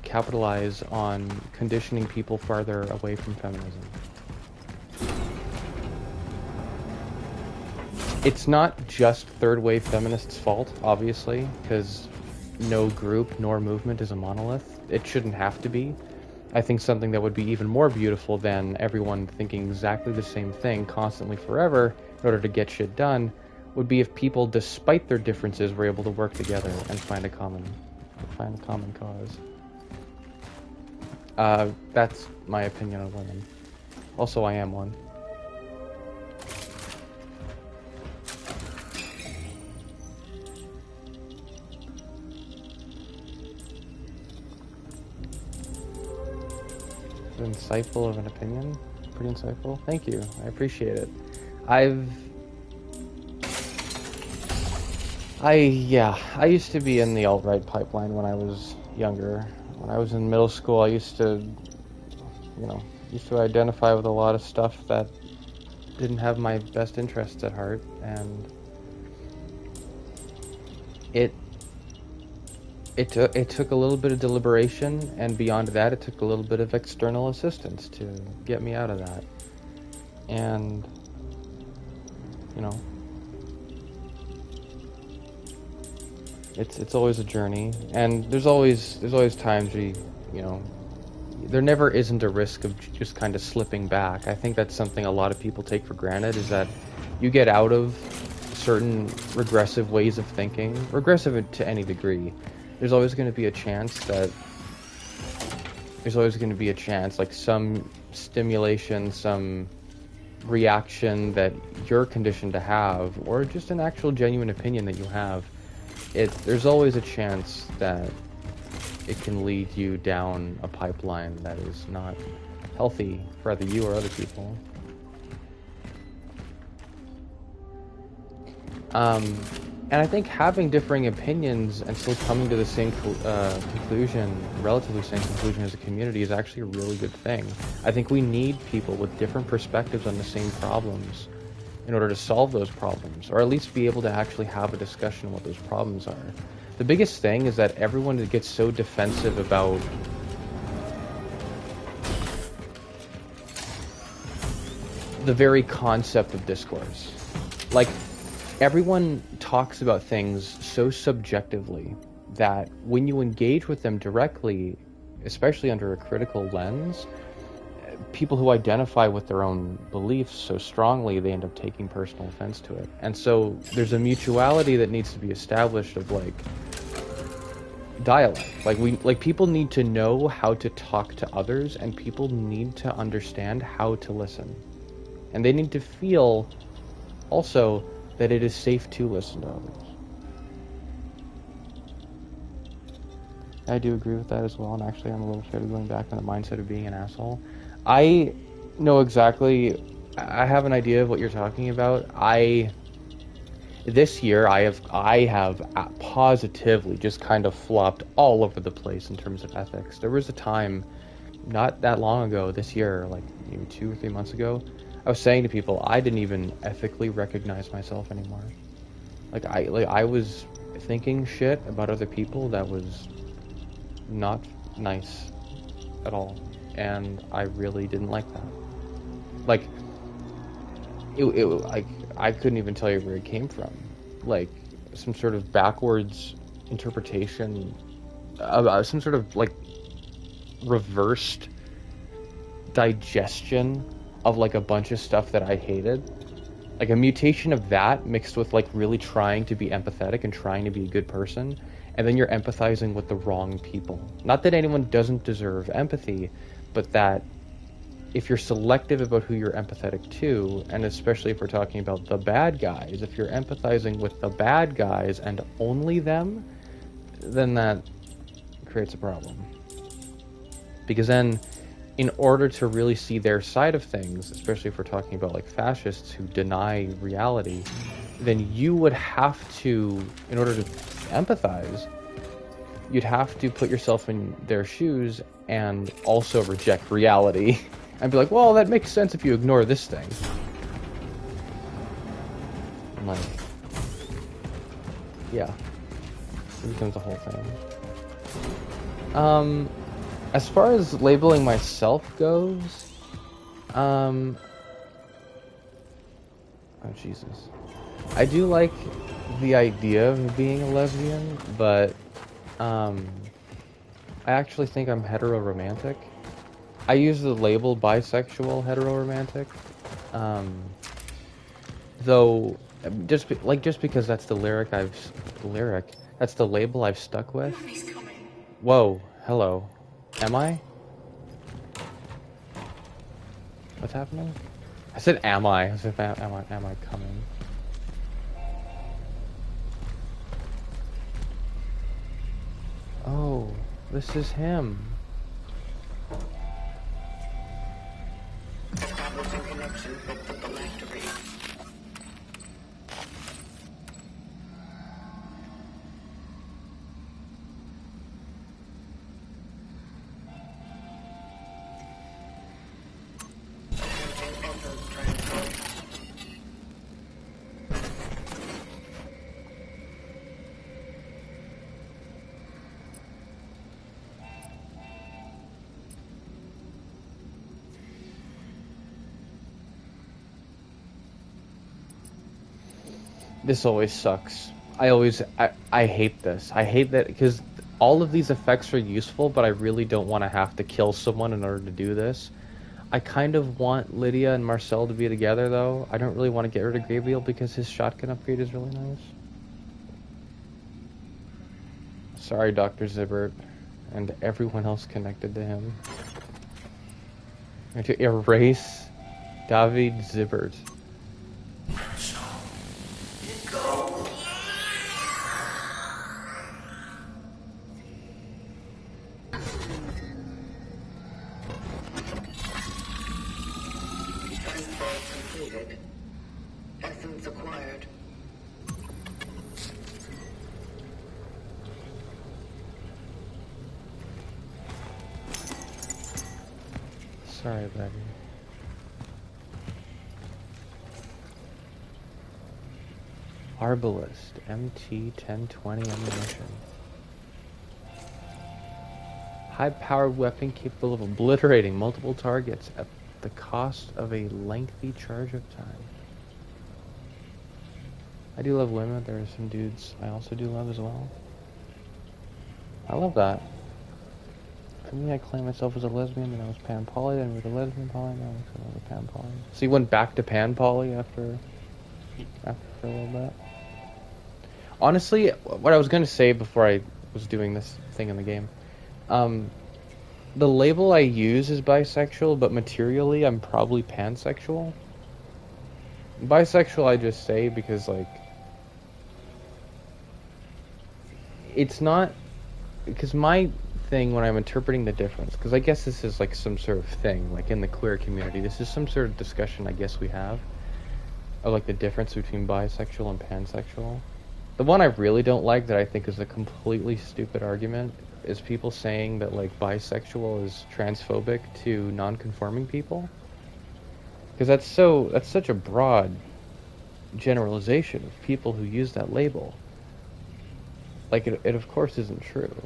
A: capitalize on conditioning people farther away from feminism. It's not just third-wave feminists' fault, obviously, because no group nor movement is a monolith. It shouldn't have to be. I think something that would be even more beautiful than everyone thinking exactly the same thing constantly forever in order to get shit done would be if people, despite their differences, were able to work together and find a common cause. That's my opinion on women. Also, I am one. Insightful of an opinion. Pretty insightful. Thank you. I appreciate it. I used to be in the alt-right pipeline when I was younger. When I was in middle school, I used to identify with a lot of stuff that didn't have my best interests at heart, and it took a little bit of deliberation, and beyond that, it took a little bit of external assistance to get me out of that. And it's always a journey, and there's always times where there never isn't a risk of just kind of slipping back. I think that's something a lot of people take for granted, is that you get out of certain regressive ways of thinking, regressive to any degree. There's always going to be a chance, like some stimulation, some reaction that you're conditioned to have, or just an actual genuine opinion that you have. There's always a chance that it can lead you down a pipeline that is not healthy for either you or other people. And I think having differing opinions and still coming to the same conclusion, relatively same conclusion as a community, is actually a really good thing. I think we need people with different perspectives on the same problems in order to solve those problems, or at least be able to actually have a discussion on what those problems are. The biggest thing is that everyone gets so defensive about the very concept of discourse. Like, everyone talks about things so subjectively that when you engage with them directly, especially under a critical lens, people who identify with their own beliefs so strongly, they end up taking personal offense to it. And so there's a mutuality that needs to be established of, like, dialogue. Like people need to know how to talk to others, and people need to understand how to listen. And they need to feel also that it is safe to listen to others. I do agree with that as well, and actually I'm a little scared of going back on the mindset of being an asshole. I know exactly, I have an idea of what you're talking about. This year I have positively just kind of flopped all over the place in terms of ethics. There was a time not that long ago, this year, like maybe 2 or 3 months ago, I was saying to people I didn't even ethically recognize myself anymore. Like I was thinking shit about other people that was not nice at all, and I really didn't like that. Like like I couldn't even tell you where it came from. Like some sort of backwards interpretation, some sort of like reversed digestion of like a bunch of stuff that I hated. Like a mutation of that mixed with like really trying to be empathetic and trying to be a good person, and then you're empathizing with the wrong people. Not that anyone doesn't deserve empathy, but that if you're selective about who you're empathetic to, and especially if we're talking about the bad guys, if you're empathizing with the bad guys and only them, then that creates a problem. Because then, in order to really see their side of things, especially if we're talking about like fascists who deny reality, then you would have to, in order to empathize, you'd have to put yourself in their shoes and also reject reality. And be like, well, that makes sense if you ignore this thing. And like, yeah, it becomes a whole thing. As far as labeling myself goes, oh Jesus, I do like the idea of being a lesbian, but I actually think I'm hetero-romantic. I use the label bisexual hetero-romantic, though just because that's the that's the label I've stuck with. Whoa, hello, am I? What's happening? I said am I? I said am I coming? Oh, this is him.
B: Establishing connection with the phylactery.
A: This always sucks. I hate this. I hate that because all of these effects are useful, but I really don't want to have to kill someone in order to do this. I kind of want Lydia and Marcel to be together, though. I don't really want to get rid of Gabriel because his shotgun upgrade is really nice. Sorry, Dr. Zibbert, and everyone else connected to him. I have to erase David Zibbert.
B: Essence acquired.
A: Sorry, buddy. Arbalist, MT-1020 ammunition. High-powered weapon capable of obliterating multiple targets at the cost of a lengthy charge of time. I do love women. There are some dudes I also do love as well. I love that. For me, I claim myself as a lesbian, and I was pan-poly, then with a lesbian poly, now I'm a pan-poly. So you went back to pan-poly after a little bit? Honestly, what I was going to say before I was doing this thing in the game, the label I use is bisexual, but materially I'm probably pansexual. Bisexual I just say because, like, it's not... Because my thing when I'm interpreting the difference, because I guess this is like some sort of thing, like in the queer community, this is some sort of discussion I guess we have, of like the difference between bisexual and pansexual. The one I really don't like, that I think is a completely stupid argument, is people saying that like bisexual is transphobic to non-conforming people. Because that's such a broad generalization of people who use that label. Like it of course isn't true.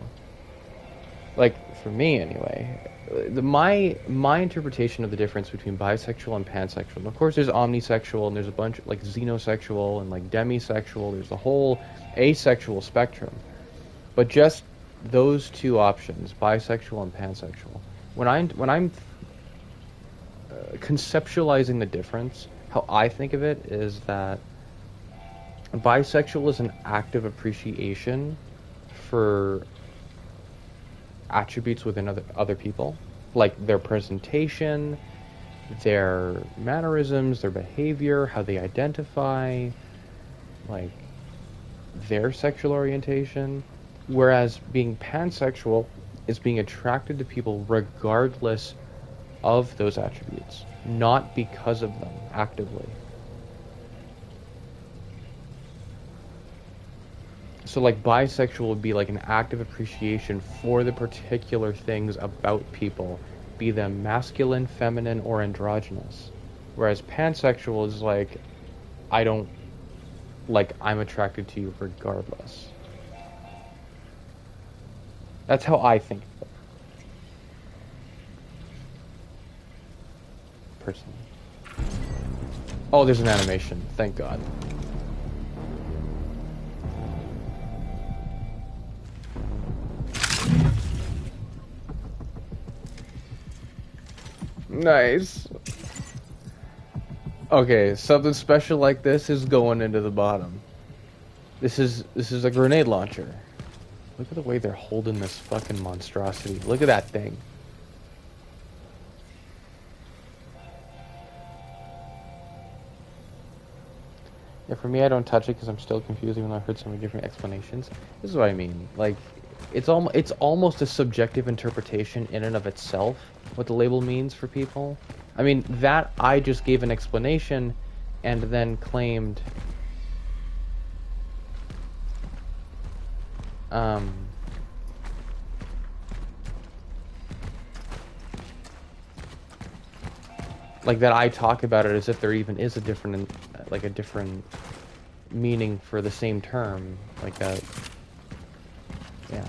A: Like for me anyway, my interpretation of the difference between bisexual and pansexual. And of course, there's omnisexual, and there's a bunch like xenosexual and like demisexual. There's the whole asexual spectrum. But just those two options, bisexual and pansexual. When I'm conceptualizing the difference, how I think of it is that bisexual is an active appreciation for attributes within other people, like their presentation, their mannerisms, their behavior, how they identify, like their sexual orientation. Whereas being pansexual is being attracted to people regardless of those attributes, not because of them actively. So like bisexual would be like an active appreciation for the particular things about people, be them masculine, feminine, or androgynous. Whereas pansexual is like, I'm attracted to you regardless. That's how I think of it. Personally. Oh, there's an animation. Thank God. Nice. Okay, something special like this is going into the bottom. This is a grenade launcher. Look at the way they're holding this fucking monstrosity. Look at that thing. Yeah, for me, I don't touch it because I'm still confused, even though I've heard so many different explanations. This is what I mean. Like, it's almost a subjective interpretation in and of itself, what the label means for people. I mean, that I just gave an explanation and then claimed... like that I talk about it as if there even is a different meaning for the same term, like that. Yeah.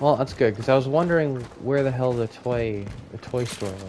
A: Well, that's good, because I was wondering where the hell the toy store was.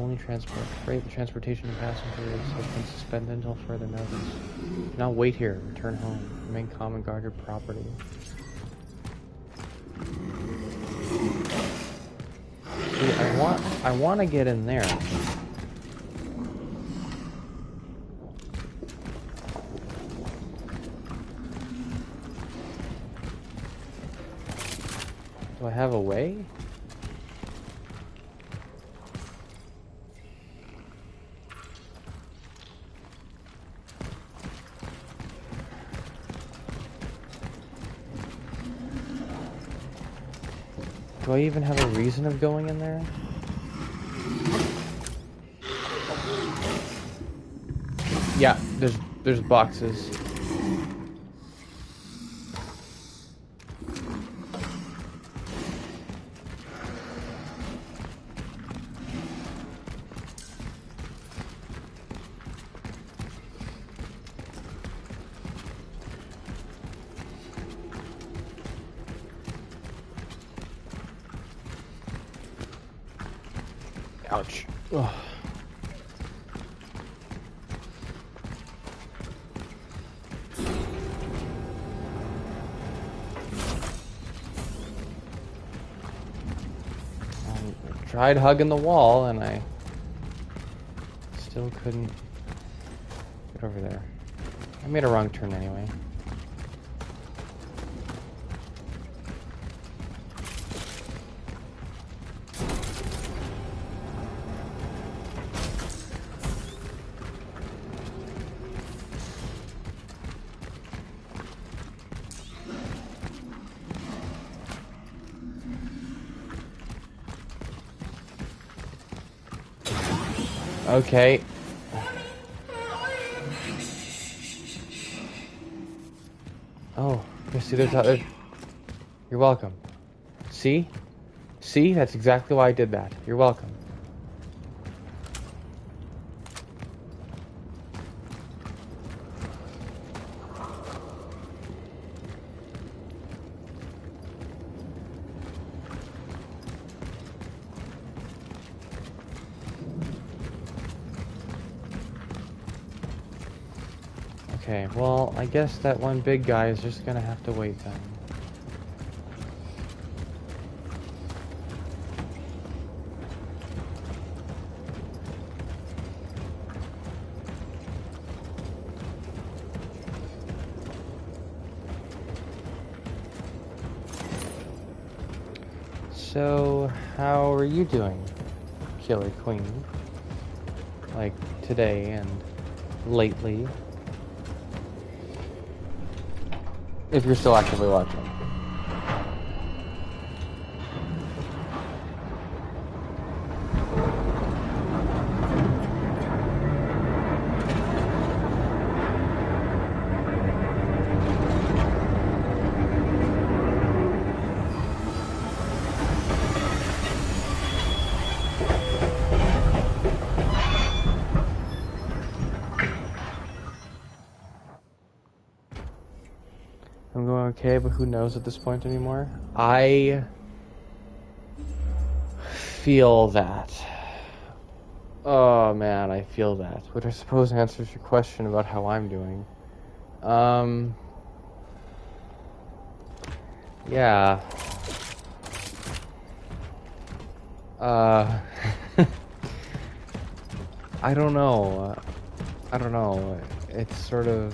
A: only transport freight. The transportation of passengers has been suspended until further notice. Do not wait here. Return home. Remain calm and guard your property. See, I want to get in there. Do I have a way? Do I even have a reason of going in there? Yeah, there's boxes. Ouch. Ugh. I tried hugging the wall and I still couldn't get over there. I made a wrong turn anyway. Okay. Oh, see, there's you're welcome. See? See? That's exactly why I did that. You're welcome. Okay, well, I guess that one big guy is just gonna have to wait then. So, how are you doing, Killer Queen? Like, today and lately? If you're still actively watching. I'm going okay, but who knows at this point anymore? I feel that. Oh man, I feel that. Which I suppose answers your question about how I'm doing. Yeah. I don't know. I don't know. It's sort of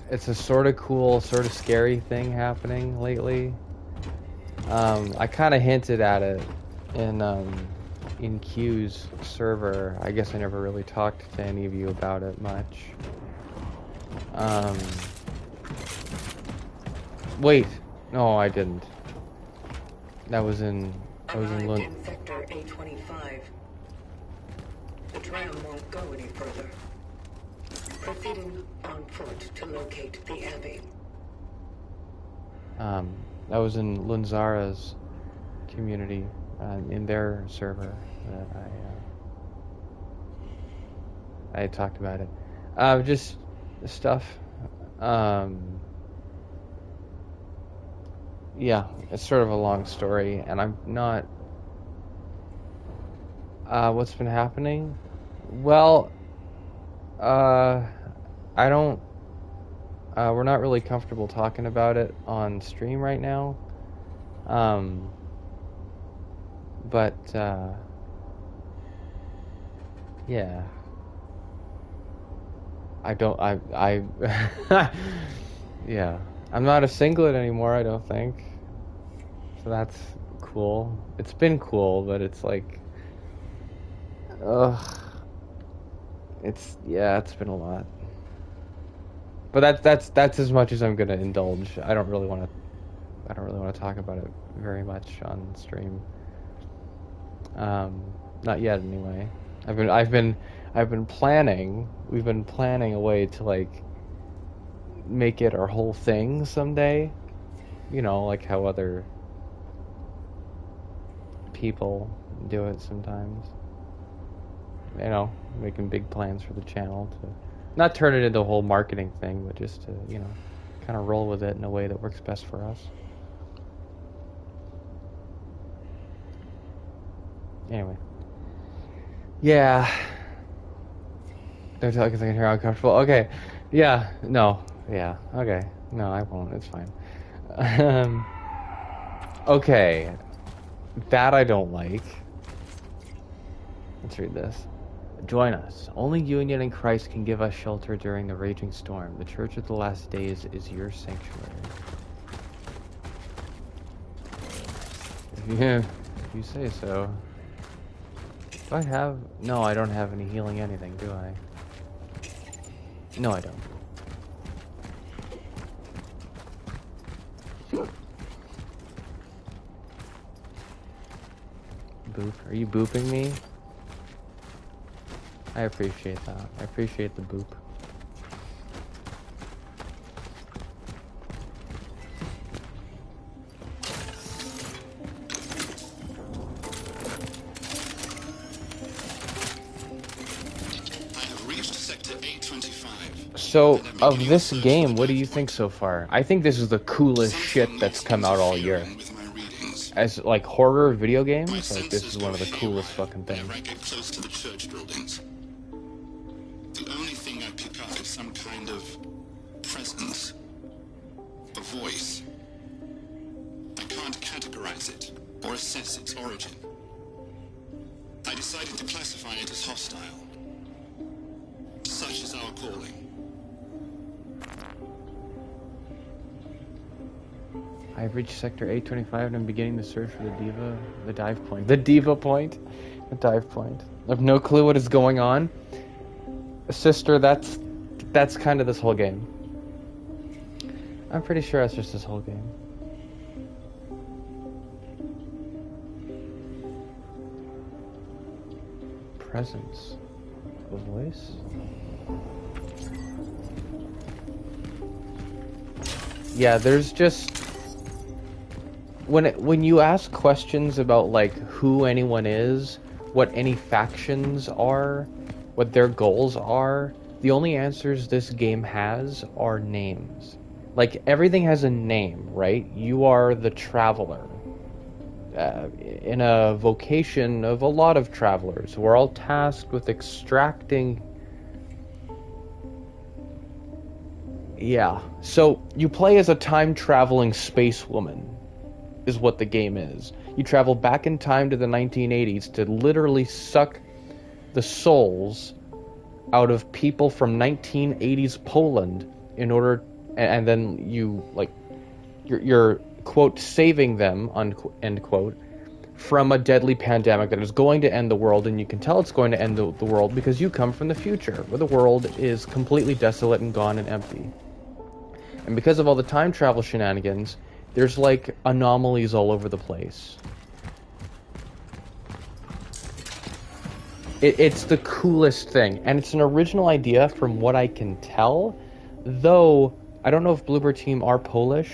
A: it's a sort of cool, sort of scary thing happening lately. I kind of hinted at it in Q's server. I guess I never really talked to any of you about it much. Wait, no, I didn't. That was in
B: In Sector A25. The tram won't go any further. Proceeding on foot to locate the Abbey.
A: That was in Lunzara's community, in their server that I had talked about it. Just stuff. yeah, it's sort of a long story, and I'm not. What's been happening? Well, uh, I don't. We're not really comfortable talking about it on stream right now. Um, but yeah, I don't. Yeah, I'm not a singlet anymore. I don't think. So that's cool. It's been cool, but it's like, ugh. It's been a lot. But that's as much as I'm gonna indulge. I don't really want to talk about it very much on stream. Um, Not yet anyway. I've been planning. We've been planning a way to like make it our whole thing someday. You know, like how other people do it sometimes. You know, making big plans for the channel to not turn it into a whole marketing thing, but just to, you know, kind of roll with it in a way that works best for us. Anyway. Yeah. Don't tell because I can hear how uncomfortable. Okay. Yeah. No. Yeah. Okay. No, I won't. It's fine. Okay. That I don't like. Let's read this. Join us. Only union in Christ can give us shelter during the raging storm. The Church of the Last Days is your sanctuary. If you say so. Do I have... No, I don't have any healing anything, do I? No, I don't. Boop. Are you booping me? I appreciate that. I appreciate the boop. So, of this game, what do you think so far? I think this is the coolest shit that's come out all year. As, like, horror video games, like, this is one of the coolest fucking things.
F: Whenever I get close to the church buildings, the only thing I pick up is some kind of presence, a voice. I can't categorize it or assess its origin. I decided to classify it as hostile. Such is our calling.
A: I've reached Sector 825 and I'm beginning the search for the dive point. The diva point? The dive point. I have no clue what is going on. Sister, that's kind of this whole game. I'm pretty sure that's just this whole game. Presence. A voice? Yeah, there's just... When you ask questions about like who anyone is, what any factions are, what their goals are, the only answers this game has are names. Like everything has a name, right? You are the traveler. In a vocation of a lot of travelers, we're all tasked with extracting... Yeah, so you play as a time-traveling space woman. Is what the game is. You travel back in time to the 1980s to literally suck the souls out of people from 1980s Poland in order, and then you like you're quote saving them end quote from a deadly pandemic that is going to end the world, and you can tell it's going to end the world because you come from the future where the world is completely desolate and gone and empty. And because of all the time travel shenanigans, there's like anomalies all over the place. It's the coolest thing, and it's an original idea from what I can tell, though I don't know if Bloober Team are Polish.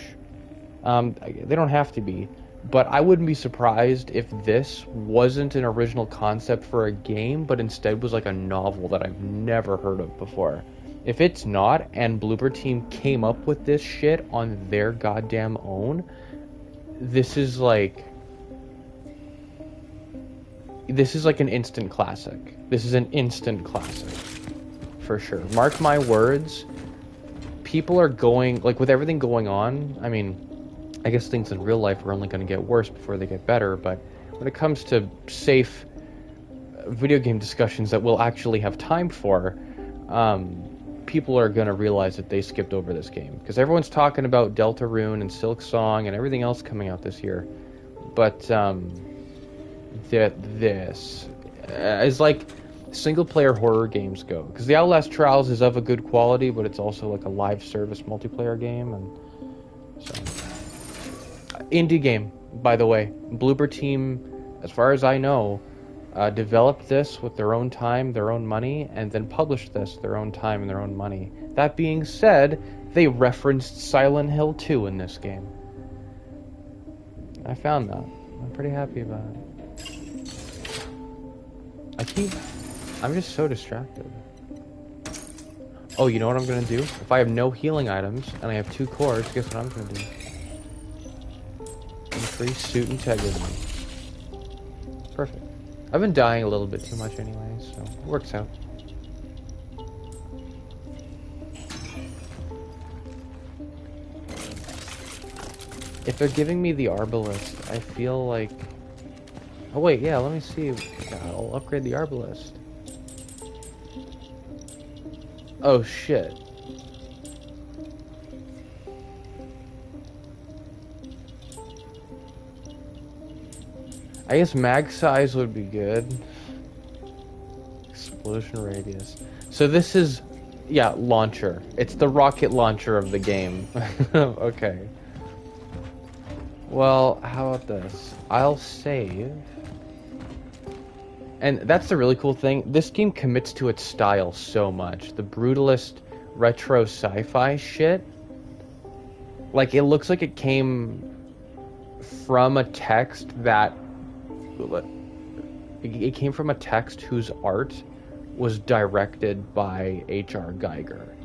A: They don't have to be, but I wouldn't be surprised if this wasn't an original concept for a game, but instead was like a novel that I've never heard of before. If it's not, and Bloober Team came up with this shit on their goddamn own, this is like an instant classic. This is an instant classic for sure. Mark my words. People are going, like, with everything going on. I mean, I guess things in real life are only going to get worse before they get better, but when it comes to safe video game discussions that we'll actually have time for, people are going to realize that they skipped over this game. Because everyone's talking about Deltarune and Silk Song and everything else coming out this year. But this is like single-player horror games go. Because the Outlast Trials is of a good quality, but it's also like a live service multiplayer game. And so, indie game, by the way. Bloober Team, as far as I know, developed this with their own time, their own money, and then published this their own time and their own money. That being said, they referenced Silent Hill 2 in this game. I found that. I'm pretty happy about it. I'm just so distracted. Oh, you know what I'm gonna do? If I have no healing items and I have 2 cores, guess what I'm gonna do? Increase suit integrity. Perfect. I've been dying a little bit too much anyway, so it works out. If they're giving me the Arbalist, I feel like... Oh wait, yeah, let me see. I'll upgrade the Arbalist. Oh shit. I guess mag size would be good. Explosion radius. So this is, yeah, launcher. It's the rocket launcher of the game. Okay. Well, how about this? I'll save. And that's the really cool thing. This game commits to its style so much. The brutalist retro sci-fi shit. Like, it looks like it came from a text that... It came from a text whose art was directed by H.R. Geiger.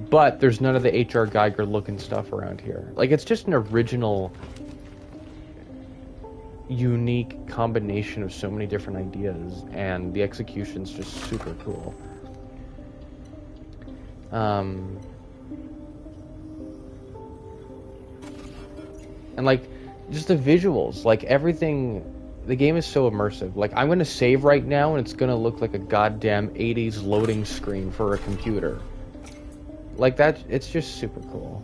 A: But there's none of the H.R. Geiger looking stuff around here. Like, it's just an original, unique combination of so many different ideas, and the execution's just super cool. And like, just the visuals, like everything... The game is so immersive. Like, I'm going to save right now, and it's going to look like a goddamn 80s loading screen for a computer. Like, that, it's just super cool.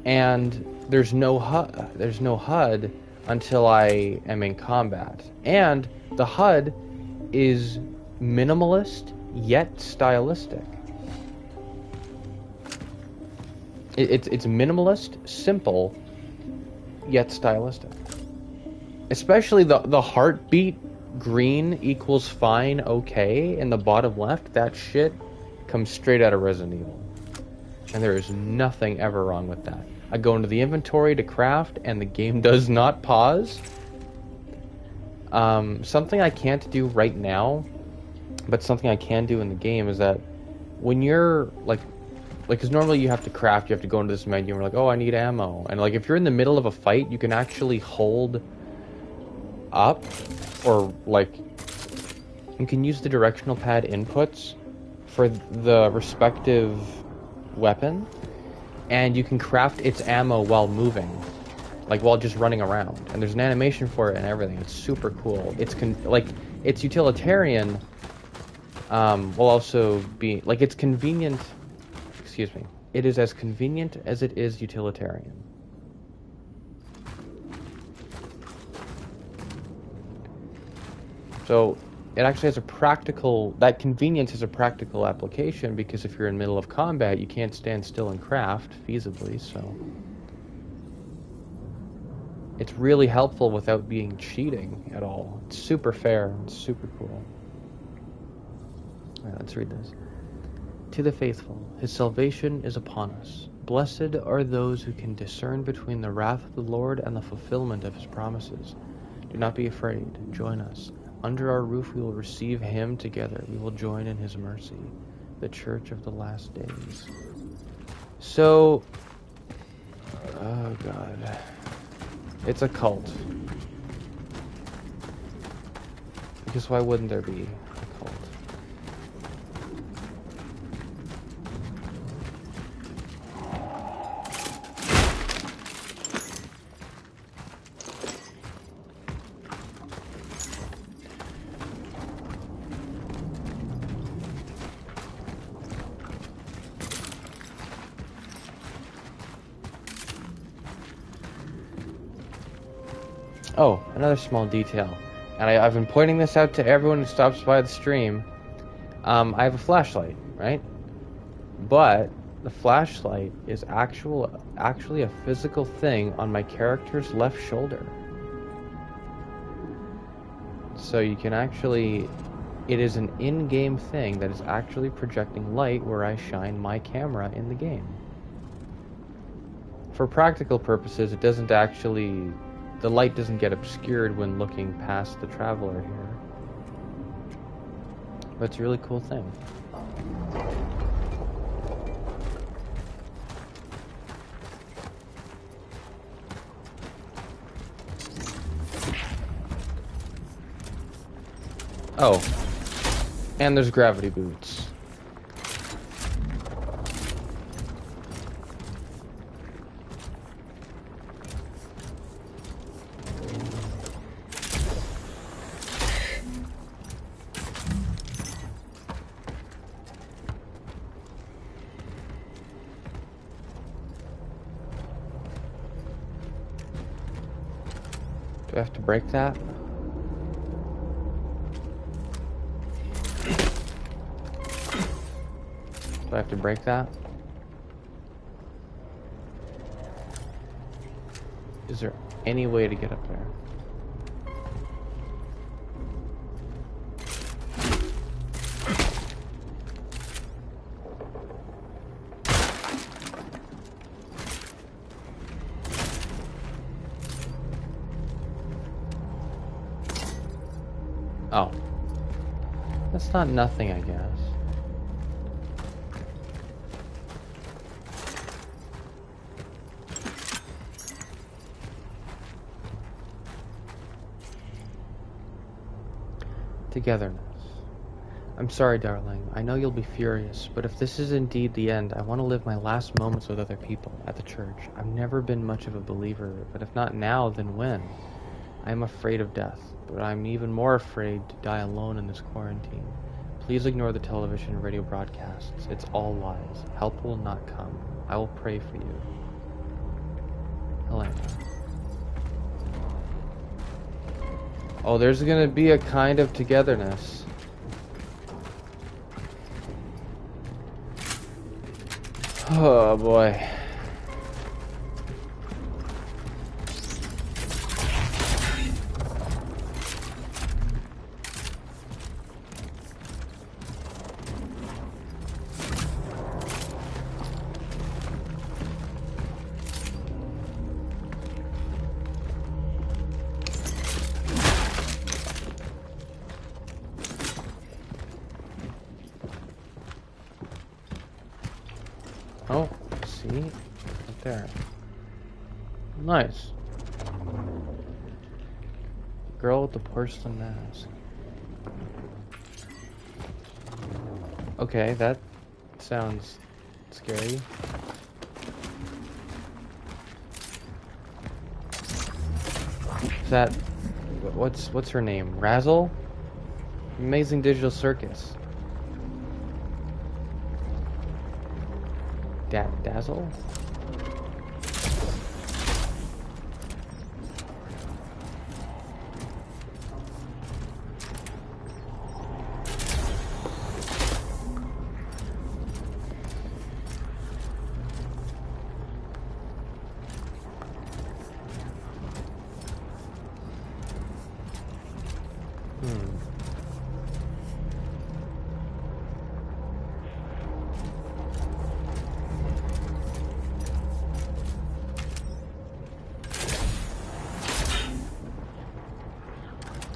A: And there's no HUD until I am in combat. And the HUD is minimalist, yet stylistic. It's minimalist, simple, yet stylistic. Especially the heartbeat green equals fine okay in the bottom left. That shit comes straight out of Resident Evil. And there is nothing ever wrong with that. I go into the inventory to craft and the game does not pause. Something I can't do right now, but something I can do in the game is that when you're like, because normally you have to craft, you have to go into this menu and we're like, oh, I need ammo. And like, if you're in the middle of a fight, you can actually hold up, or like you can use the directional pad inputs for the respective weapon, and you can craft its ammo while moving, like while just running around, and there's an animation for it and everything. It's super cool. It's it's utilitarian, while also being like, it's convenient. Excuse me. It is as convenient as it is utilitarian. So it actually has a practical, that convenience is a practical application, because if you're in the middle of combat, you can't stand still and craft feasibly, so it's really helpful without being cheating at all. It's super fair and super cool. Alright, let's read this. To the faithful, his salvation is upon us. Blessed are those who can discern between the wrath of the Lord and the fulfillment of his promises. Do not be afraid. Join us. Under our roof we will receive him together. We will join in his mercy, the church of the last days. So, oh god. It's a cult. Because why wouldn't there be a cult? Oh, another small detail. And I've been pointing this out to everyone who stops by the stream. I have a flashlight, right? But the flashlight is actually a physical thing on my character's left shoulder. So you can actually... It is an in-game thing that is actually projecting light where I shine my camera in the game. For practical purposes, it doesn't actually... The light doesn't get obscured when looking past the traveler here. But it's a really cool thing. Oh. And there's gravity boots. Do I have to break that? Do I have to break that? Is there any way to get up there? Oh. That's not nothing, I guess. Togetherness. I'm sorry, darling. I know you'll be furious, but if this is indeed the end, I want to live my last moments with other people at the church. I've never been much of a believer, but if not now, then when? I am afraid of death, but I'm even more afraid to die alone in this quarantine. Please ignore the television and radio broadcasts. It's all lies. Help will not come. I will pray for you. Helena. Oh, there's gonna be a kind of togetherness. Oh boy. Oh, see? Right there. Nice. Girl with the porcelain mask. Okay, that sounds scary. Is that... What's her name? Razzle? Amazing Digital Circus. Dazzle?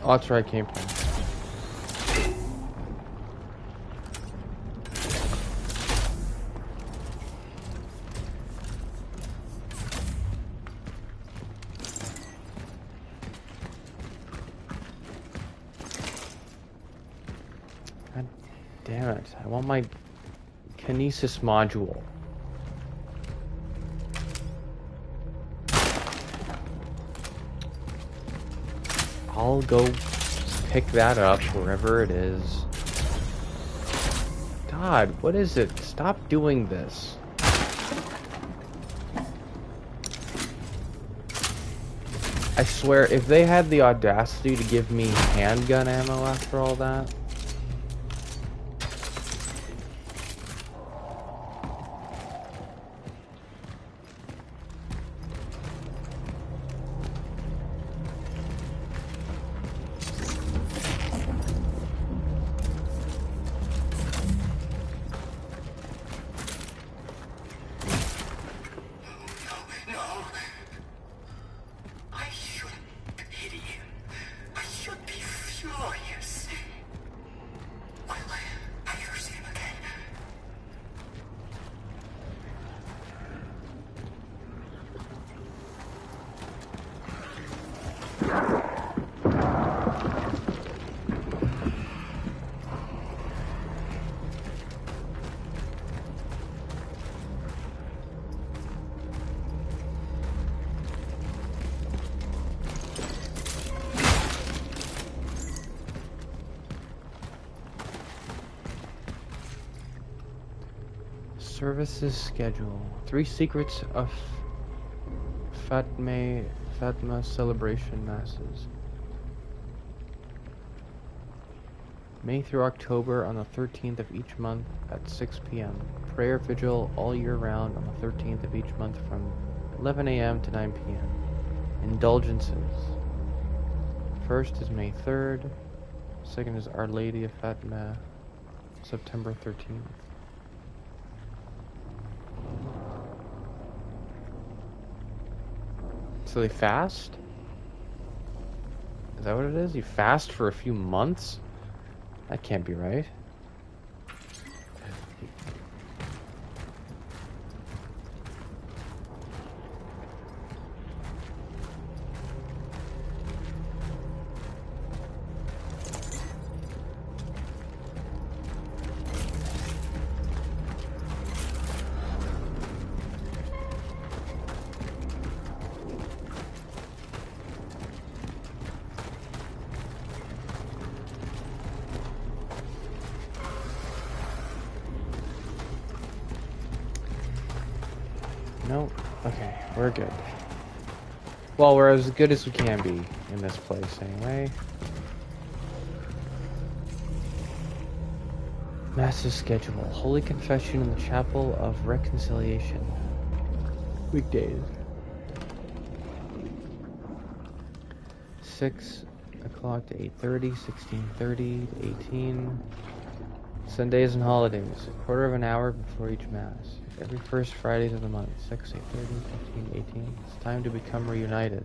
A: Oh, that's where I came from. Damn it. I want my kinesis module. I'll go pick that up wherever it is. God, what is it? Stop doing this. I swear, if they had the audacity to give me handgun ammo after all that... Services schedule. 3 secrets of Fatma celebration masses. May through October on the 13th of each month at 6 p.m. Prayer vigil all year round on the 13th of each month from 11 a.m. to 9 p.m. Indulgences. First is May 3rd. Second is Our Lady of Fatma, September 13th. So they fast? Is that what it is? You fast for a few months? That can't be right. Nope. Okay, we're good. Well, we're as good as we can be in this place anyway. Masses schedule. Holy Confession in the Chapel of Reconciliation. Weekdays. 6 o'clock to 8:30, 16:30 to 18. Sundays and holidays. A quarter of an hour before each Mass. Every first Fridays of the month. 6, 8:30, 15, 18. It's time to become reunited.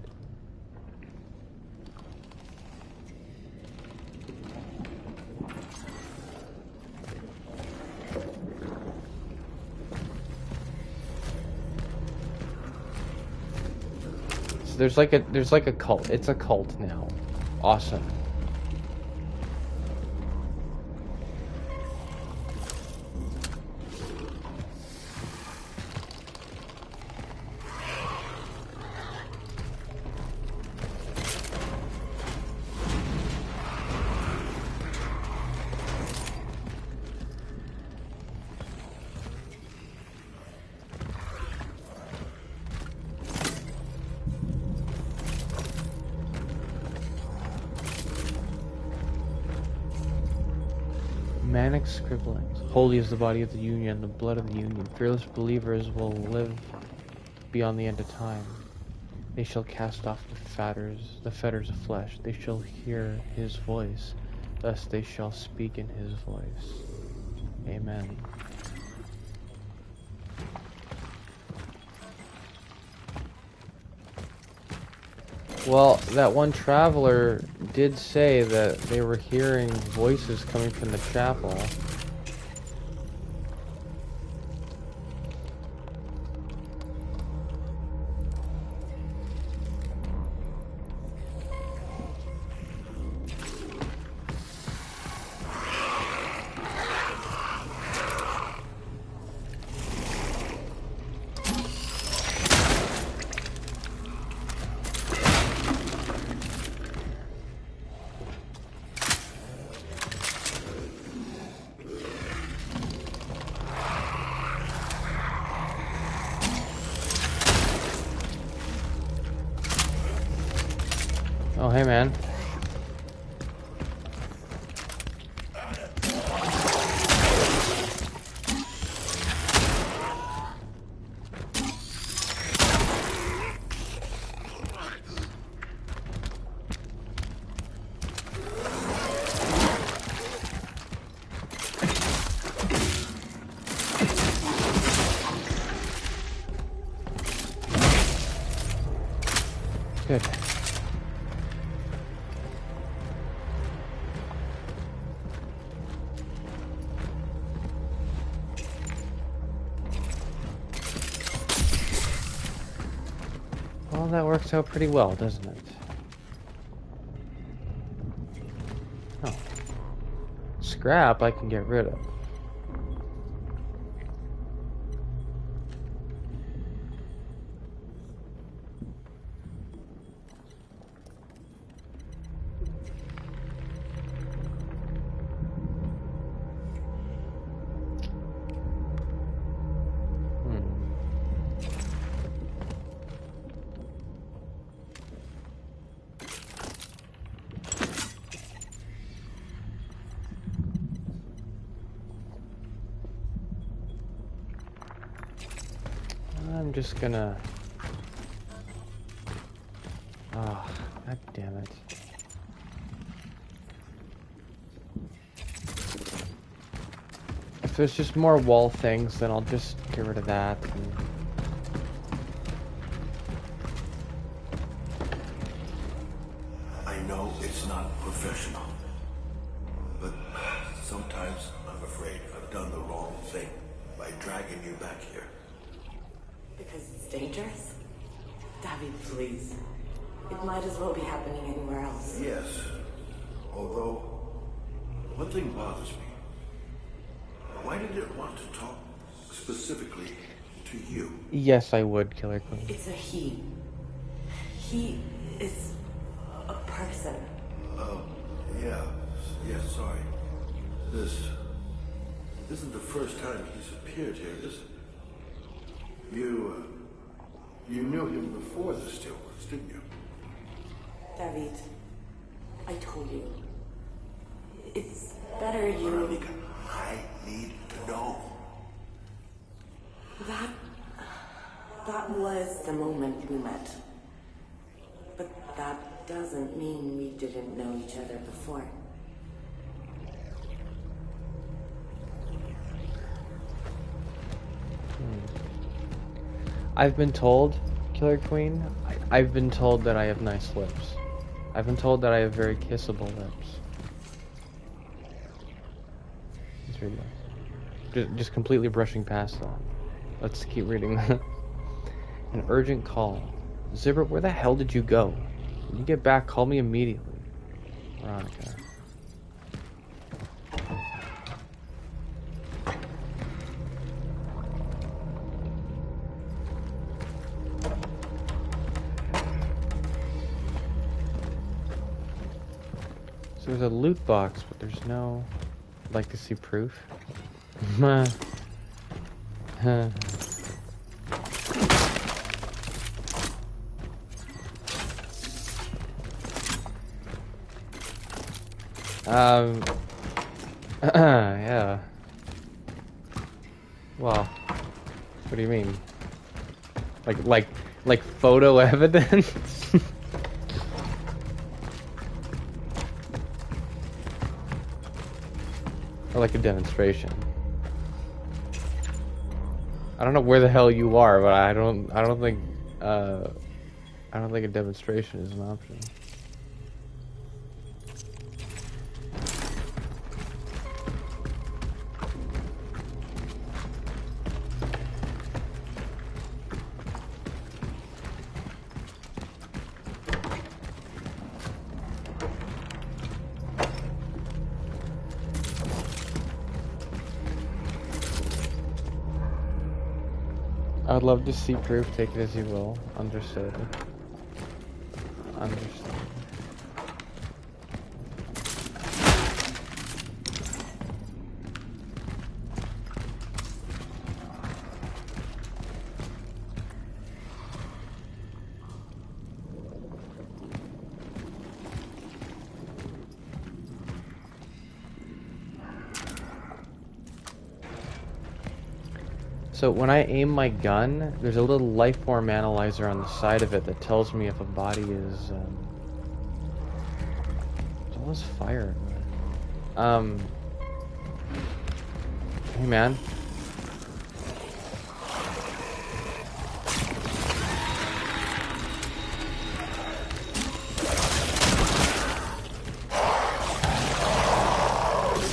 A: So there's like a cult. It's a cult now. Awesome. Manic scribblings. Holy is the body of the union, the blood of the union. Fearless believers will live beyond the end of time. They shall cast off the fetters of flesh. They shall hear his voice. Thus they shall speak in his voice. Amen. Well, that one traveler did say that they were hearing voices coming from the chapel. Oh, hey, man. Good. Well, that works out pretty well, doesn't it? Oh. Scrap I can get rid of. I'm just gonna... Oh, god damn it. If there's just more wall things, then I'll just get rid of that. And...
C: I know it's not professional, but sometimes I'm afraid I've done the wrong thing by dragging you back here.
B: Because it's dangerous? David, please. It might as well be happening anywhere else.
C: Yes, although one thing bothers me. Why did it want to talk specifically to you?
A: Yes, I would, Killer Queen.
B: It's a he. He is a person.
C: Yeah, sorry. This isn't the first time he's appeared here, is it? You knew him before the Steelworks, didn't you?
B: David, I told you. It's better you...
C: Weronika, I need to know.
B: That was the moment we met. But that doesn't mean we didn't know each other before.
A: I've been told, Killer Queen, I've been told that I have nice lips. I've been told that I have very kissable lips. Let's read that. Just completely brushing past that. Let's keep reading that. An urgent call. Zibber, where the hell did you go? When you get back, call me immediately. Weronika. So there's a loot box, but there's no... I'd like to see proof. Yeah. Well, what do you mean? Like photo evidence? Or like a demonstration? I don't know where the hell you are, but I don't think a demonstration is an option. I would love to see proof, take it as you will. Understood. Understood. So when I aim my gun, there's a little life form analyzer on the side of it that tells me if a body is, there's all this fire everywhere. Hey man.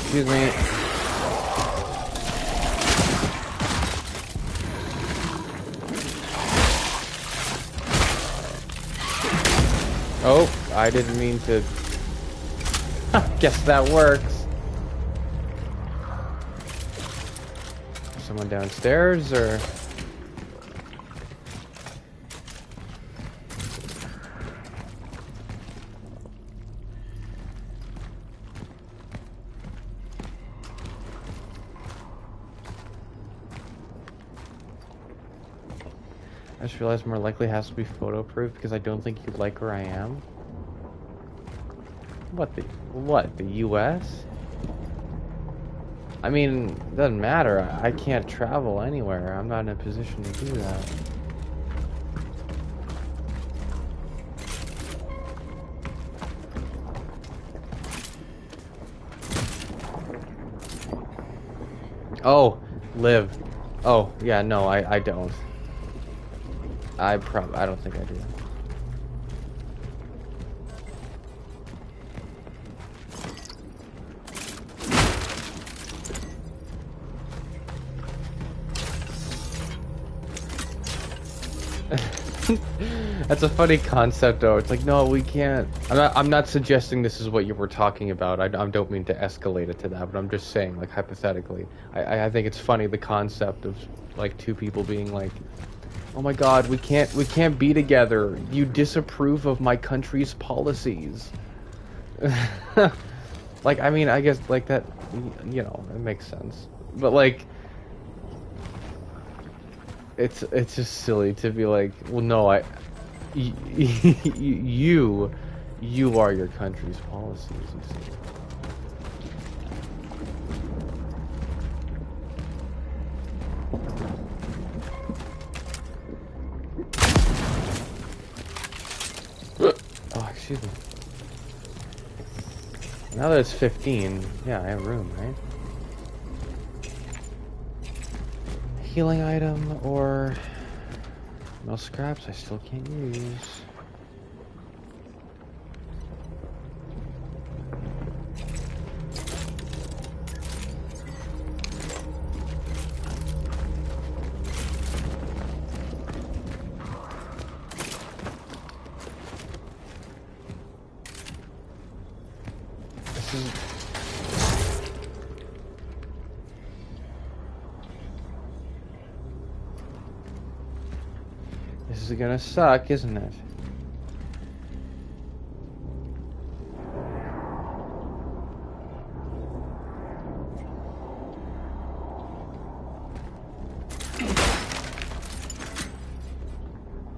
A: Excuse me. Oh, I didn't mean to. Guess that works. Someone downstairs, or? I just realized more likely has to be photo proof because I don't think you'd like where I am. What, the US? I mean, it doesn't matter. I can't travel anywhere. I'm not in a position to do that. Oh, live. Oh, yeah, no, I don't. I don't think I do. That's a funny concept, though. It's like, no, we can't. I'm not suggesting this is what you were talking about. I don't mean to escalate it to that, but I'm just saying, like, hypothetically, I think it's funny, the concept of like two people being like, oh my God, we can't be together. You disapprove of my country's policies. Like, I mean, I guess like that, you know, it makes sense. But like, it's just silly to be like, well, no, you are your country's policies, you see. Oh, excuse me. Now that it's 15, yeah, I have room, right? Healing item or no scraps I still can't use. This is gonna suck, isn't it?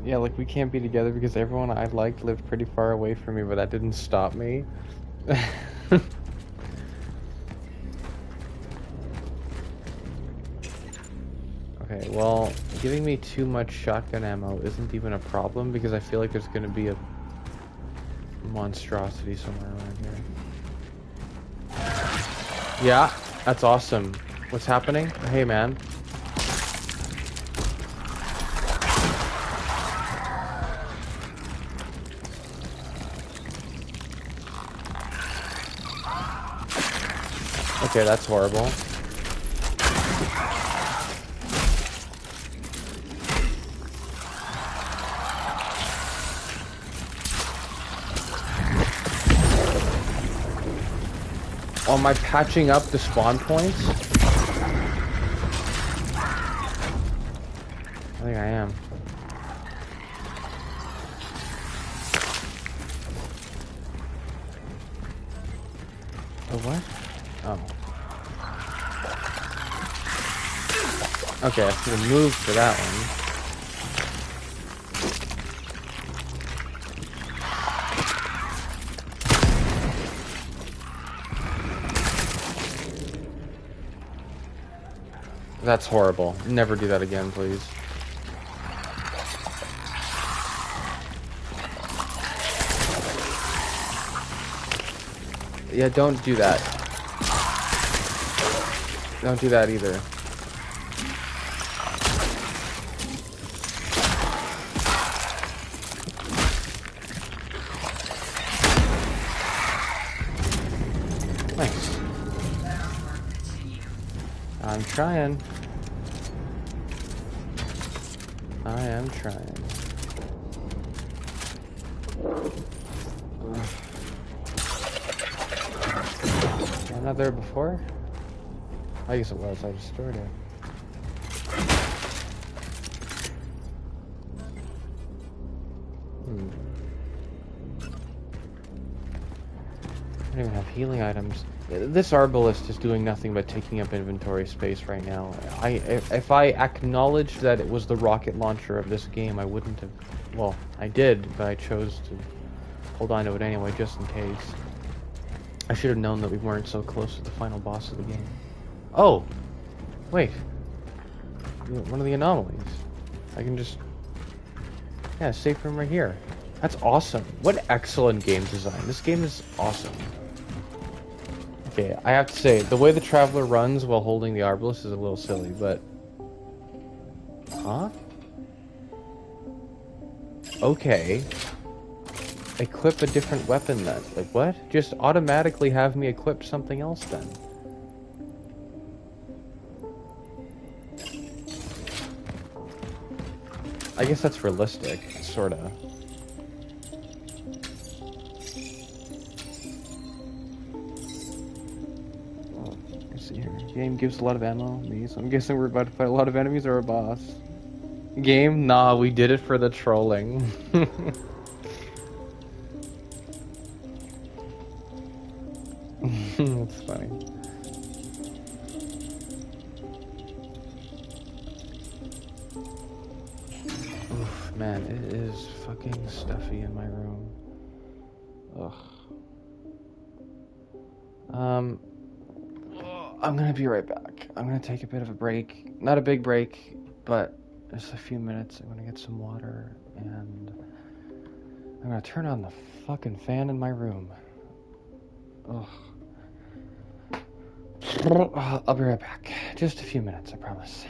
A: Yeah, like we can't be together because everyone I liked lived pretty far away from me, but that didn't stop me. Okay, well, giving me too much shotgun ammo isn't even a problem because I feel like there's gonna be a monstrosity somewhere around here. Yeah, that's awesome. What's happening? Hey, man. Okay, that's horrible. Oh, am I patching up the spawn points? I think I am. Oh, what? Oh. Okay, I should have moved for that one. That's horrible. Never do that again, please. Yeah, don't do that. Don't do that either. Nice. I'm trying. I am trying. Not there before? I guess it was. I destroyed it. I don't even have healing items. This arbalist is doing nothing but taking up inventory space right now. If I acknowledged that it was the rocket launcher of this game, I wouldn't have... Well, I did, but I chose to hold on to it anyway, just in case. I should have known that we weren't so close to the final boss of the game. Oh! Wait. One of the anomalies. I can just... Yeah, safe room right here. That's awesome. What excellent game design. This game is awesome. Okay, I have to say, the way the Traveler runs while holding the Arbalest is a little silly, but... Huh? Okay. Equip a different weapon then. Like, what? Just automatically have me equip something else then. I guess that's realistic, sorta. Let's see here. Game gives a lot of ammo. Me, so I'm guessing we're about to fight a lot of enemies or a boss. Game? Nah, we did it for the trolling. That's funny. Oof, man, it is fucking stuffy in my room. Ugh. I'm gonna be right back. I'm gonna take a bit of a break. Not a big break, but just a few minutes. I'm gonna get some water, and I'm gonna turn on the fucking fan in my room. Ugh. I'll be right back. Just a few minutes, I promise.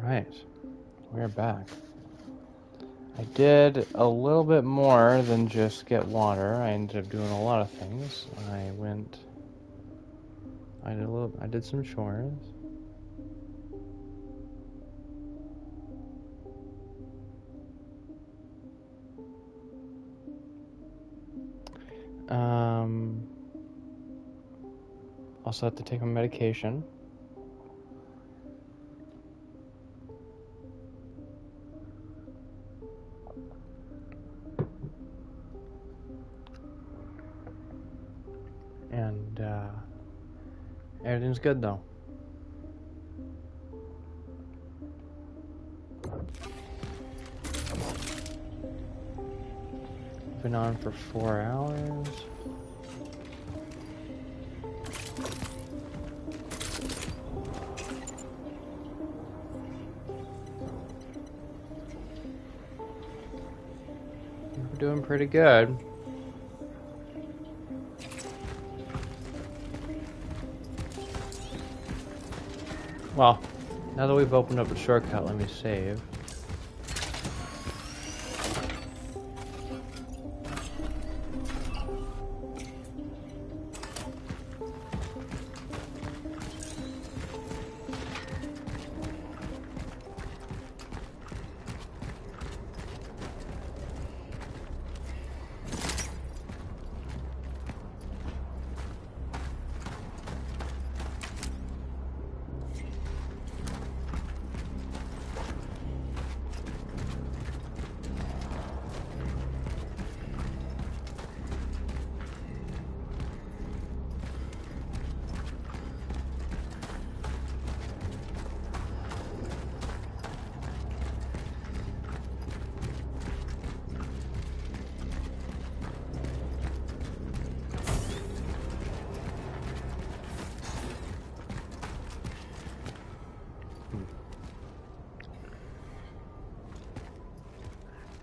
A: Alright, we're back. I did a little bit more than just get water. I ended up doing a lot of things. I did some chores. Also have to take my medication. And, everything's good though. Been on for 4 hours. We're doing pretty good. Well, now that we've opened up the shortcut, let me save.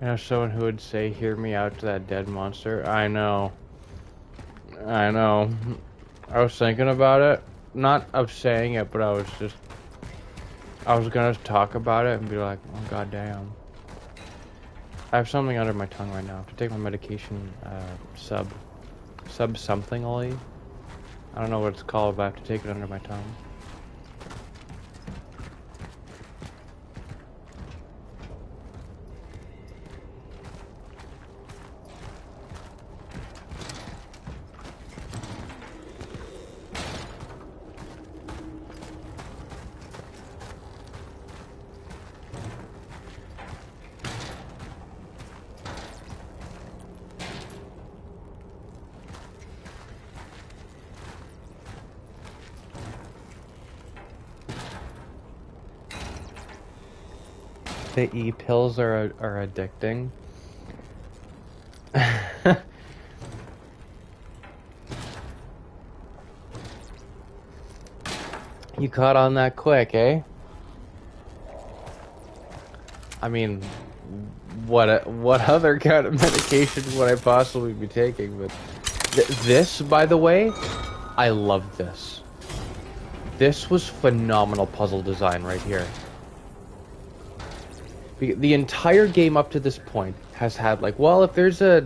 A: You know, someone who would say, "Hear me out to that dead monster." I know. I know. I was thinking about it. Not of saying it, but I was gonna talk about it and be like, oh god damn. I have something under my tongue right now. I have to take my medication, sub somethingly. I don't know what it's called, but I have to take it under my tongue. The E-pills are addicting. You caught on that quick, eh? I mean, what other kind of medication would I possibly be taking? But this, by the way, I love this. This was phenomenal puzzle design right here. The entire game up to this point has had, like, well, if there's a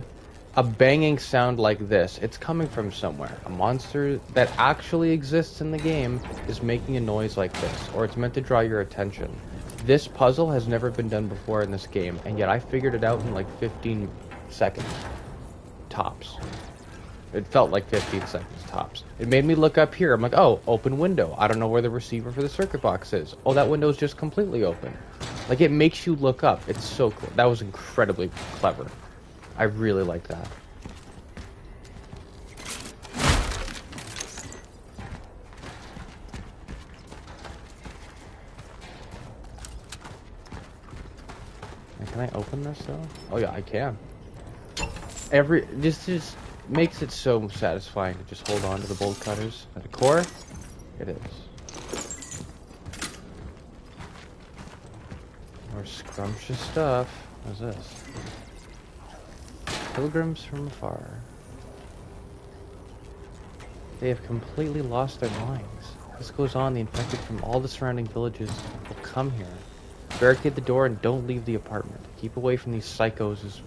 A: banging sound like this, it's coming from somewhere. A monster that actually exists in the game is making a noise like this, or it's meant to draw your attention. This puzzle has never been done before in this game, and yet I figured it out in like 15 seconds. Tops. It felt like 15 seconds tops. It made me look up here. I'm like, oh, open window. I don't know where the receiver for the circuit box is. Oh, that window's just completely open. Like, it makes you look up. It's so cool. That was incredibly clever. I really like that. Can I open this though? Oh yeah, I can. This just makes it so satisfying to just hold on to the bolt cutters. At the core, it is. More scrumptious stuff. What's this? Pilgrims from afar. They have completely lost their minds. This goes on, the infected from all the surrounding villages will come here. Barricade the door and don't leave the apartment. Keep away from these psychos.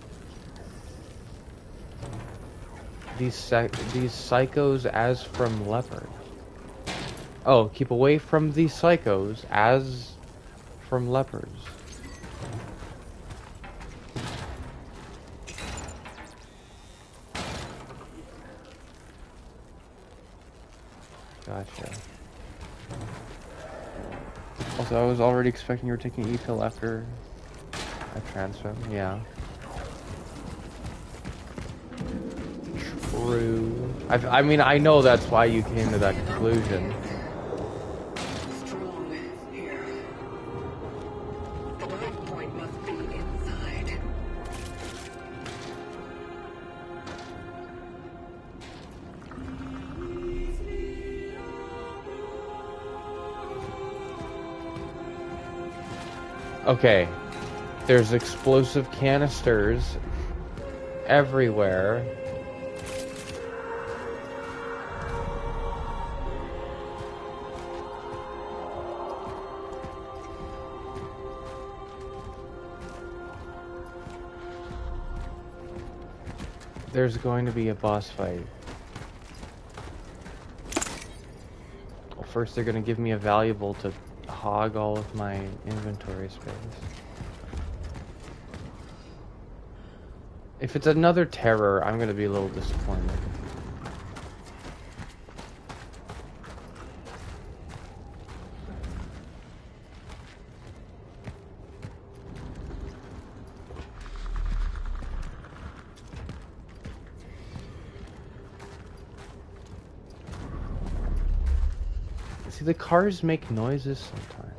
A: These psychos as from Leopard. Oh, keep away from these psychos as from leopards. Gotcha. Also, I was already expecting you were taking E-pill after a transfer. Yeah. True. I mean, I know that's why you came to that conclusion.
B: Strong here. The life point must be inside.
A: Okay. There's explosive canisters everywhere. There's going to be a boss fight. Well, first they're going to give me a valuable to hog all of my inventory space. If it's another terror, I'm going to be a little disappointed. See, the cars make noises sometimes.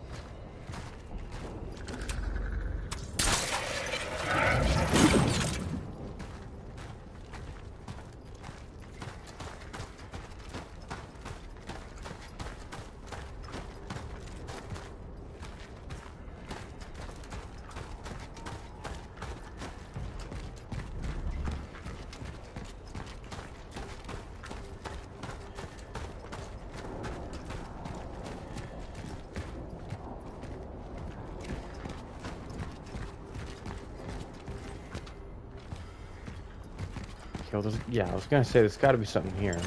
A: Yeah, I was gonna say there's gotta be something here.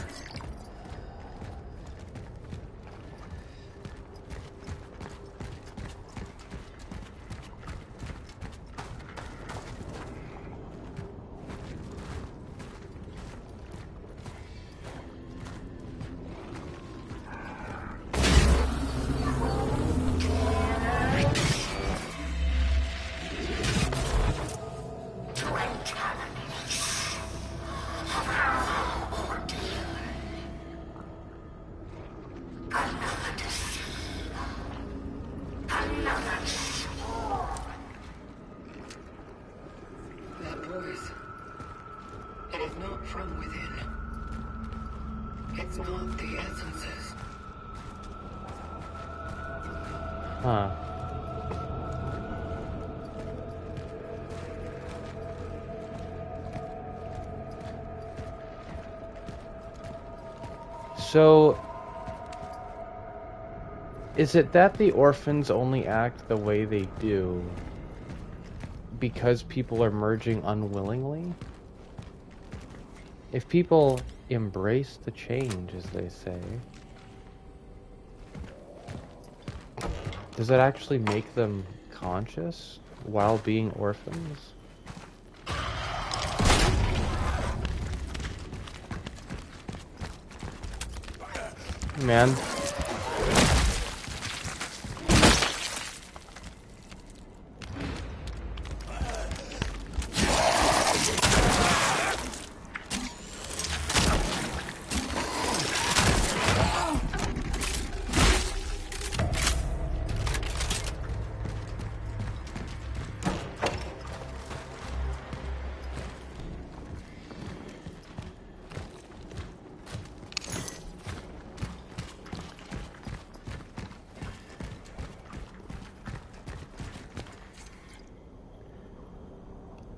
A: Huh. So, is it that the orphans only act the way they do because people are merging unwillingly? If people embrace the change, as they say, does that actually make them conscious while being orphans? Man.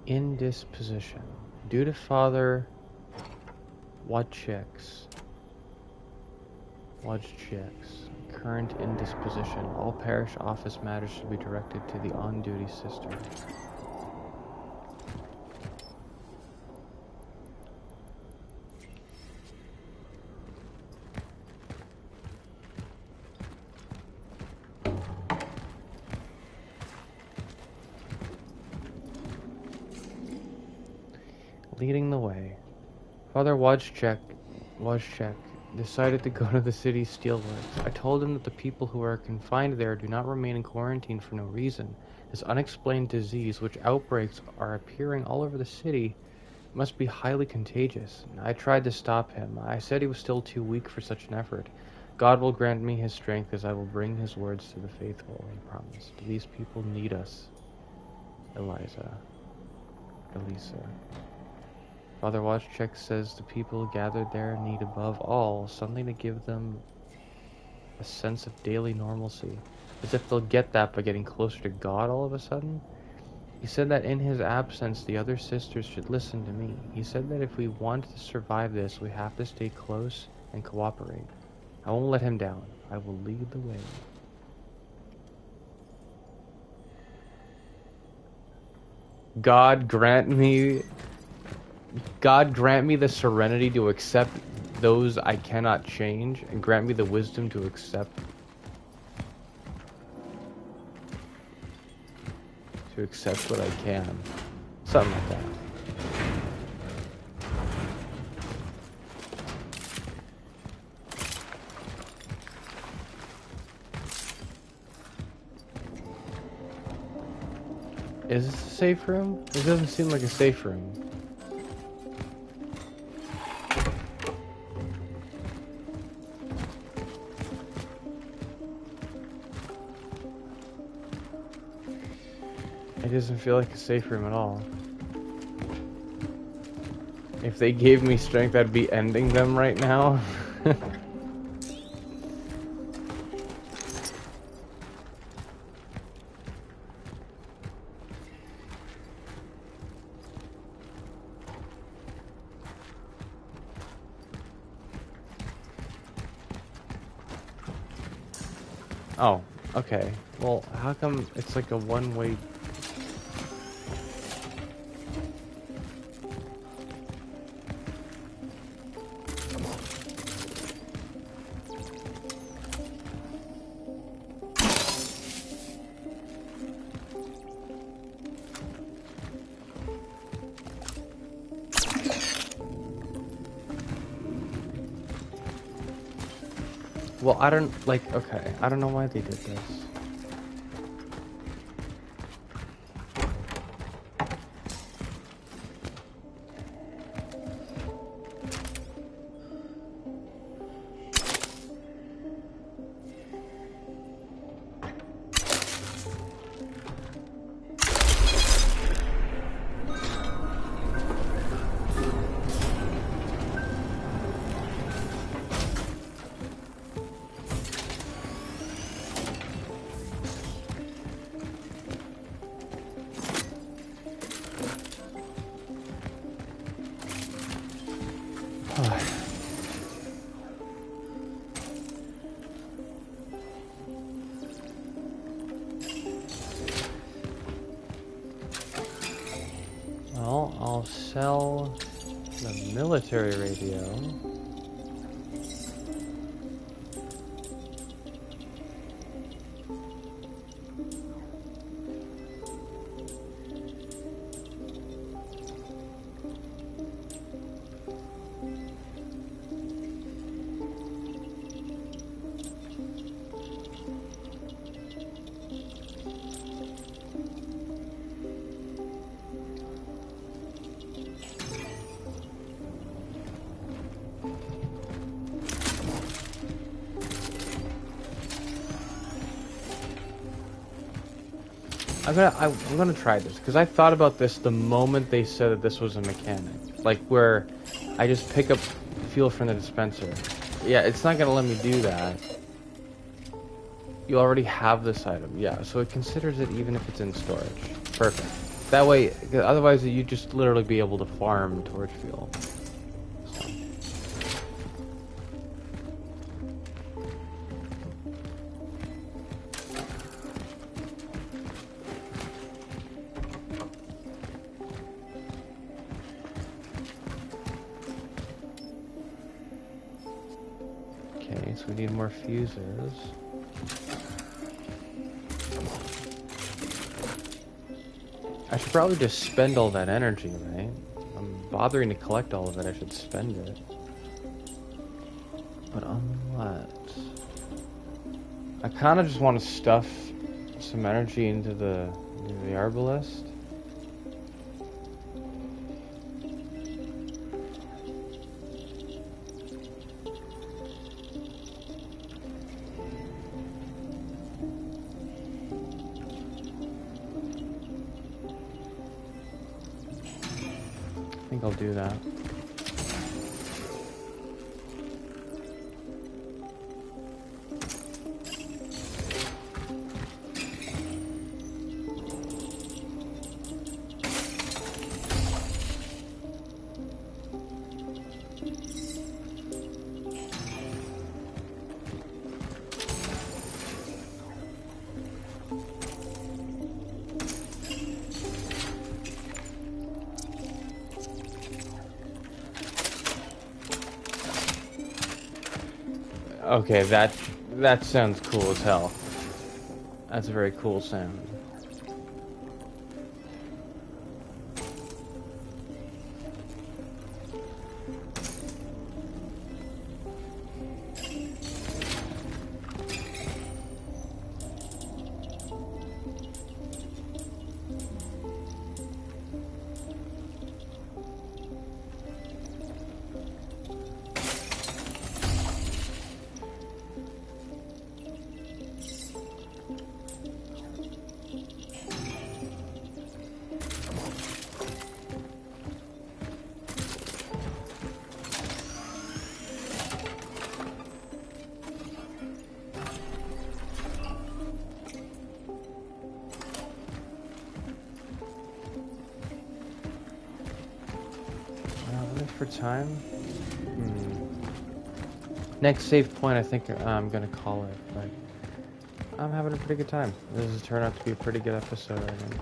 A: Indisposition. Due to Father Wachek's Lodge checks. Current indisposition. All parish office matters should be directed to the on-duty sister. Leading the way. Father Wojciech decided to go to the city's steelworks. I told him that the people who are confined there do not remain in quarantine for no reason. This unexplained disease, which outbreaks are appearing all over the city, must be highly contagious. I tried to stop him. I said he was still too weak for such an effort. God will grant me his strength as I will bring his words to the faithful, he promised. These people need us. Elisa. Father Wojciech says the people gathered there need above all something to give them a sense of daily normalcy, as if they'll get that by getting closer to God all of a sudden. He said that in his absence the other sisters should listen to me. He said that if we want to survive this, we have to stay close and cooperate. I won't let him down. I will lead the way. God grant me the serenity to accept those I cannot change, and grant me the wisdom to accept what I can. Something like that. Is this a safe room? It doesn't seem like a safe room. It doesn't feel like a safe room at all. If they gave me strength, I'd be ending them right now. Oh, okay. Well, how come it's like a one-way... Well, I don't, like, okay, I don't know why they did this. Well, I'll sell the military radio. I'm gonna try this, because I thought about this the moment they said that this was a mechanic. Like, where I just pick up fuel from the dispenser. Yeah, it's not gonna let me do that. You already have this item. Yeah, so it considers it even if it's in storage. Perfect. That way, otherwise you'd just literally be able to farm torch fuel. So. so we need more fuses. I should probably just spend all that energy, right? I'm bothering to collect all of it, I should spend it. But on what? I kind of just want to stuff some energy into the arbalist. I think I'll do that. Okay, that sounds cool as hell. That's a very cool sound. For time? Next save point, I think I'm gonna call it, but I'm having a pretty good time. This has turned out to be a pretty good episode, I think.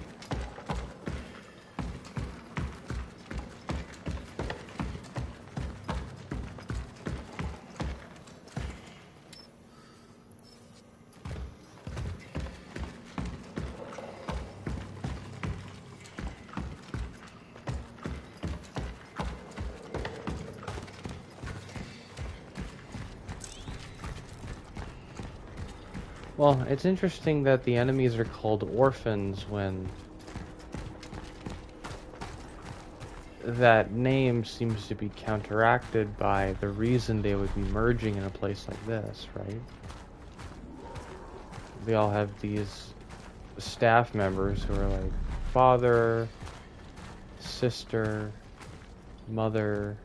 A: Well, it's interesting that the enemies are called orphans when that name seems to be counteracted by the reason they would be merging in a place like this, right? They all have these staff members who are like father, sister, mother.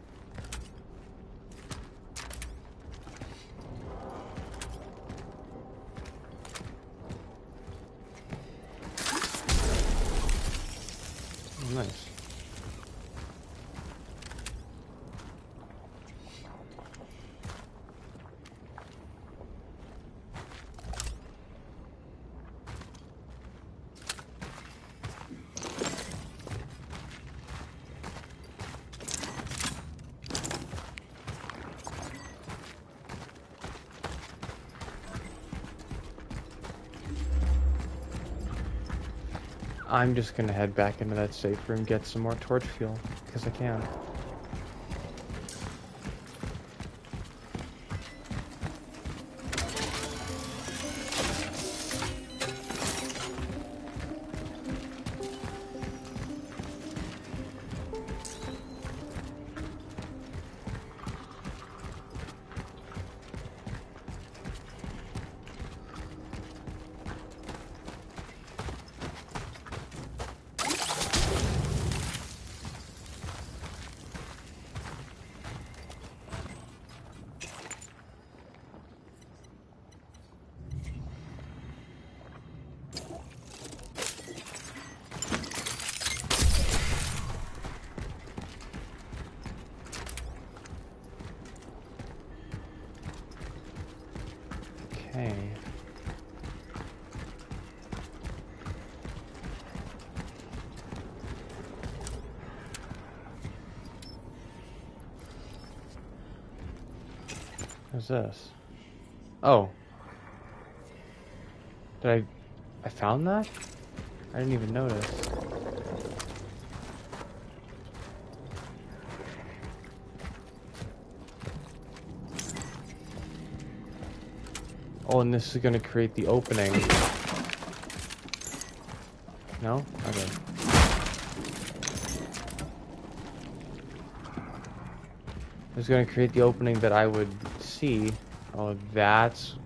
A: Nice. I'm just gonna head back into that safe room, get some more torch fuel, because I can. Okay. What's this? Oh. Did I found that? I didn't even notice. Oh, and this is going to create the opening. No? Okay. It's going to create the opening that I would see. Oh, that's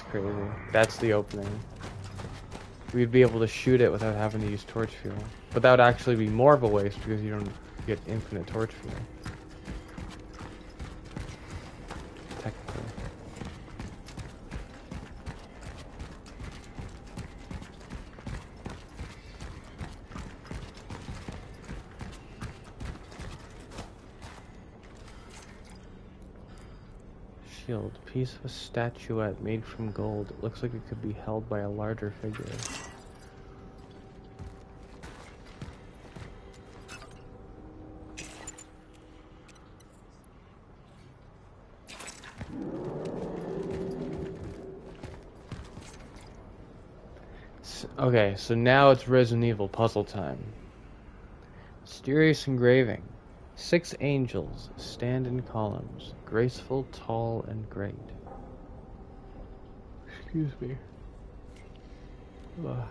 A: crazy. That's the opening. We'd be able to shoot it without having to use torch fuel. But that would actually be more of a waste because you don't get infinite torch fuel. Technically. Shield. Piece of a statuette made from gold. It looks like it could be held by a larger figure. Okay, so now it's Resident Evil puzzle time. Mysterious engraving. 6 angels stand in columns, graceful, tall, and great. Excuse me. Ugh.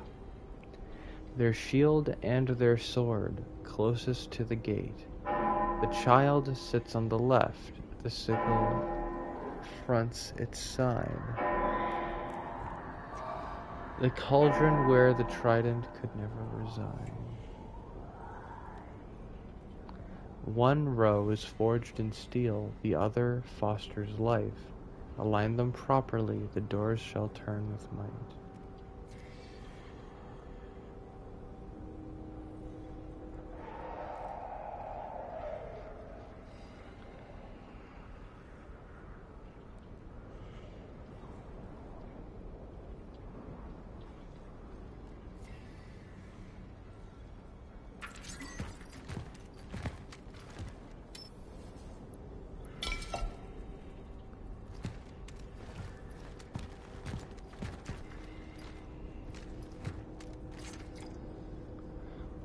A: Their shield and their sword closest to the gate. The child sits on the left. The sickle fronts its side. The cauldron where the trident could never reside. One row is forged in steel, the other fosters life. Align them properly, the doors shall turn with might.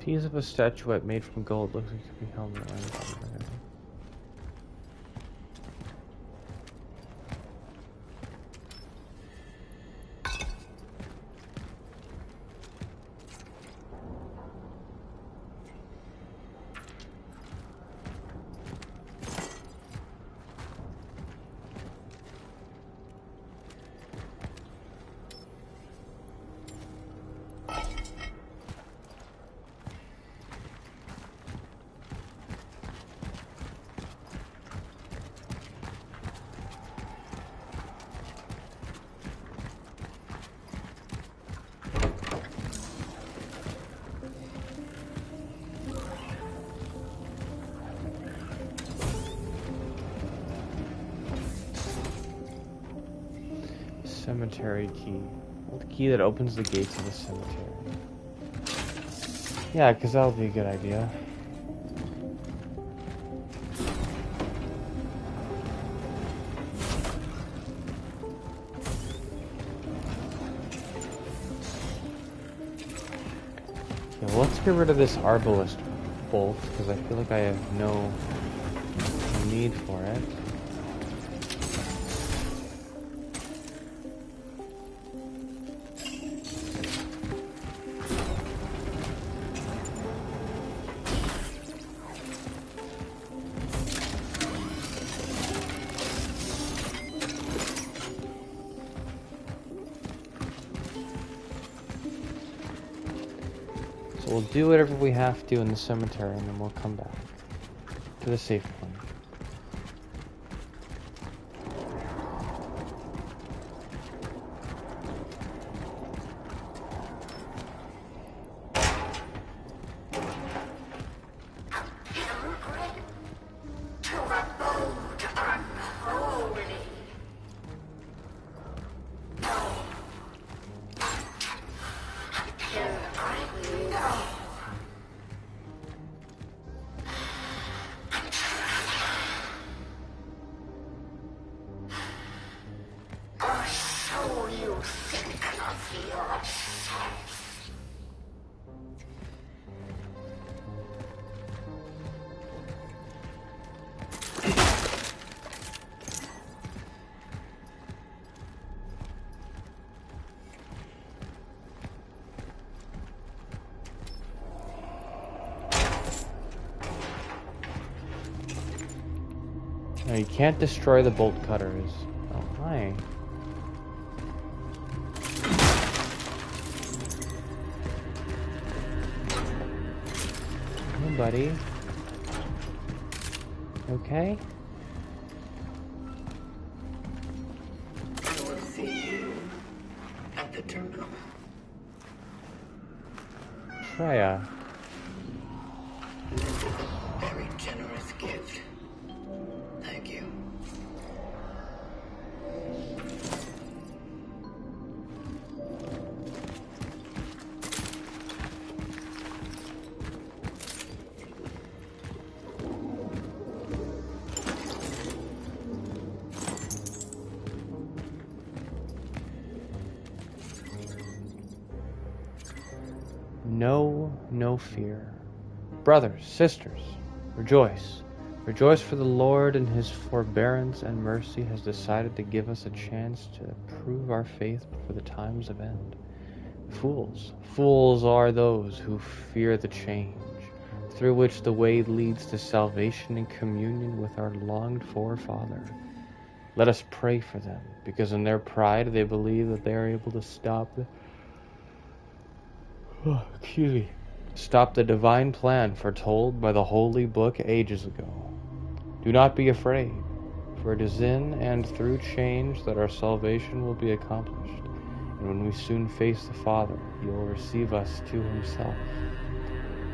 A: Piece of a statuette made from gold looks like it could be held in the line. Cemetery key. The key that opens the gates of the cemetery. Yeah, because that would be a good idea. Okay, well, let's get rid of this arbalist bolt, because I feel like I have no need for it. We'll do whatever we have to in the cemetery, and then we'll come back to the safe point.
C: think of yourself.
A: No, you can't destroy the bolt cutters. Oh, hi. Hey, buddy. Okay?
B: I will see you at the terminal.
A: Freya.
B: This is a very generous gift. Thank you.
A: No fear. Brothers, sisters, rejoice. Rejoice, for the Lord in his forbearance and mercy has decided to give us a chance to prove our faith before the times of end. Fools are those who fear the change, through which the way leads to salvation and communion with our longed-for Father. Let us pray for them, because in their pride they believe that they are able to stop the divine plan foretold by the Holy Book ages ago. Do not be afraid, for it is in and through change that our salvation will be accomplished, and when we soon face the Father, he will receive us to himself.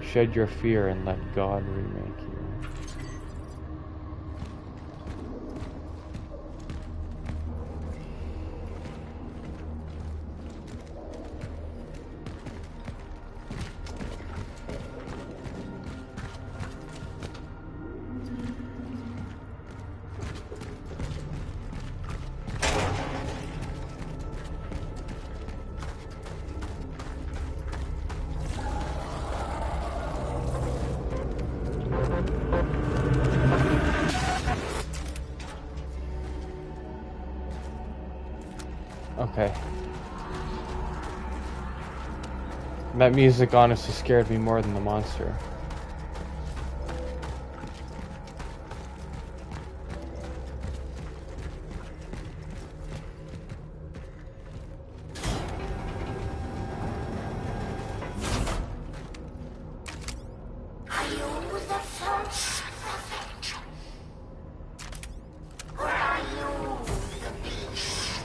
A: Shed your fear and let God remake you. Okay. That music honestly scared me more than the monster.
C: Are you the first prophet? Or are you the beast?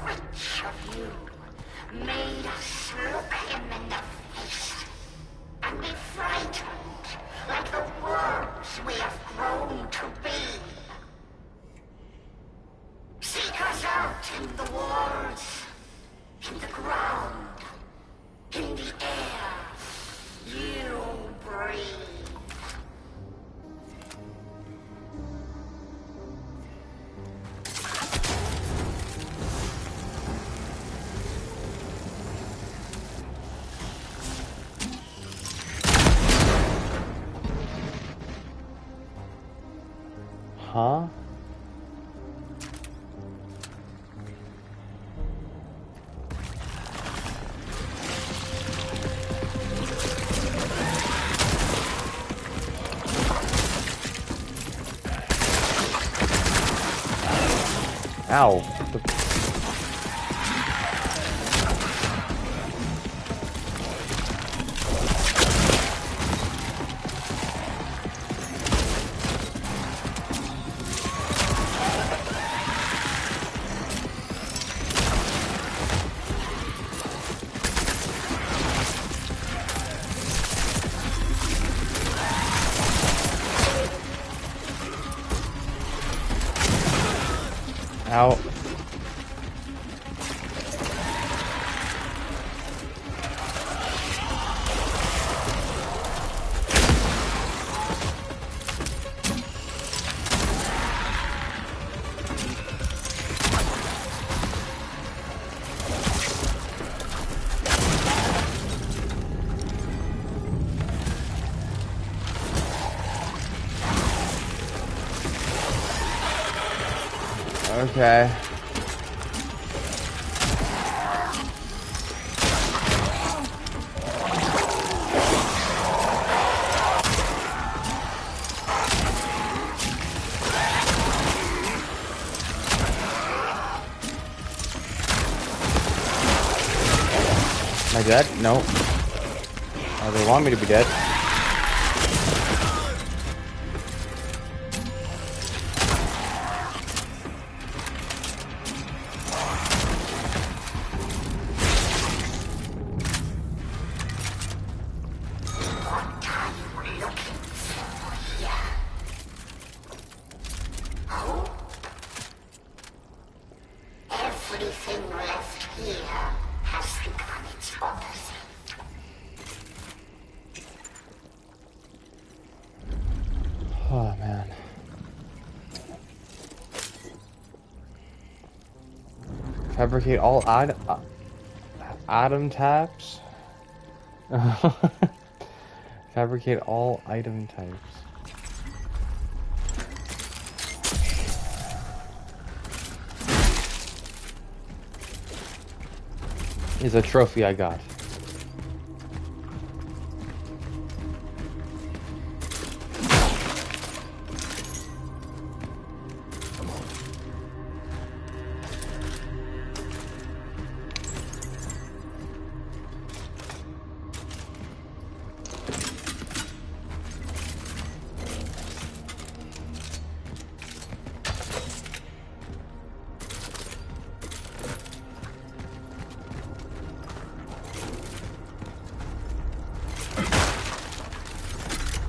C: Which of you made us look him in the face and be frightened like the worms we have grown to be? Seek us out in the walls, in the ground, in the air. You breathe.
A: Huh? Ow. Ow. Okay. Am I dead? No. Oh, they want me to be dead.
I: Everything left here has become its opposite.
A: Oh man. Fabricate all item types. Fabricate all item types. Is a trophy I got.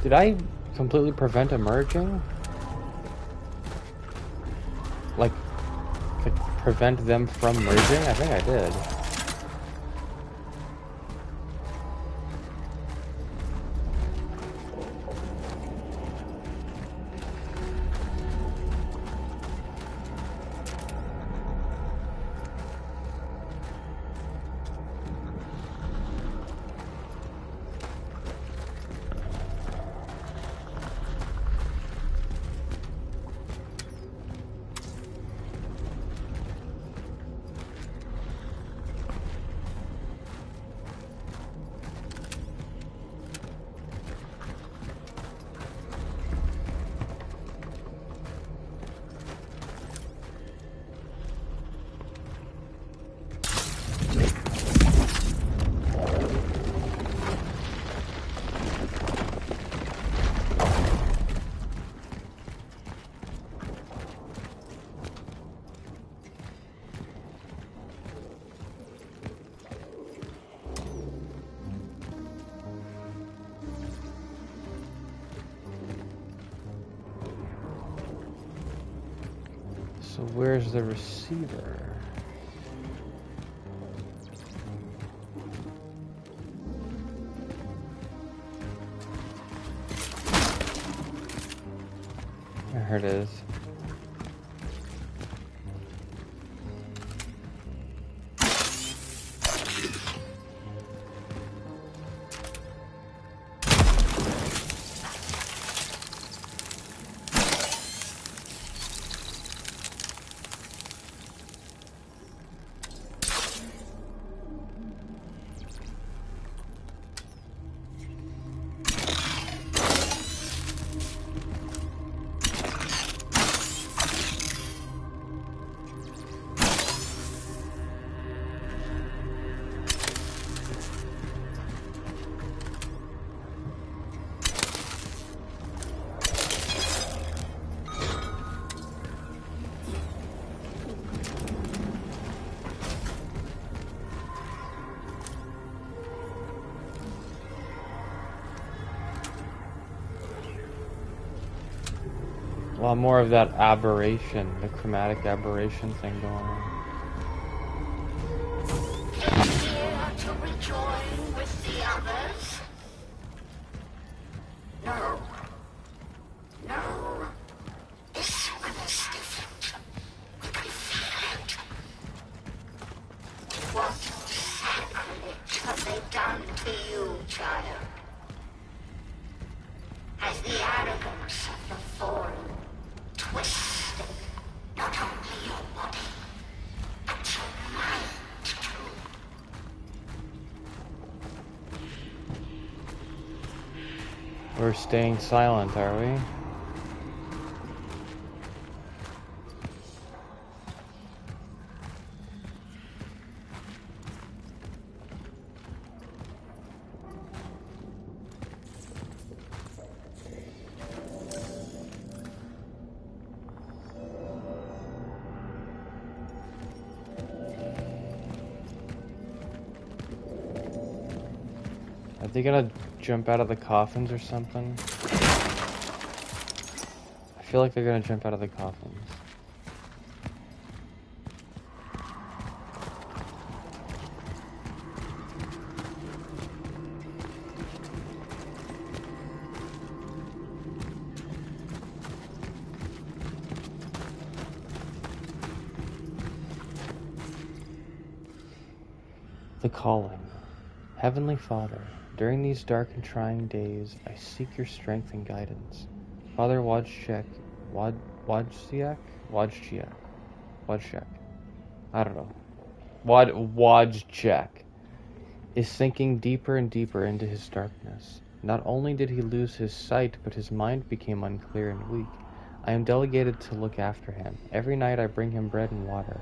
A: Did I completely prevent emerging? Like prevent them from merging? I think I did. So where's the receiver? There it is. Well, more of that aberration, the chromatic aberration thing going on.
I: Here to rejoin with the others? No. No. This one is different. We can feel it. What sacrilege have they done to you, child? Has the arrogance of the fallen twisted not only your
A: staying silent, are we? Are they gonna jump out of the coffins or something? I feel like they're gonna jump out of the coffins. The calling. Heavenly Father, during these dark and trying days, I seek your strength and guidance. Father Wojciech, I don't know. Wojciech is sinking deeper and deeper into his darkness. Not only did he lose his sight, but his mind became unclear and weak. I am delegated to look after him. Every night I bring him bread and water.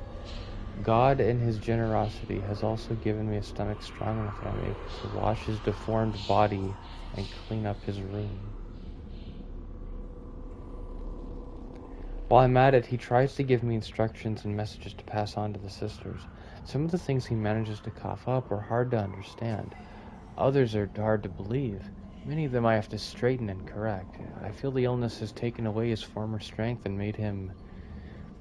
A: God, in his generosity, has also given me a stomach strong enough that I'm able to wash his deformed body and clean up his room. While I'm at it, he tries to give me instructions and messages to pass on to the sisters. Some of the things he manages to cough up are hard to understand. Others are hard to believe. Many of them I have to straighten and correct. I feel the illness has taken away his former strength and made him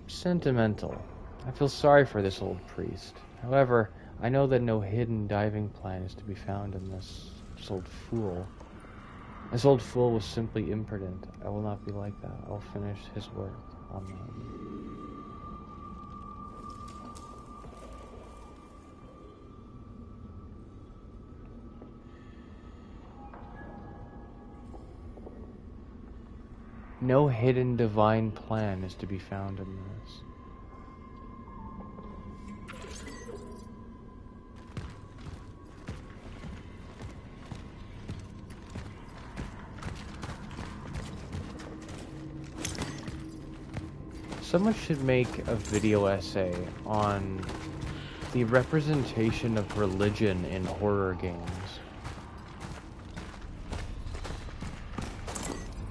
A: sentimental. I feel sorry for this old priest. However, I know that no hidden diving plan is to be found in this old fool. This old fool was simply imprudent. I will not be like that. I will finish his work. Amen. No hidden divine plan is to be found in this. Someone should make a video essay on the representation of religion in horror games.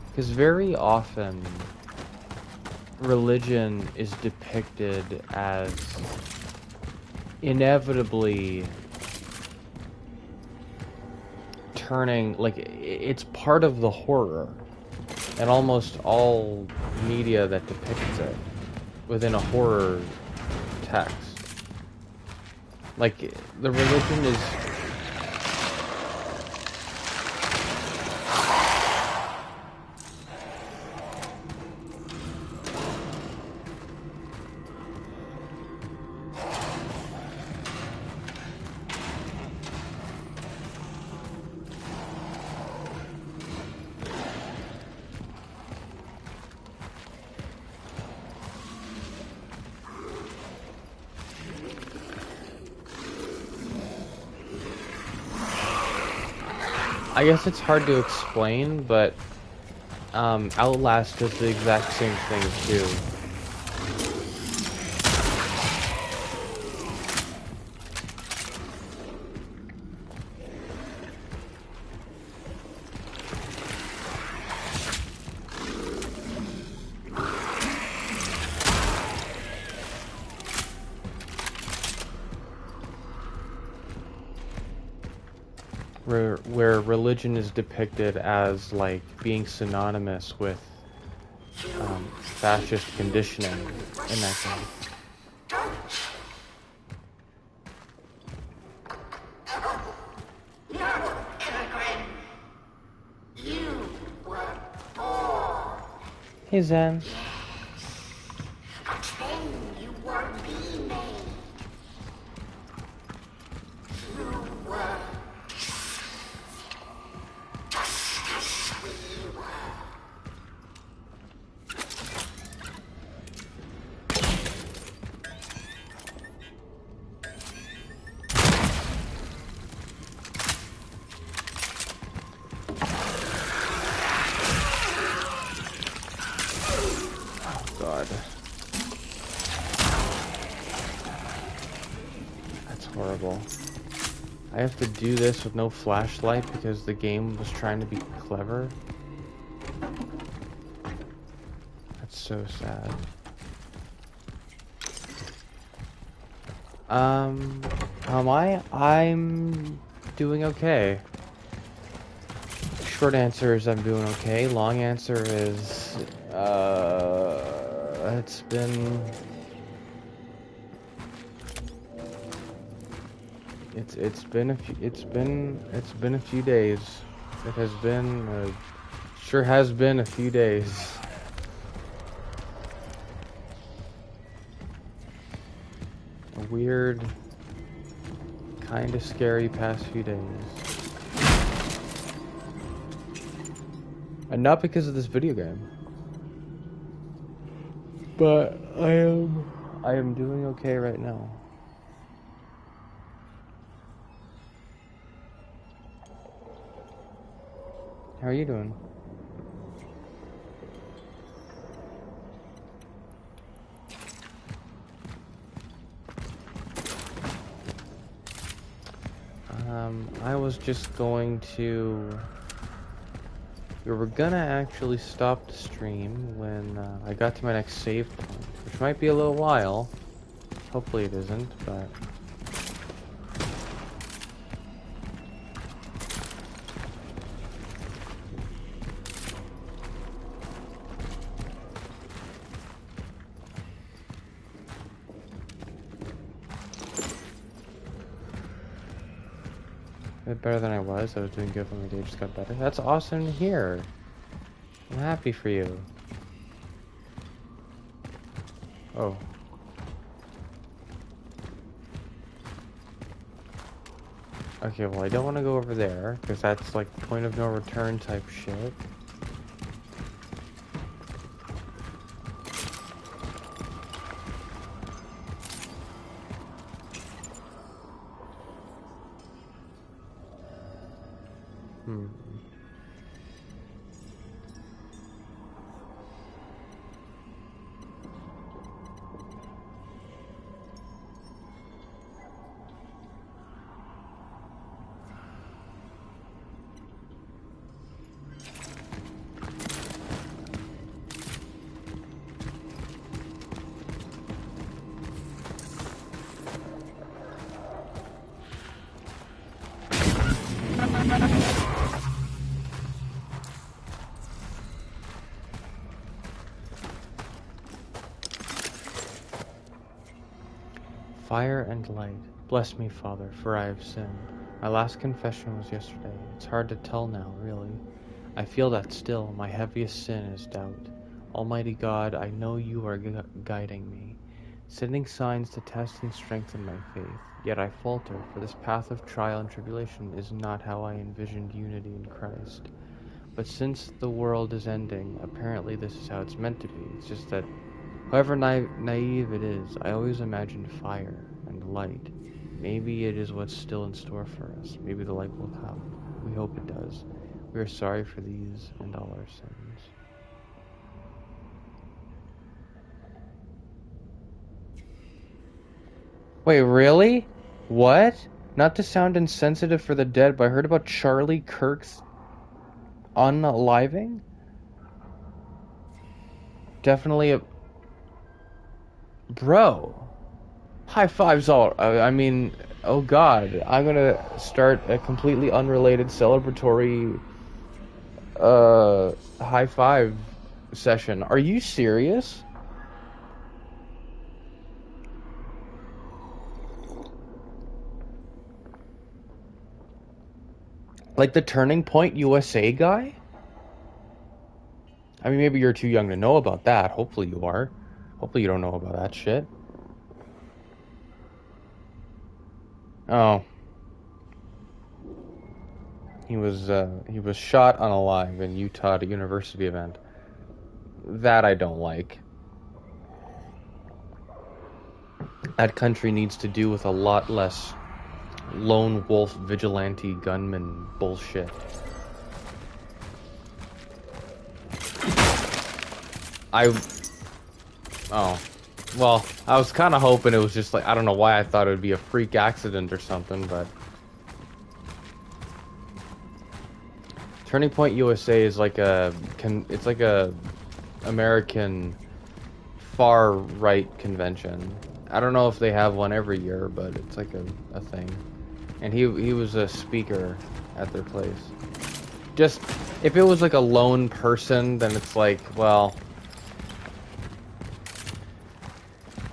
A: Because very often, religion is depicted as inevitably turning, like, it's part of the horror. And almost all media that depicts it within a horror text. Like, the religion is... I guess it's hard to explain, but Outlast does the exact same thing too. Where religion is depicted as, like, being synonymous with fascist conditioning in that game.
I: No, Immigrant. You were born.
A: Hey, Zen.
I: But then you were remade. You were just as we were.
A: god. That's horrible. I have to do this with no flashlight because the game was trying to be clever. That's so sad. How am I? I'm doing okay. Short answer is I'm doing okay. Long answer is, it's been a few days. It has been, sure has been a few days. A weird, kind of scary past few days. And not because of this video game. But I am doing okay right now. How are you doing? I was just going to... We were gonna actually stop the stream when I got to my next save point, which might be a little while. Hopefully it isn't, but... a bit better than I was. I was doing good when my day just got better. That's awesome to hear. I'm happy for you. Oh. Okay, well I don't want to go over there, because that's like point of no return type shit. Fire and light. Bless me, Father, for I have sinned. My last confession was yesterday. It's hard to tell now, really. I feel that still. My heaviest sin is doubt. Almighty God, I know you are guiding me, sending signs to test and strengthen my faith. Yet I falter, for this path of trial and tribulation is not how I envisioned unity in Christ. But since the world is ending, apparently this is how it's meant to be. It's just that, however naive it is, I always imagined fire and light. Maybe it is what's still in store for us. Maybe the light will come. We hope it does. We are sorry for these and all our sins. Wait, really? What? Not to sound insensitive for the dead, but I heard about Charlie Kirk's unaliving? Definitely a... Bro. High fives all... I mean, oh god. I'm gonna start a completely unrelated celebratory... high five session. Are you serious? Like the Turning Point USA guy? I mean, maybe you're too young to know about that. Hopefully you are. Hopefully you don't know about that shit. Oh. He was shot unalive in Utah at a university event. That I don't like. That country needs to do with a lot less lone wolf vigilante gunman bullshit. Oh. Well, I was kind of hoping it was just like, I don't know why I thought it would be a freak accident or something, but... Turning Point USA is like it's like a American far-right convention. I don't know if they have one every year, but it's like a thing. And he was a speaker at their place. Just, if it was like a lone person, then it's like, well...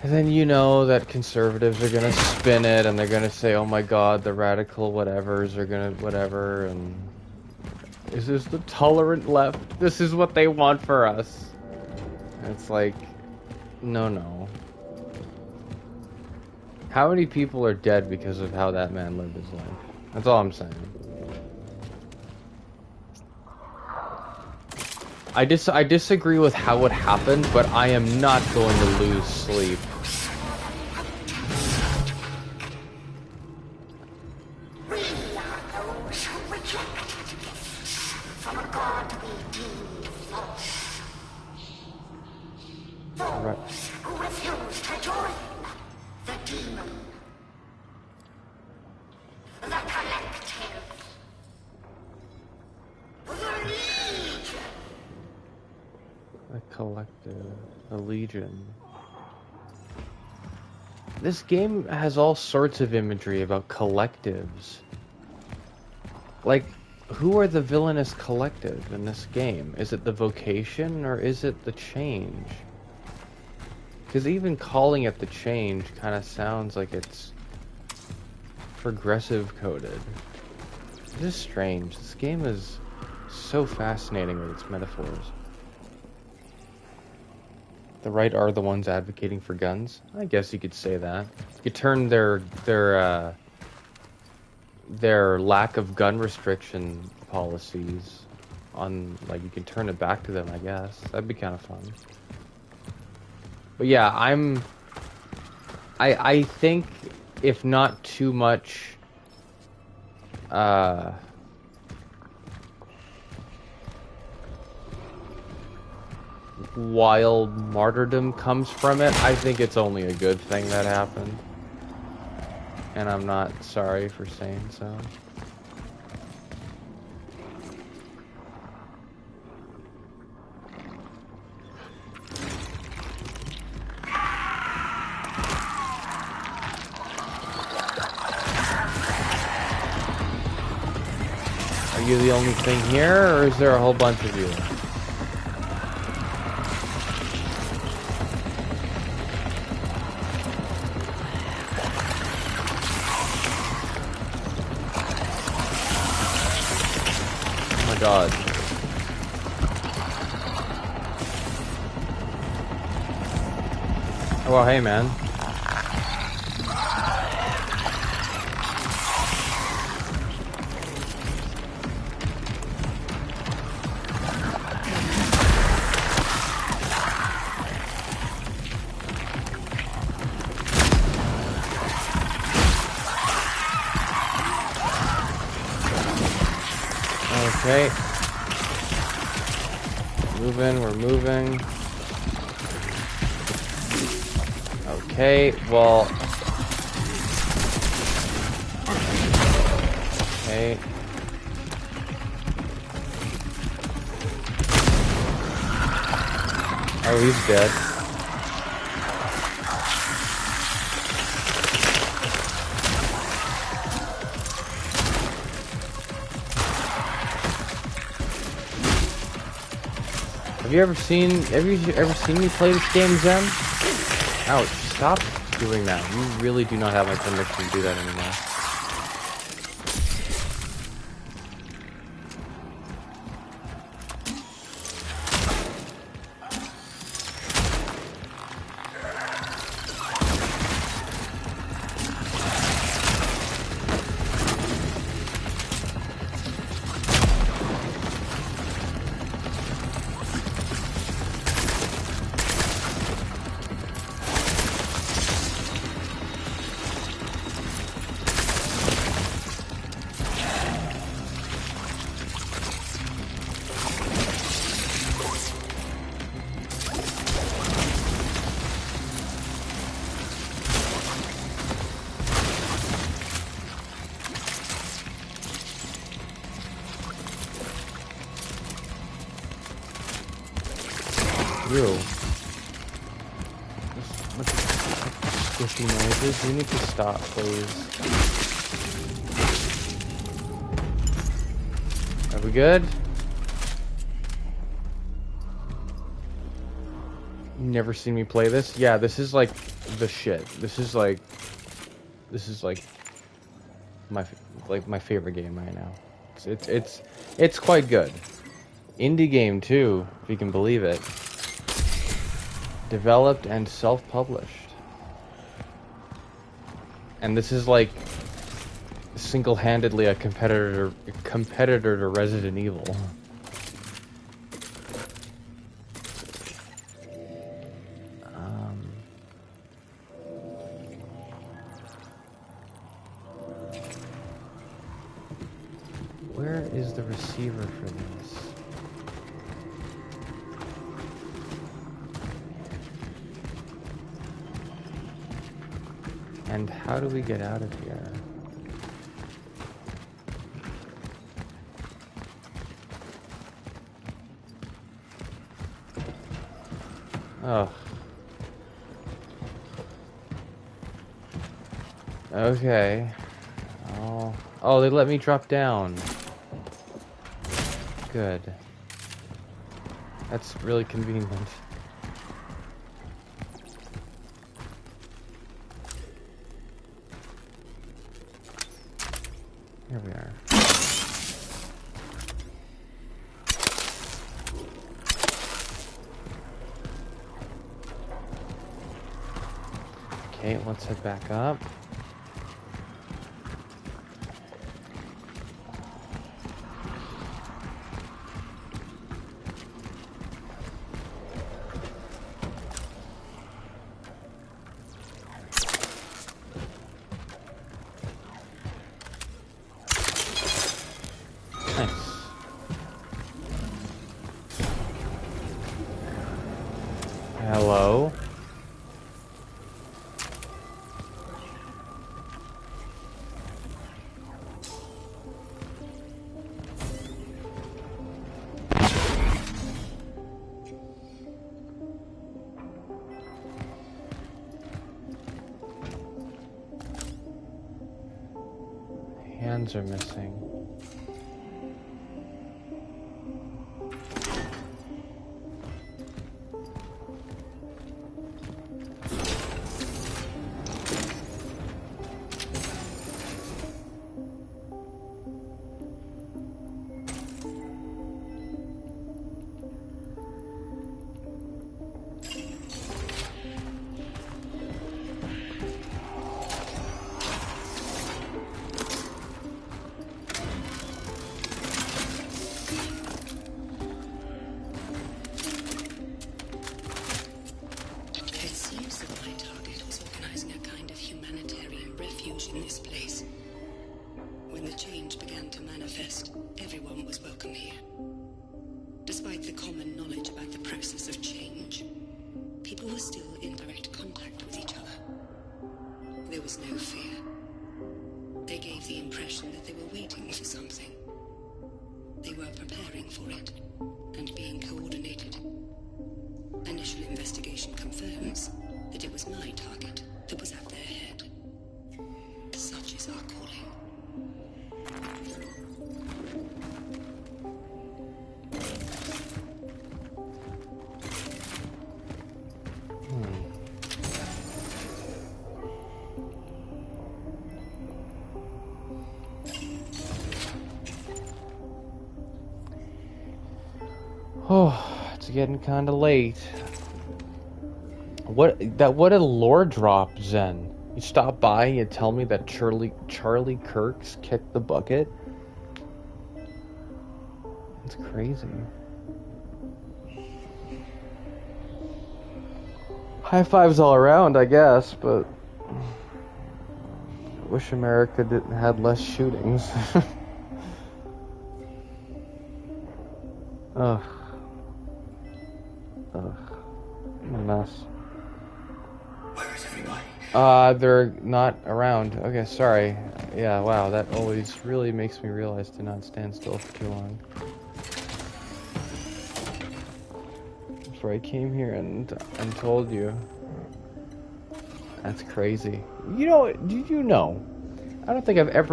A: And then you know that conservatives are gonna spin it, and they're gonna say, oh my god, the radical whatevers are gonna whatever, and... This is the tolerant left. This is what they want for us. And it's like, no. How many people are dead because of how that man lived his life? That's all I'm saying. I disagree with how it happened, but I am not going to lose sleep. Right.
I: Who refused to join the demon, the collective, the legion.
A: The collective, the legion. This game has all sorts of imagery about collectives. Like, who are the villainous collective in this game? Is it the vocation or is it the change? Because even calling it the change kind of sounds like it's progressive coded. This is strange. This game is so fascinating with its metaphors. The right are the ones advocating for guns? I guess you could say that. You could turn their lack of gun restriction policies on, like, you can turn it back to them, I guess. That'd be kind of fun. But yeah, I think if not too much wild martyrdom comes from it, I think it's only a good thing that happened. And I'm not sorry for saying so. Are you the only thing here, or is there a whole bunch of you? Oh my god. Oh, well, hey man. Okay. We're moving. Okay, well... Okay. Oh, he's dead. Have you ever seen me play this game, Zen? Ouch, stop doing that. You really do not have my permission to do that anymore. through. Just look at squishy noises. You need to stop, please. Are we good? You never seen me play this? Yeah, this is like the shit. This is like my favorite game right now. It's quite good. Indie game too, if you can believe it. Developed and self-published. And this is like single-handedly a competitor to Resident Evil. Where is the receiver for this? And how do we get out of here? Oh. Okay. Oh, they let me drop down. Good. That's really convenient. Here we are. Okay, let's head back up. Hello? Hands are missing. Oh, it's getting kind of late. What a lore drop, Zen. You stop by and you tell me that Charlie Kirk's kicked the bucket? It's crazy. High fives all around, I guess, but I wish America had less shootings. Ugh. I'm a mess.
C: Where is everybody?
A: They're not around. Okay, sorry. Yeah, wow, that always really makes me realize to not stand still for too long. before I came here and told you. That's crazy. You know, did you know? I don't think I can't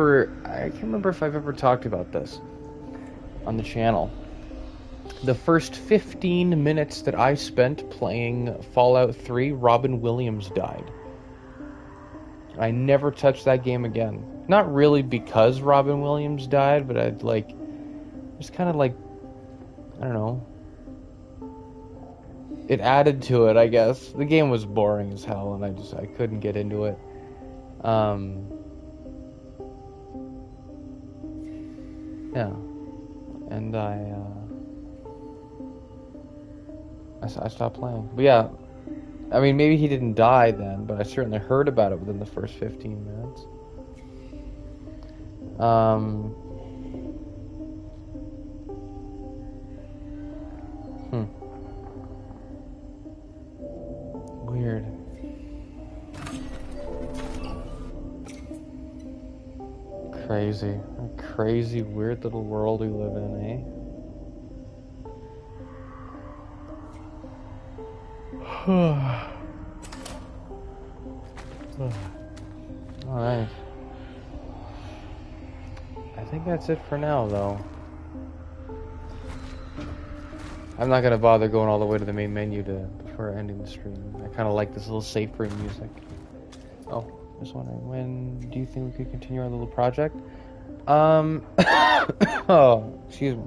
A: remember if I've ever talked about this on the channel. The first 15 minutes that I spent playing Fallout 3, Robin Williams died. I never touched that game again. Not really because Robin Williams died, but I'd like, just kind of like, I don't know. It added to it, I guess. The game was boring as hell, and I couldn't get into it. Yeah. And I stopped playing. But yeah, I mean, maybe he didn't die then, but I certainly heard about it within the first 15 minutes. Weird. Crazy. A crazy, weird little world we live in, eh? Alright. I think that's it for now, though. I'm not gonna bother going all the way to the main menu before ending the stream. I kind of like this little safe room music. Oh, just wondering, when do you think we could continue our little project? Oh, excuse me.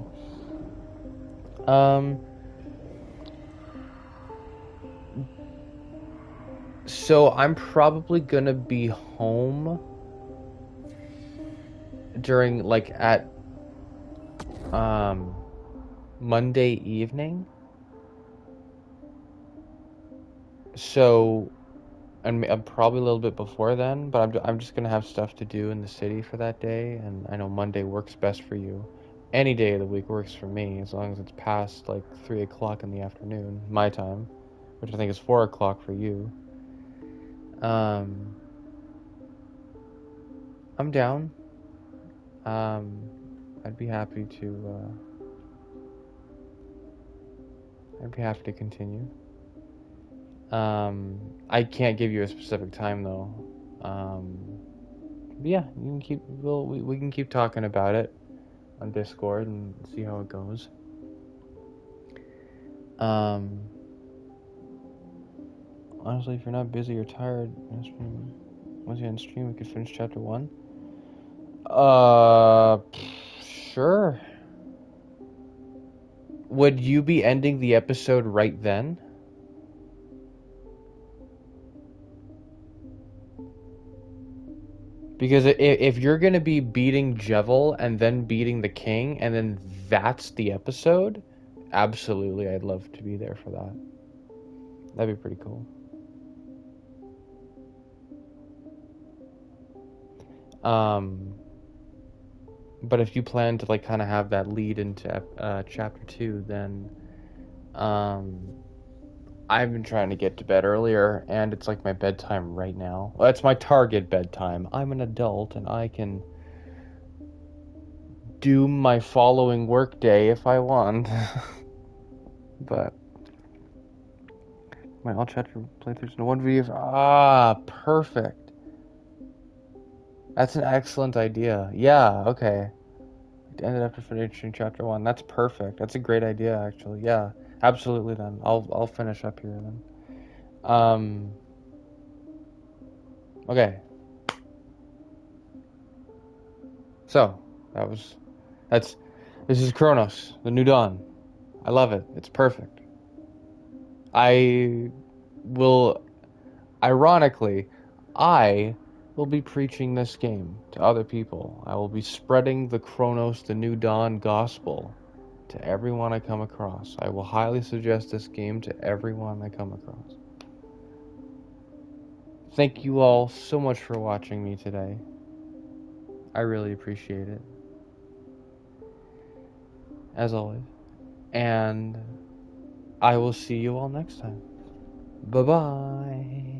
A: So I'm probably gonna be home during, like, at, Monday evening. So, and I'm probably a little bit before then, but I'm just gonna have stuff to do in the city for that day, and I know Monday works best for you. Any day of the week works for me, as long as it's past, like, 3 o'clock in the afternoon, my time, which I think is 4 o'clock for you. I'm down. I'd be happy to, continue. I can't give you a specific time, though. But yeah, you can we can keep talking about it on Discord and see how it goes. Honestly, if you're not busy or tired, once you end stream, we could finish chapter 1. Sure. Would you be ending the episode right then? Because if you're going to be beating Jevil and then beating the king, and then that's the episode, absolutely, I'd love to be there for that. That'd be pretty cool. But if you plan to, like, kind of have that lead into chapter 2, then I've been trying to get to bed earlier, and it's like my bedtime right now. Well, it's my target bedtime. I'm an adult, and I can do my following work day if I want. But my all chapter playthroughs in one video. Perfect. That's an excellent idea. Yeah, okay. It ended after finishing chapter 1. That's perfect. That's a great idea, actually. Yeah, absolutely. Then I'll finish up here then. Okay. So this is Cronos, the New Dawn. I love it. It's perfect. Ironically, I will be preaching this game to other people. I will be spreading the Cronos, the New Dawn gospel to everyone I come across. I will highly suggest this game to everyone I come across. Thank you all so much for watching me today. I really appreciate it. As always. And I will see you all next time. Bye-bye.